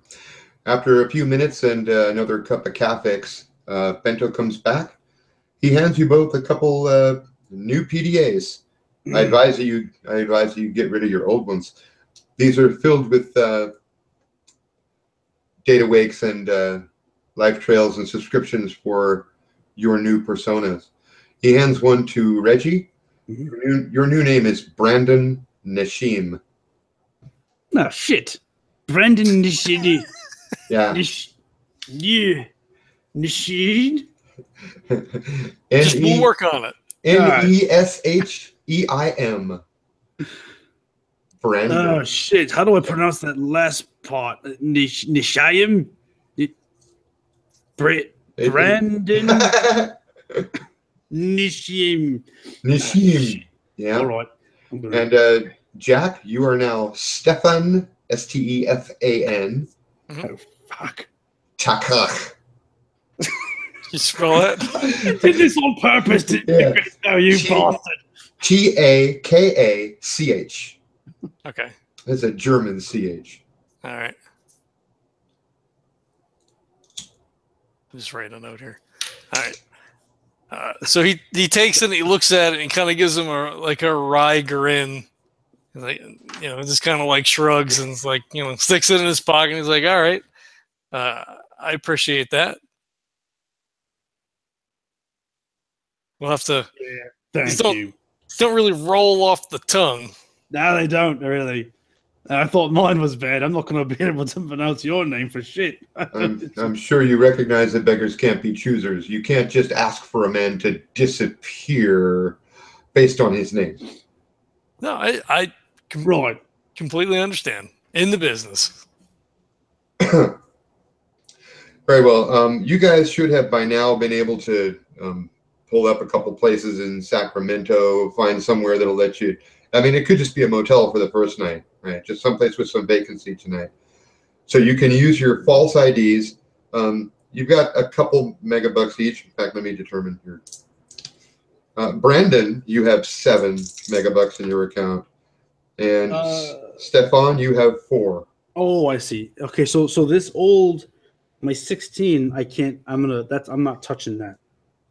After a few minutes and another cup of Cafix, Bento comes back. He hands you both a couple new PDAs. I advise you get rid of your old ones. These are filled with data wakes and life trails and subscriptions for your new personas. He hands one to Reggie. Your new name is Brandon Nashim. No shit, Brandon Nashidi. Yeah. Nashid. We'll work on it. Nesheim. Brandon. Oh shit! How do I pronounce that last part? Nishayim. Brandon. Nishim. Yeah. All right. And Jack, you are now Stefan. Stefan. Oh fuck. Takach. You spell it? You did this on purpose to no, you bastard. Takach. Okay. That's a German CH. All right. Just write a note here. All right. So he takes it and he looks at it and kind of gives him a wry grin. He's like, just kind of like shrugs and it's like, sticks it in his pocket. And he's like, all right, I appreciate that. We'll have to. Yeah, thank you. Don't really roll off the tongue. No, they don't really. I thought mine was bad. I'm not going to be able to pronounce your name for shit. I'm sure you recognize that beggars can't be choosers. You can't just ask for a man to disappear based on his name. No, I completely understand. In the business. Very well. You guys should have by now been able to pull up a couple places in Sacramento, find somewhere that'll let you. I mean, it could just be a motel for the first night, right? Just someplace with some vacancy tonight. So you can use your false IDs. You've got a couple megabucks each. In fact, let me determine here. Brandon, you have 7 megabucks in your account. And Stefan, you have 4. Oh, I see. Okay, so this old, my 16, I'm not touching that.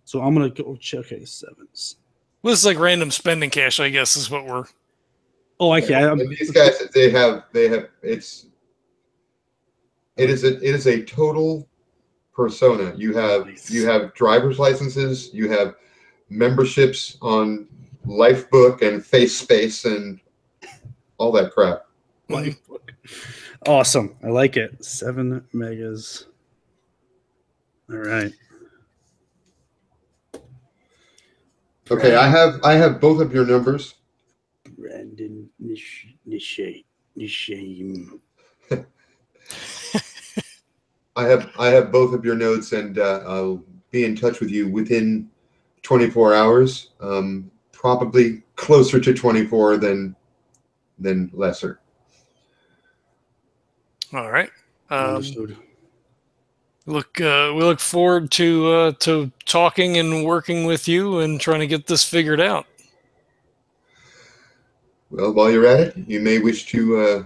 So I'm gonna go check. Okay, 7s. Well, it's like random spending cash, I guess, is what we're. Oh, okay. These guys, they have. It is a total persona. You have driver's licenses. You have memberships on Lifebook and FaceSpace and all that crap. Lifebook. Awesome. I like it. 7 megas. All right. Okay, I have both of your numbers. Brandon Nishame. I have both of your notes, and I'll be in touch with you within 24 hours. Probably closer to 24 than lesser. All right. Understood. We look forward to talking and working with you and trying to get this figured out. Well, while you're at it, you may wish to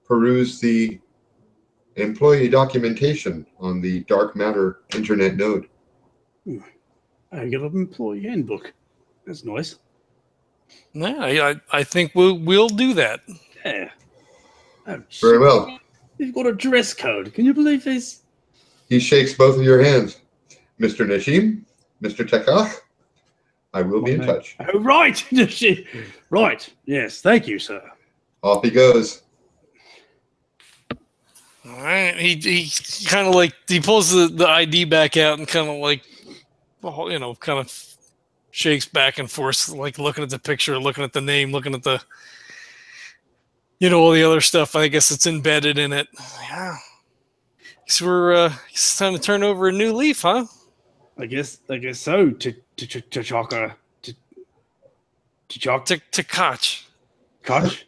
peruse the employee documentation on the dark matter internet node. I got an employee handbook. That's nice. Yeah, I think we'll do that. Yeah. Oh, Very well. You've got a dress code. Can you believe this? He shakes both of your hands. Mr. Nashim, Mr. Tekach, I will be in touch. Oh, right. Right. Yes. Thank you, sir. Off he goes. All right. He kind of like, he pulls the ID back out and kind of like, kind of shakes back and forth, like looking at the picture, looking at the name, looking at the, all the other stuff. I guess it's embedded in it. Yeah. So it's time to turn over a new leaf, huh? I guess so. T'Chaka. Koch. Koch?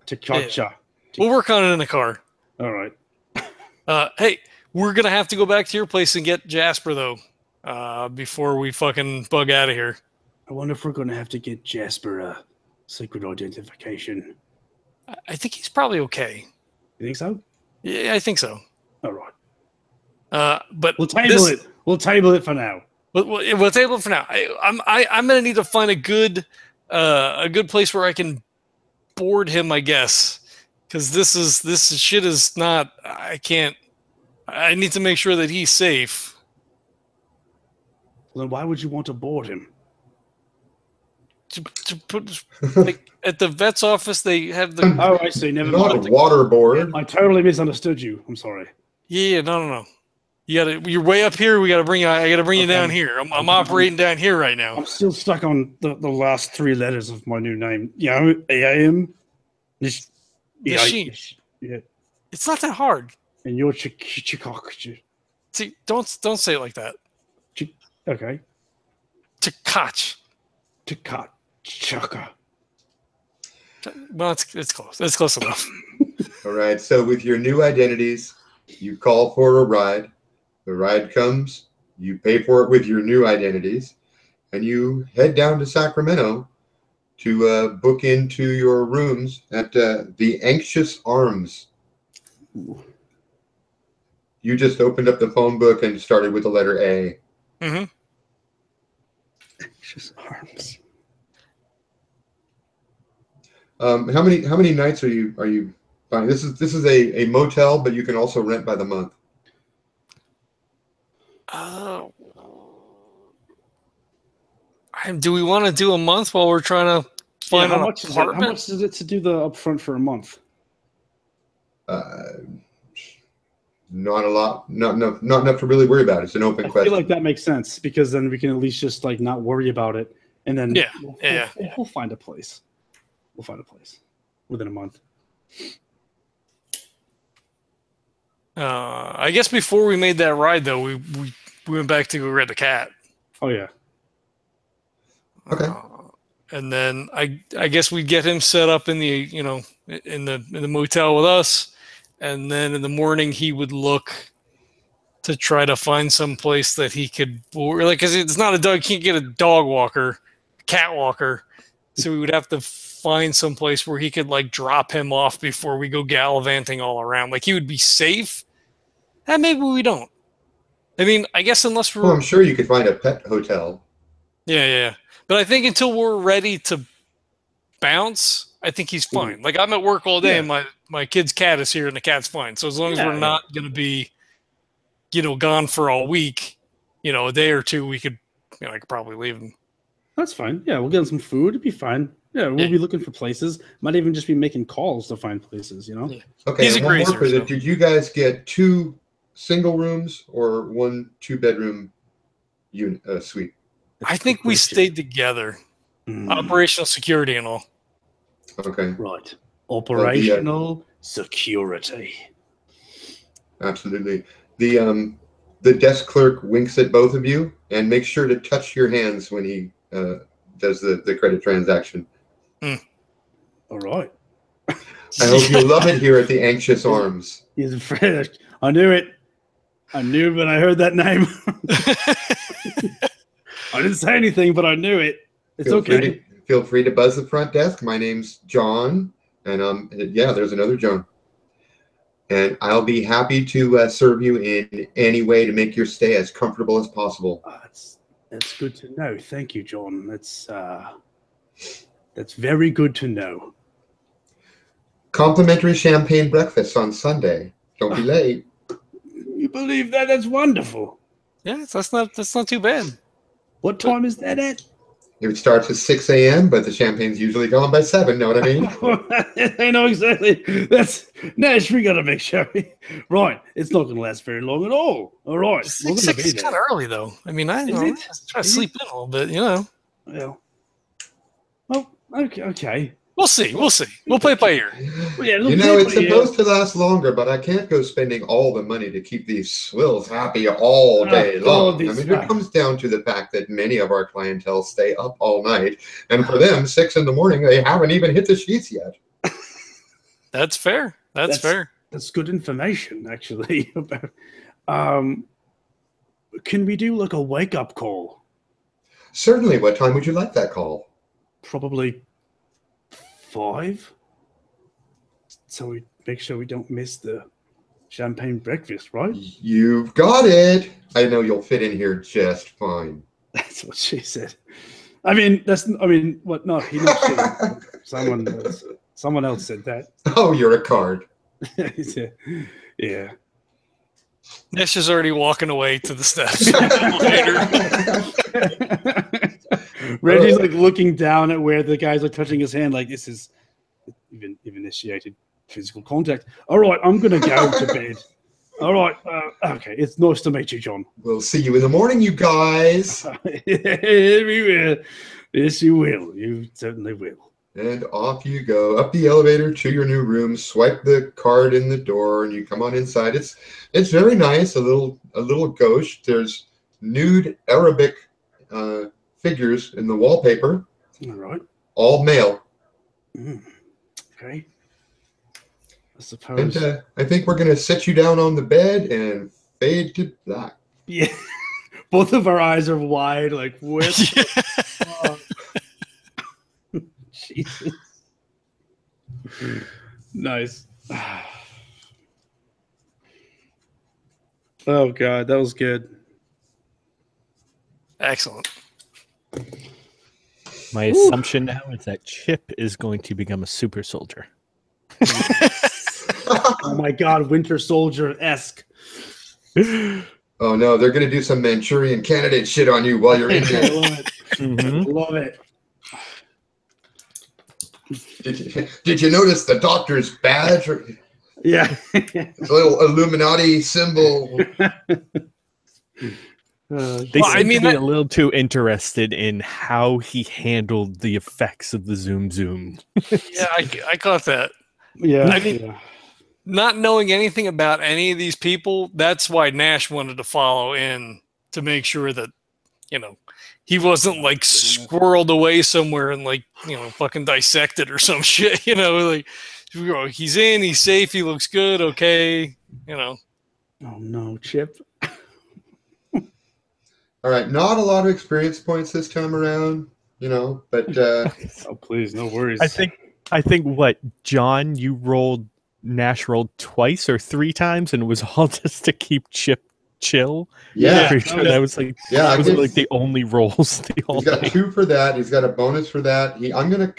T'Kacha. We'll work on it in the car. All right. Hey, we're going to have to go back to your place and get Jasper, though, before we fucking bug out of here. I wonder if we're going to have to get Jasper a secret identification. I think he's probably okay. You think so? Yeah, I think so. All right. But we'll table it. We'll table it for now. We'll table it for now. I'm going to need to find a good place where I can board him, I guess, because this shit is not. I can't. I need to make sure that he's safe. Well, then why would you want to board him? To put like, at the vet's office, they have the. Oh, I see. Never mind. Not a waterboard. I totally misunderstood you. I'm sorry. Yeah, no. You're way up here. I got to bring you down here. I'm operating down here right now. I'm still stuck on the last 3 letters of my new name. Yeah, A-I-M. Machine. Yeah. It's not that hard. And you're Chikok. See, don't say it like that. Okay. Chikach. Chaka. Well, it's close. It's close enough. All right. So with your new identities, you call for a ride. The ride comes. You pay for it with your new identities, and you head down to Sacramento to book into your rooms at the Anxious Arms. Ooh. You just opened up the phone book and started with the letter A. Mm-hmm. Anxious Arms. How many nights are you buying? This is a motel, but you can also rent by the month. Do we want to do a month while we're trying to find an apartment? How much is it to do the upfront for a month? Not a lot. Not enough to really worry about. It's an open question. I feel like that makes sense because then we can at least just like not worry about it, and then we'll find a place. We'll find a place within a month. I guess before we made that ride, though, we went back to go get the cat. Oh yeah. Okay. And then I guess we'd get him set up in the in the motel with us, and then in the morning he would look to try to find some place that he could because it's not a dog. Can't get a dog walker, cat walker, so we would have to find some place where he could like drop him off before we go gallivanting all around. Like he would be safe. And maybe we don't. I mean, I guess unless we're. Well, I'm sure you could find a pet hotel. Yeah. But I think until we're ready to bounce, I think he's fine. Like I'm at work all day, and my kid's cat is here, and the cat's fine. So as long as we're not going to be, gone for all week, a day or two, we could, I could probably leave him. That's fine. Yeah, we'll get him some food. It'd be fine. Yeah, we'll be looking for places. Might even just be making calls to find places. Yeah. Okay. He's a grazer. So. Did you guys get 2 single rooms or 1 2-bedroom unit suite? I think we stayed together. Operational security and all. Okay. Right. Operational security. Absolutely. The desk clerk winks at both of you and makes sure to touch your hands when he does the credit transaction. All right. I hope you love it here at the Anxious Arms. He's afraid. I knew it. I knew when I heard that name. I didn't say anything, but I knew it. It's okay. feel free to buzz the front desk. My name's John, and yeah, there's another John. And I'll be happy to serve you in any way to make your stay as comfortable as possible. That's good to know. Thank you, John. That's very good to know. Complimentary champagne breakfast on Sunday. Don't be late. You believe that? That's wonderful. Yeah, that's not too bad. What time is that at? It starts at 6 a.m., but the champagne's usually gone by 7, know what I mean? I know exactly. That's Nash, we got to make sure. Right, it's not going to last very long at all. All right. 6 is kind of early, though. I mean, I try to sleep in a little bit, you know. Well, okay. We'll see. We'll play it by ear. Yeah, it's supposed to last longer, but I can't go spending all the money to keep these swills happy all day long. I mean, it comes down to the fact that many of our clientele stay up all night, and for them, 6 in the morning, they haven't even hit the sheets yet. That's fair. That's fair. That's good information, actually. Can we do like a wake-up call? Certainly. What time would you like that call? Probably 5, so we make sure we don't miss the champagne breakfast, right? You've got it. I know you'll fit in here just fine. That's what she said. What? No, he not someone else said that. Oh, you're a card. Yeah. Nash is already walking away to the steps. Reggie's like looking down at where the guys are touching his hand, like this is even initiated physical contact. All right, I'm gonna go to bed. All right, okay. It's nice to meet you, John. We'll see you in the morning, you guys. We will. Yes, you will. You certainly will. And off you go up the elevator to your new room. Swipe the card in the door, and you come on inside. It's very nice. A little gauche. There's nude Arabic figures in the wallpaper. All right. All male. Okay. I suppose. And I think we're going to set you down on the bed and fade to black. Yeah. Both of our eyes are wide, like, what? Jesus. Nice. Oh, God. That was good. Excellent. My assumption now is that Chip is going to become a super soldier. Oh my God, Winter Soldier-esque. Oh no, they're going to do some Manchurian Candidate shit on you while you're in there. I love it. Mm-hmm. Love it. Did you notice the doctor's badge? Yeah. It's a little Illuminati symbol. They seem to be a little too interested in how he handled the effects of the zoom. Yeah, I caught that. Yeah. I mean, not knowing anything about any of these people, that's why Nash wanted to follow in to make sure that, he wasn't like squirreled away somewhere and like, fucking dissected or some shit, like he's in, he's safe, he looks good, okay, Oh no, Chip. All right, not a lot of experience points this time around, but oh please, no worries. I think what, John, Nash rolled twice or 3 times, and it was all just to keep Chip chill. Yeah, sure that was like the only rolls. He's got 2 for that. He's got a bonus for that. I'm gonna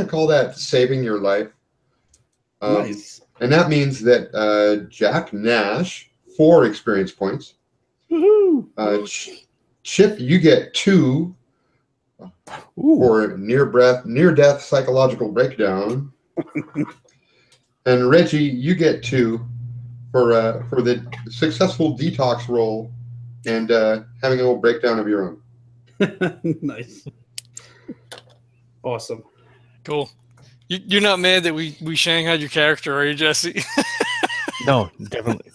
call that saving your life. Nice. And that means that Jack Nash 4 experience points. Woohoo! Chip, you get 2 for near-death psychological breakdown. And Reggie, you get 2 for the successful detox roll and having a little breakdown of your own. Nice. Awesome. Cool. You're not mad that we shanghaied your character, are you, Jesse? No, definitely.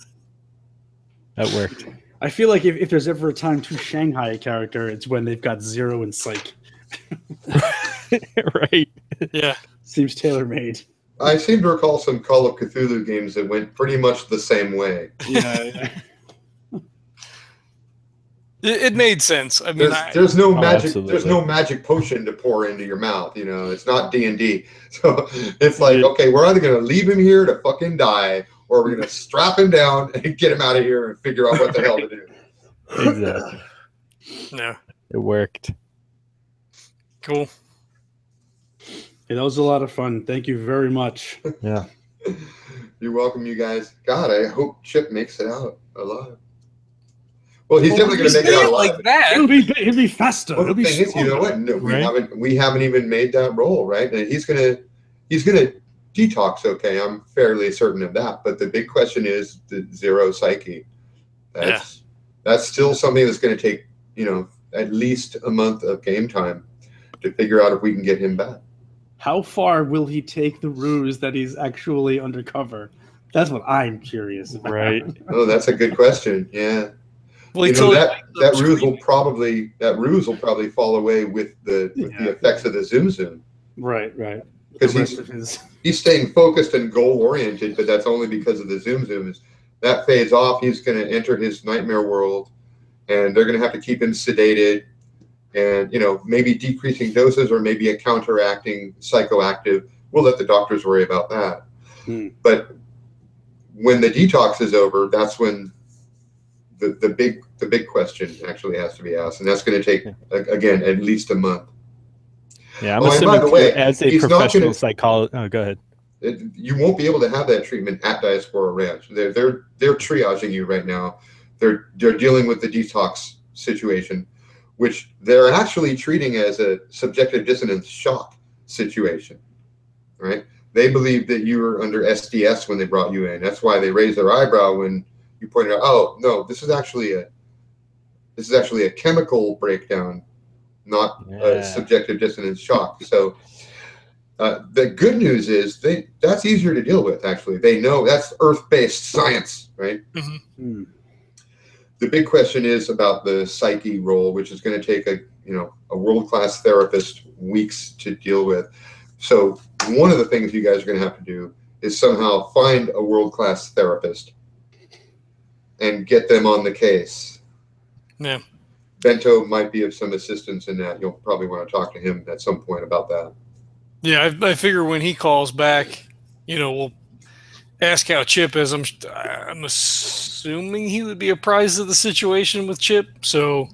That worked. I feel like if there's ever a time to Shanghai a character, it's when they've got 0 in psych. Right. Yeah. Seems tailor-made. I seem to recall some Call of Cthulhu games that went pretty much the same way. Yeah. It made sense. I mean, there's no magic. Absolutely. There's no magic potion to pour into your mouth. You know, it's not D&D. So it's like, okay, we're either gonna leave him here to fucking die, or we're gonna strap him down and get him out of here and figure out what the hell to do. Exactly. No, It worked. cool. Yeah, that was a lot of fun. Thank you very much. Yeah. You're welcome, you guys. God, I hope Chip makes it out alive. Well, he's definitely going to make it out alive. Like that. It'll be faster. Well, It'll the be thing is, you know what? No, we haven't even made that roll, right? And he's gonna detox. Okay, I'm fairly certain of that. But the big question is the zero psyche. That's still something that's going to take, you know, at least a month of game time to figure out if we can get him back. How far will he take the ruse that he's actually undercover? That's what I'm curious about. Right. Oh, that's a good question. Yeah. Well, You know, that ruse will probably fall away with the effects of the zoom. Right. Because he's staying focused and goal oriented, but that's only because of the zoom. That fades off. He's going to enter his nightmare world, and they're going to have to keep him sedated, and maybe decreasing doses or maybe a counteracting psychoactive. We'll let the doctors worry about that. But when the detox is over, that's when the big question actually has to be asked, and that's going to take again at least a month. Yeah, I'm assuming by the way, as a professional psychologist. Oh, go ahead. You won't be able to have that treatment at Diaspora Ranch. They're triaging you right now. They're dealing with the detox situation, which they're actually treating as a subjective dissonance shock situation. Right? They believe that you were under SDS when they brought you in. That's why they raised their eyebrow when you pointed out, oh no, this is actually a chemical breakdown, not a subjective dissonance shock. So the good news is that's easier to deal with. Actually, they know that's earth-based science, right? Mm-hmm. The big question is about the psyche role, which is going to take a world-class therapist weeks to deal with. So one of the things you guys are going to have to do is somehow find a world-class therapist and get them on the case. Yeah. Bento might be of some assistance in that. You'll probably want to talk to him at some point about that. Yeah, I figure when he calls back, we'll ask how Chip is. I'm assuming he would be apprised of the situation with Chip. So,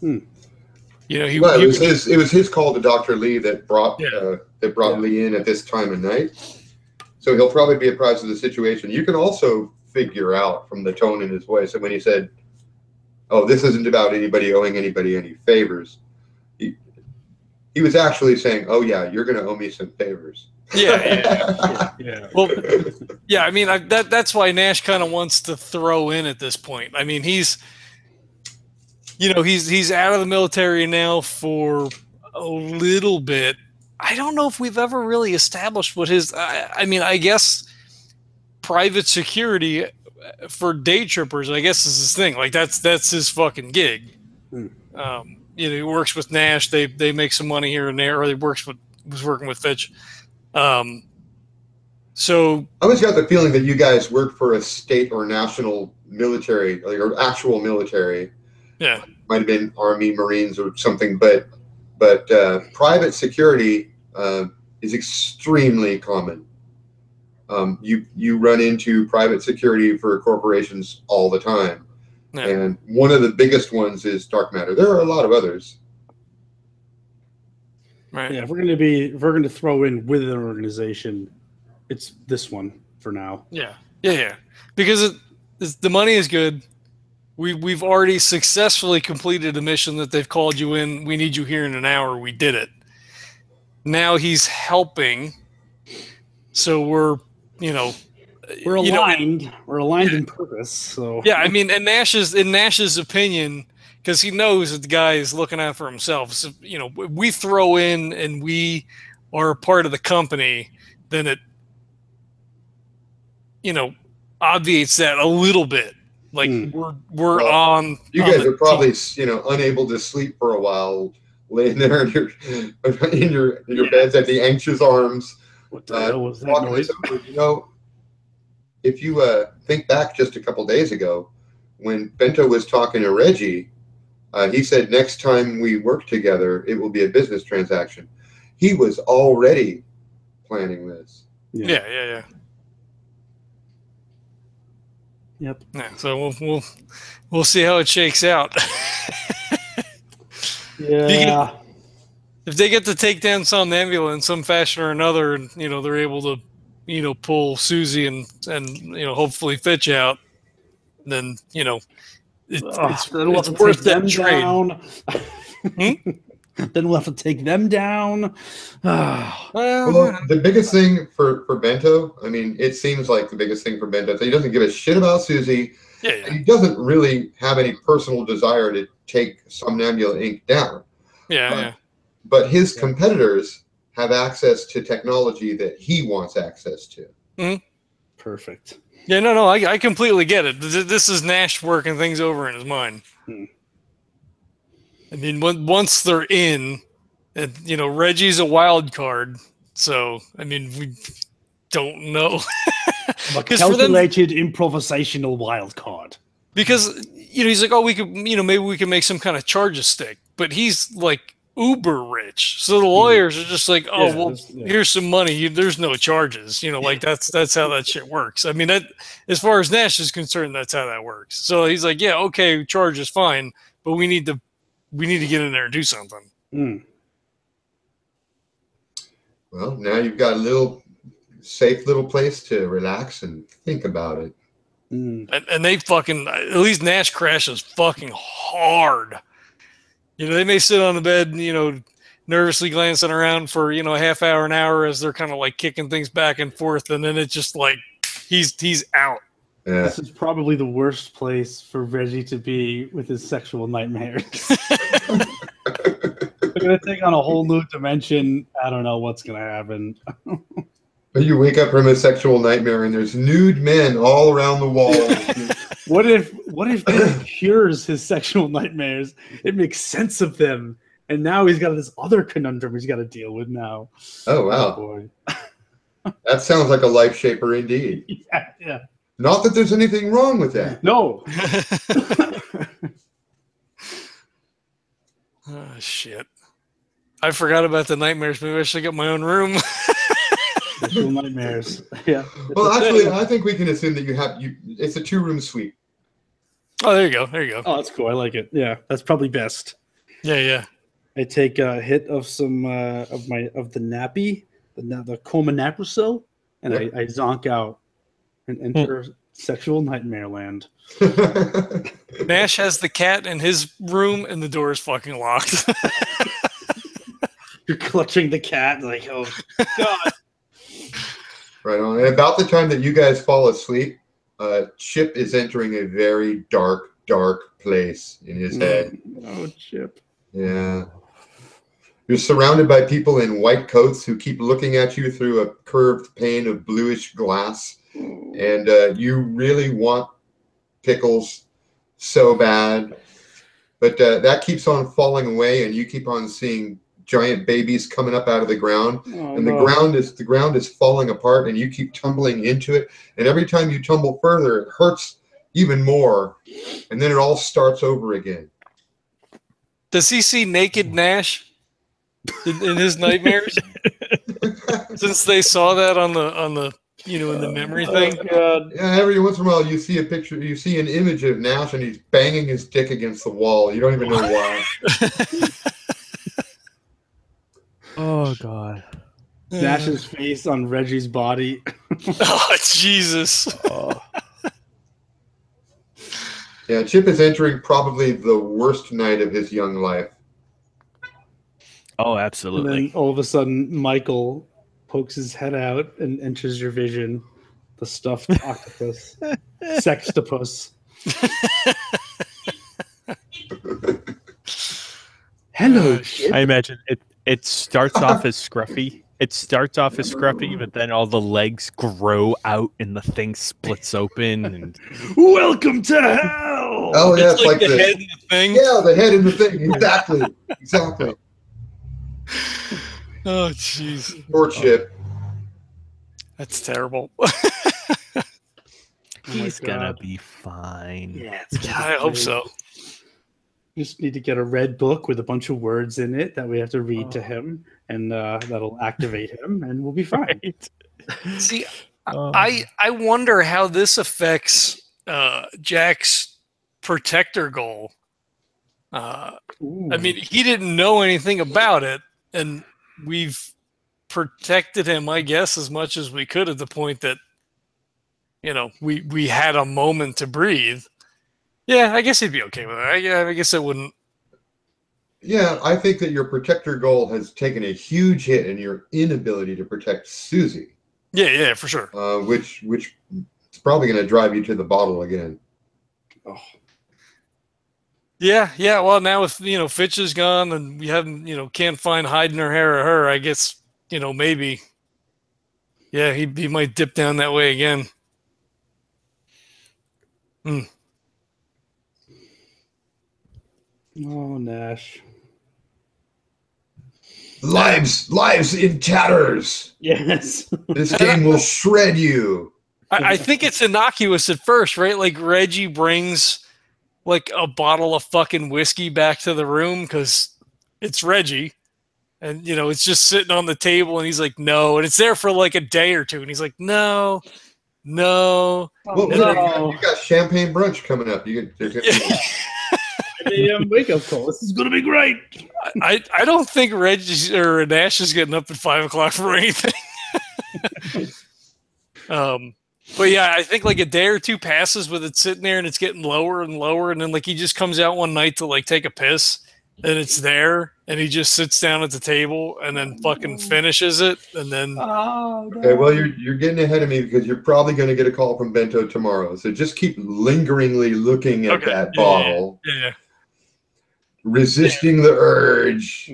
it was his call to Dr. Lee that brought Lee in at this time of night. So he'll probably be apprised of the situation. You can also figure out from the tone in his voice that when he said, "Oh, this isn't about anybody owing anybody any favors," he was actually saying, "Oh yeah, you're going to owe me some favors." Yeah. Well, yeah. I mean, that's why Nash kind of wants to throw in at this point. I mean, he's out of the military now for a little bit. I don't know if we've ever really established what his. I mean, I guess private security for DayTrippers, I guess, is his thing. Like that's his fucking gig. He works with Nash. They make some money here and there, or was working with Fitch. So I always got the feeling that you guys worked for a state or national military, or actual military. Yeah, might have been Army, Marines, or something. But private security is extremely common. You run into private security for corporations all the time. Yeah. And one of the biggest ones is dark matter. There are a lot of others. Right. Yeah, if we're going to throw in with an organization, it's this one for now. Yeah. Because the money is good. We've already successfully completed a mission that they've called you in. We need you here in an hour. We did it. Now he's helping. So we're aligned. We're aligned in purpose. So yeah, I mean, in Nash's opinion, because he knows that the guy is looking out for himself. So, we throw in and we are a part of the company, then it, obviates that a little bit. Like we're on. You guys are probably unable to sleep for a while, laying there in your beds at the anxious arms. What the hell was that noise? If you think back just a couple days ago, when Bento was talking to Reggie, He said next time we work together, it will be a business transaction. He was already planning this. Yeah. Yep. Yeah. So we'll see how it shakes out. Yeah. If they get to take down Somnambula in some fashion or another, and they're able to, pull Suzie and hopefully Fitch out, then it's then we'll have to worth take that them trade. down. Then we'll have to take them down. Well, the biggest thing for Bento, I mean, it seems like the biggest thing for Bento is he doesn't give a shit about Suzie. Yeah. And he doesn't really have any personal desire to take Somnambula Inc. down. Yeah. But his competitors have access to technology that he wants access to. Mm-hmm. Perfect. Yeah, no, I completely get it. This is Nash working things over in his mind. I mean, once they're in, Reggie's a wild card. So, I mean, we don't know. A calculated improvisational wild card. Because, he's like, oh, we could, maybe we can make some kind of charge a stick. But he's like uber rich. So the lawyers are just like, oh, here's some money. There's no charges. Like that's how that shit works. I mean, that as far as Nash is concerned, that's how that works. So he's like, yeah, okay, charge is fine, but we need to get in there and do something. Well, now you've got a safe little place to relax and think about it. And they fucking, at least Nash crashes fucking hard. They may sit on the bed, nervously glancing around for, a half hour, an hour as they're kind of like kicking things back and forth. And then it's just like, he's out. Yeah. This is probably the worst place for Reggie to be with his sexual nightmares. They're going to take on a whole new dimension. I don't know what's going to happen. You wake up from a sexual nightmare and there's nude men all around the wall. What if it cures his sexual nightmares? It makes sense of them. And now he's got this other conundrum he's got to deal with now. Oh, wow. Oh, boy. That sounds like a life shaper indeed. Yeah. Not that there's anything wrong with that. No. Oh, shit. I forgot about the nightmares. Maybe I should get my own room. Sexual nightmares. Yeah. Well, actually, I think we can assume that it's a 2-room suite. Oh, there you go. Oh, that's cool. I like it. Yeah, that's probably best. Yeah. I take a hit of some of the nappy, the Comanaprazole, and I zonk out and enter sexual nightmare land. Nash has the cat in his room, and the door is fucking locked. You're clutching the cat, like, oh god. Right on. And about the time that you guys fall asleep, Chip is entering a very dark place in his head. Oh, Chip. Yeah. You're surrounded by people in white coats who keep looking at you through a curved pane of bluish glass. And you really want pickles so bad. But that keeps on falling away, and you keep on seeing giant babies coming up out of the ground. The ground is falling apart, and you keep tumbling into it. And every time you tumble further, it hurts even more. And then it all starts over again. Does he see naked Nash in his nightmares? Since they saw that on the in the memory thing. God. Yeah, every once in a while you see an image of Nash, and he's banging his dick against the wall. You don't even know why. Oh god. Nash's face on Reggie's body. Oh Jesus. Oh. Yeah, Chip is entering probably the worst night of his young life. Oh, absolutely. And then all of a sudden, Michael pokes his head out and enters your vision. The stuffed octopus. Sextopus. Hello, Chip. I imagine it starts off as scruffy. But then all the legs grow out and the thing splits open. And welcome to hell. Oh yeah, it's like the head in the thing. Yeah, the head in the thing. Exactly. Oh jeez. Poor Chip. That's terrible. He's gonna be fine. Yeah, I hope so. Just need to get a red book with a bunch of words in it that we have to read to him, and that'll activate him, and we'll be fine. Right. See, I wonder how this affects Jack's protector goal. I mean, he didn't know anything about it, and we've protected him, I guess, as much as we could at the point that, you know, we had a moment to breathe. Yeah, I guess he'd be okay with it. I guess it wouldn't. Yeah, I think that your protector goal has taken a huge hit in your inability to protect Suzie. Yeah, for sure. Which is probably going to drive you to the bottle again. Oh. Yeah. Well, now if Fitch is gone and we haven't can't find hiding her hair or her, I guess maybe. Yeah, he might dip down that way again. Oh, Nash. Lives in tatters. Yes. This game will shred you. I think it's innocuous at first, right? Like Reggie brings like a bottle of fucking whiskey back to the room because it's Reggie. And, it's just sitting on the table and he's like, no. And it's there for like a day or two. And he's like, no. Well, no. You got champagne brunch coming up. Wake up call. This is going to be great. I don't think Reggie or Nash is getting up at 5 o'clock for anything. But yeah, I think like a day or two passes with it sitting there and it's getting lower and lower. And then like he just comes out one night to like take a piss and it's there and he just sits down at the table and then fucking finishes it. And then. Okay, well, you're getting ahead of me because you're probably going to get a call from Bento tomorrow. So just keep lingeringly looking at that bottle. Yeah. Resisting the urge.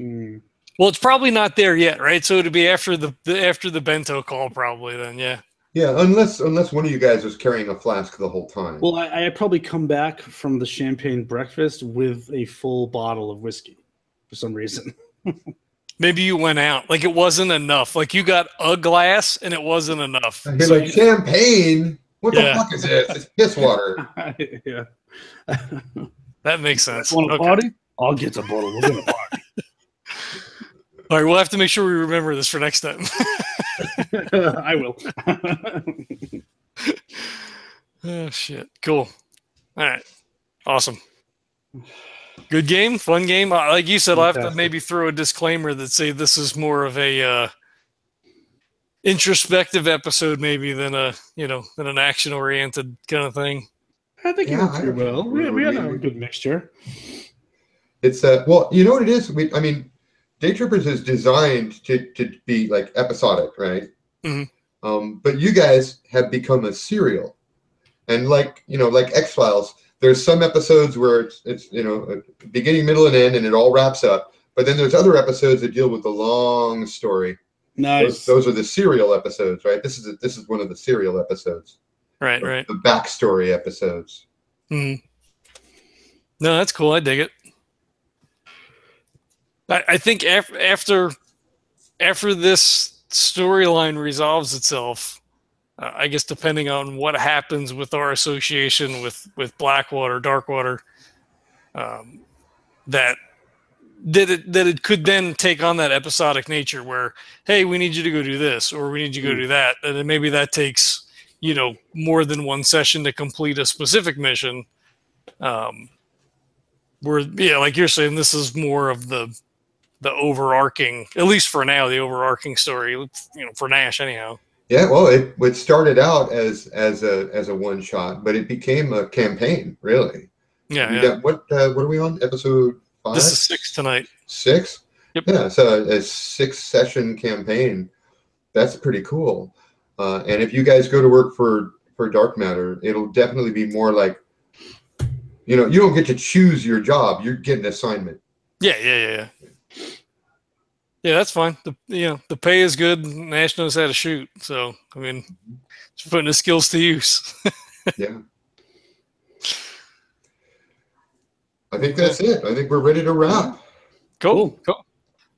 Well, it's probably not there yet, right? So it'd be after the Bento call, probably. Then, yeah. Yeah, unless one of you guys was carrying a flask the whole time. Well, I probably come back from the champagne breakfast with a full bottle of whiskey for some reason. Maybe you went out, like it wasn't enough. Like you got a glass and it wasn't enough. You're like champagne. What the fuck is this? It's piss water. Yeah. That makes sense. Want a party? I'll get a bottle. We're gonna party. All right, we'll have to make sure we remember this for next time. I will. Oh shit! Cool. All right, awesome. Good game, fun game. Like you said, I'll have to maybe throw a disclaimer that say this is more of a introspective episode, maybe than an action-oriented kind of thing. I think it went pretty well. We had a good mixture. It's well, you know what it is. DayTrippers is designed to be like episodic, right? Mm-hmm. But you guys have become a serial, and like X-Files, there's some episodes where it's a beginning, middle, and end, and it all wraps up. But then there's other episodes that deal with the long story. Nice. Those are the serial episodes, right? This is one of the serial episodes. Right. The backstory episodes. Mm-hmm. No, that's cool. I dig it. I think after this storyline resolves itself, I guess depending on what happens with our association with Blackwater, Darkwater, that it could then take on that episodic nature where, hey, we need you to go do this, or we need you to go do that, and then maybe that takes more than one session to complete a specific mission. Where like you're saying, this is more of the overarching, at least for now, the overarching story, for Nash anyhow. Yeah, well, it started out as a one shot, but it became a campaign, really. Yeah. What are we on? Episode 5? This is 6 tonight. 6? Yep. Yeah, so a 6-session campaign. That's pretty cool. And if you guys go to work for Dark Matter, it'll definitely be more like, you don't get to choose your job. You're getting an assignment. Yeah. Yeah, that's fine. The pay is good. Nash knows how to shoot, so just putting his skills to use. Yeah. I think that's it. I think we're ready to wrap. Cool.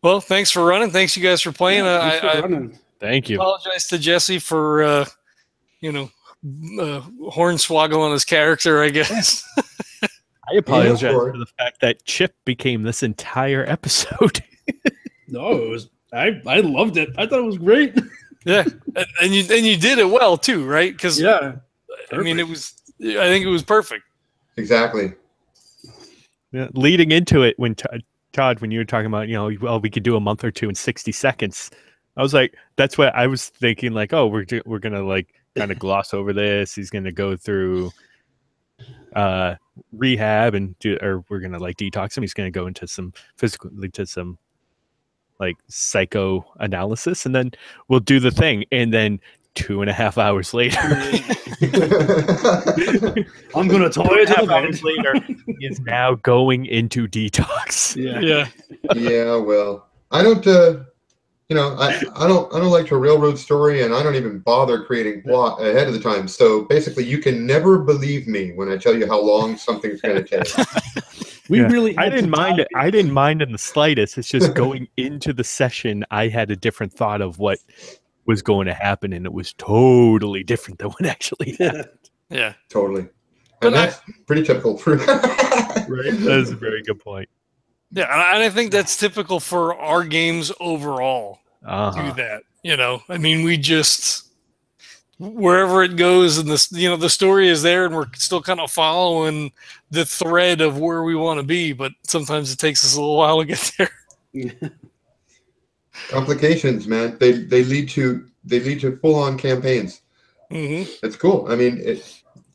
Well, thanks for running. Thanks you guys for playing. Thank you. Apologize to Jesse for hornswoggle on his character, I guess. I apologize for the fact that Chip became this entire episode. No, it was. I loved it. I thought it was great. Yeah, and you did it well too, right? Because yeah, I mean, I think it was perfect. Exactly. Yeah, leading into it, when Todd, when you were talking about, well, we could do a month or two in 60 seconds. I was like, that's what I was thinking. Like, oh, we're gonna like kind of gloss over this. He's gonna go through rehab or we're gonna like detox him. He's gonna go into some like psychoanalysis, and then we'll do the thing, and then 2.5 hours later I'm gonna tell you 2.5 hours later he is now going into detox. Yeah, well, I don't I don't like to railroad story, and I don't even bother creating plot ahead of the time. So basically you can never believe me when I tell you how long something's going to take. I didn't mind it. I didn't mind in the slightest. It's just going into the session, I had a different thought of what was going to happen, and it was totally different than what actually happened. Yeah, totally. And that's pretty typical for right. That is a very good point. Yeah, and I think that's typical for our games overall. Do that, I mean, we just wherever it goes, and the story is there, and we're still kind of following the thread of where we want to be, but sometimes it takes us a little while to get there. Complications, man. They lead to full-on campaigns. Mm-hmm. It's cool. I mean,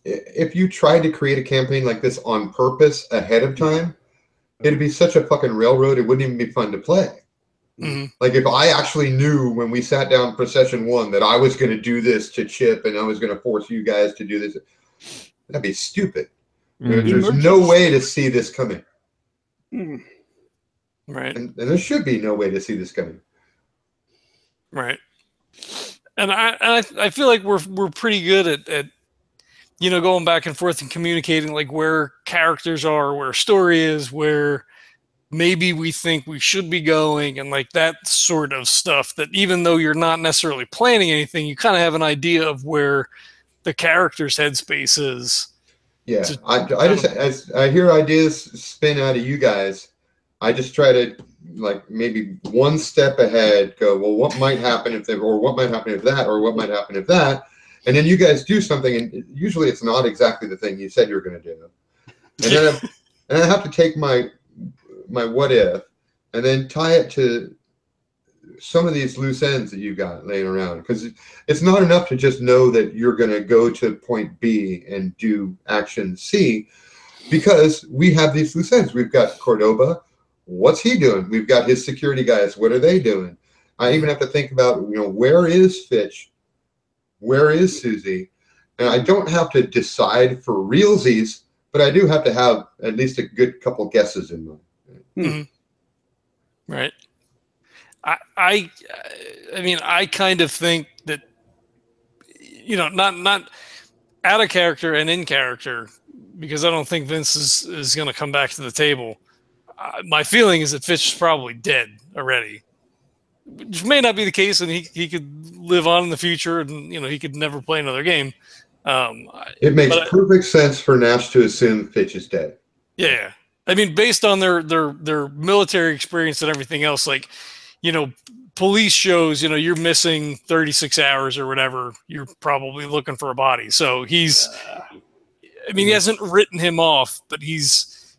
if you tried to create a campaign like this on purpose ahead of time, it'd be such a fucking railroad. It wouldn't even be fun to play. Mm-hmm. Like if I actually knew when we sat down for session 1 that I was going to do this to Chip and I was going to force you guys to do this, that'd be stupid. Mm-hmm. There's no way to see this coming. Mm-hmm. Right. And there should be no way to see this coming. Right. And I feel like we're pretty good at going back and forth and communicating like where characters are, where story is, where maybe we think we should be going, and like that sort of stuff, that even though you're not necessarily planning anything, you kind of have an idea of where the character's headspace is. Yeah. As I hear ideas spin out of you guys, I just try to like maybe one step ahead go, well, what might happen if what might happen if that, or what might happen if that. And then you guys do something, and usually it's not exactly the thing you said you were going to do. And then I have to take my what if, and then tie it to some of these loose ends that you got laying around. Because it's not enough to just know that you're going to go to point B and do action C, because we have these loose ends. We've got Cordoba. What's he doing? We've got his security guys. What are they doing? I even have to think about, where is Fitch? Where is Suzie? And I don't have to decide for realsies, but I do have to have at least a good couple guesses in mind. Mm-hmm. Right. I mean, I kind of think that, not out of character and in character, because I don't think Vince is going to come back to the table. My feeling is that Fitch is probably dead already, which may not be the case, and he could live on in the future, and he could never play another game. It makes perfect sense for Nash to assume Fitch is dead. Yeah, I mean, based on their military experience and everything else, like police shows, you're missing 36 hours or whatever, you're probably looking for a body. So he's, I mean, he hasn't written him off, but he's,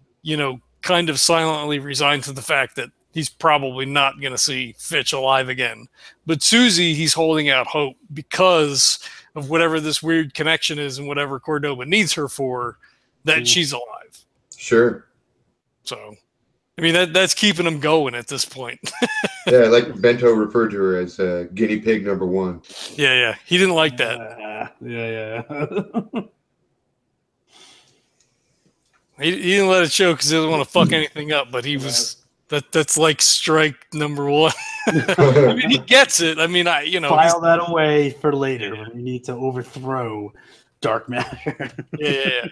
kind of silently resigned to the fact that he's probably not going to see Fitch alive again. But Suzie, he's holding out hope because of whatever this weird connection is and whatever Cordoba needs her for, that she's alive. Sure. So, I mean, that's keeping him going at this point. Yeah, like Bento referred to her as guinea pig number 1. Yeah. He didn't like that. Yeah. He didn't let it show because he doesn't want to fuck anything up, but he was... That's like strike number 1. I mean, he gets it. I mean, file that away for later when we need to overthrow dark matter. Yeah.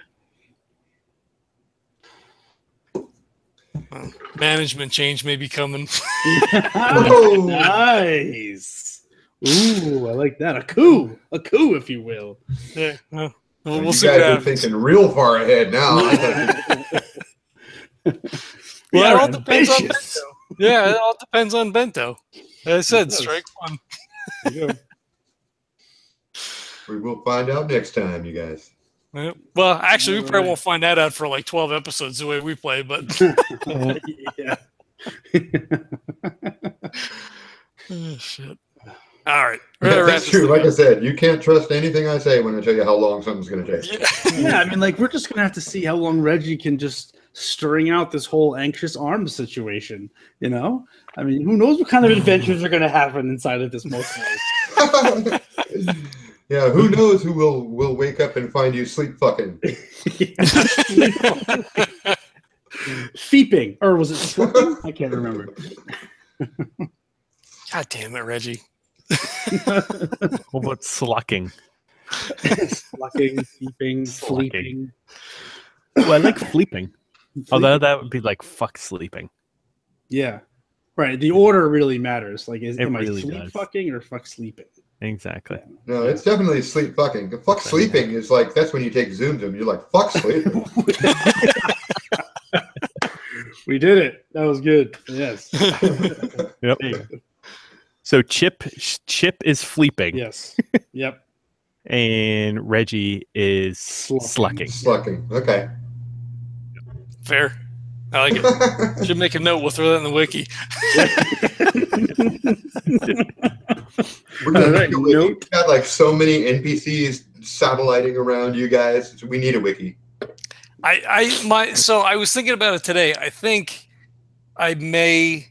Well, management change may be coming. Oh, nice. Ooh, I like that. A coup, if you will. Yeah. Well, We'll you see guys what are happens. thinking real far ahead now. Well, it all depends on Bento. Yeah, it all depends on Bento. As I said, strike one. We will find out next time, you guys. Well, actually, we probably won't find that out for like 12 episodes the way we play, but Yeah. oh, shit. All right. Yeah, that's true. Like I said, you can't trust anything I say when I tell you how long something's going to take. Yeah, I mean, like, we're just going to have to see how long Reggie can just string out this whole anxious arms situation, you know? I mean, who knows what kind of adventures are going to happen inside of this multiverse. Yeah, who knows who will wake up and find you sleep fucking. Feeping. Or was it slucking? I can't remember. God damn it, Reggie. What about slucking? Slucking, feeping, sleeping. Oh, I like fleeping. Although that would be like fuck sleeping. Yeah. Right. The order really matters. Like, am I really sleep does. fucking or fuck sleeping? Exactly. No, it's definitely sleep fucking. Fuck sleeping is like, that's when you take Zoom to them. You're like, fuck sleeping. We did it. That was good. Yes. Yep. So Chip is fleeping. Yes. Yep. And Reggie is slucking. Slucking. Okay. Fair. I like it. Should make a note. We'll throw that in the wiki. We're gonna make a wiki. We've got like so many NPCs satelliting around you guys. We need a wiki. So I was thinking about it today. I think I may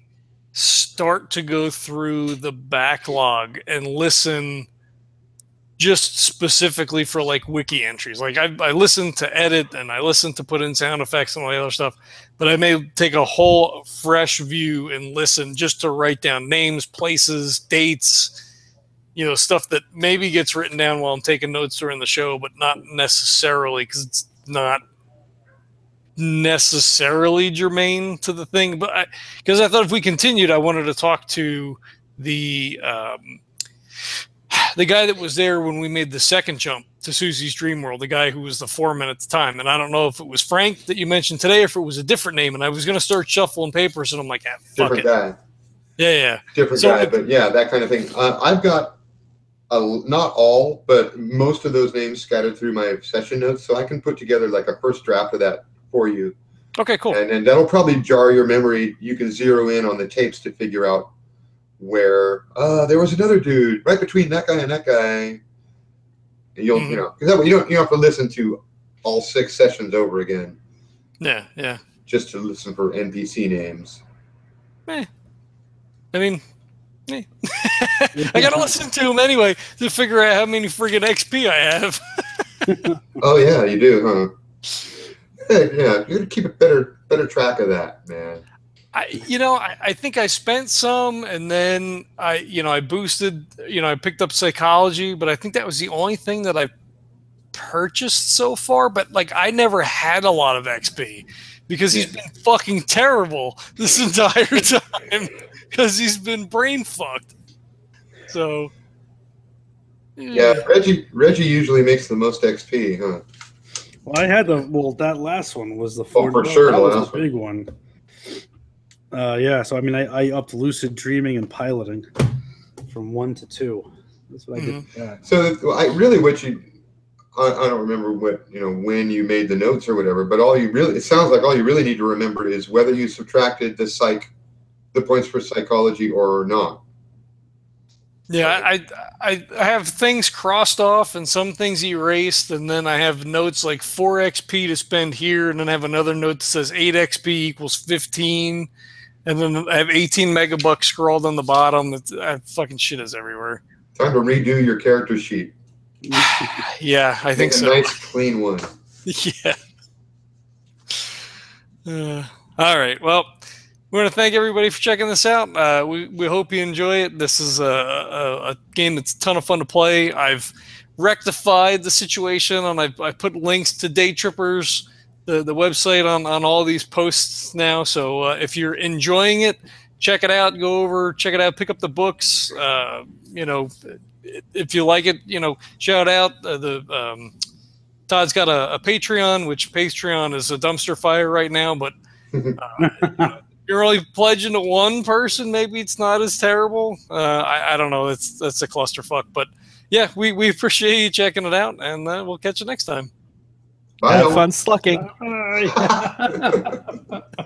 start to go through the backlog and listen just specifically for like wiki entries. Like I listen to edit and I listen to put in sound effects and all the other stuff, but I may take a whole fresh view and listen just to write down names, places, dates, stuff that maybe gets written down while I'm taking notes during the show, but not necessarily because it's not necessarily germane to the thing. But because I thought if we continued, I wanted to talk to the guy that was there when we made the second jump to Susie's Dream World, the guy who was the foreman at the time. And I don't know if it was Frank that you mentioned today or if it was a different name. And I was going to start shuffling papers, and I'm like, fuck different it. Guy. Yeah. Different guy, but yeah, that kind of thing. I've got not all, but most of those names scattered through my session notes, so I can put together like a first draft of that for you. Okay, cool. And that'll probably jar your memory. You can zero in on the tapes to figure out where there was another dude right between that guy and that guy. And you'll because that way you don't have to listen to all 6 sessions over again. Yeah. Just to listen for NPC names. I mean, I gotta listen to them anyway to figure out how many friggin' XP I have. Oh yeah, you do, huh? Yeah, you gotta keep a better track of that, man. I think I spent some, and then I boosted. I picked up psychology, but I think that was the only thing that I purchased so far. But like, I never had a lot of XP because he's been fucking terrible this entire time because he's been brain fucked. So yeah, Reggie usually makes the most XP, huh? Well, I had that last one was the for sure. That was the big one. Yeah, so I mean, I upped lucid dreaming and piloting from 1 to 2. That's what I did. Yeah. So I don't remember when you made the notes or whatever, but it sounds like all you really need to remember is whether you subtracted the points for psychology or not. Yeah, I have things crossed off and some things erased, and then I have notes like 4 XP to spend here, and then I have another note that says 8 XP equals 15, and then I have 18 megabucks scrawled on the bottom. Fucking shit is everywhere. Time to redo your character sheet. Yeah, I think so. A nice, clean one. Yeah. All right. Well, we want to thank everybody for checking this out. We hope you enjoy it. This is a game that's a ton of fun to play. I've rectified the situation, and I put links to DayTrippers, the website, on all these posts now. So if you're enjoying it, check it out. Go over, check it out. Pick up the books. If you like it, shout out. Todd's got a Patreon, which Patreon is a dumpster fire right now, but you're only pledging to one person. Maybe it's not as terrible. I don't know. That's a clusterfuck. But yeah, we appreciate you checking it out, and we'll catch you next time. Bye. Have fun slucking. Bye.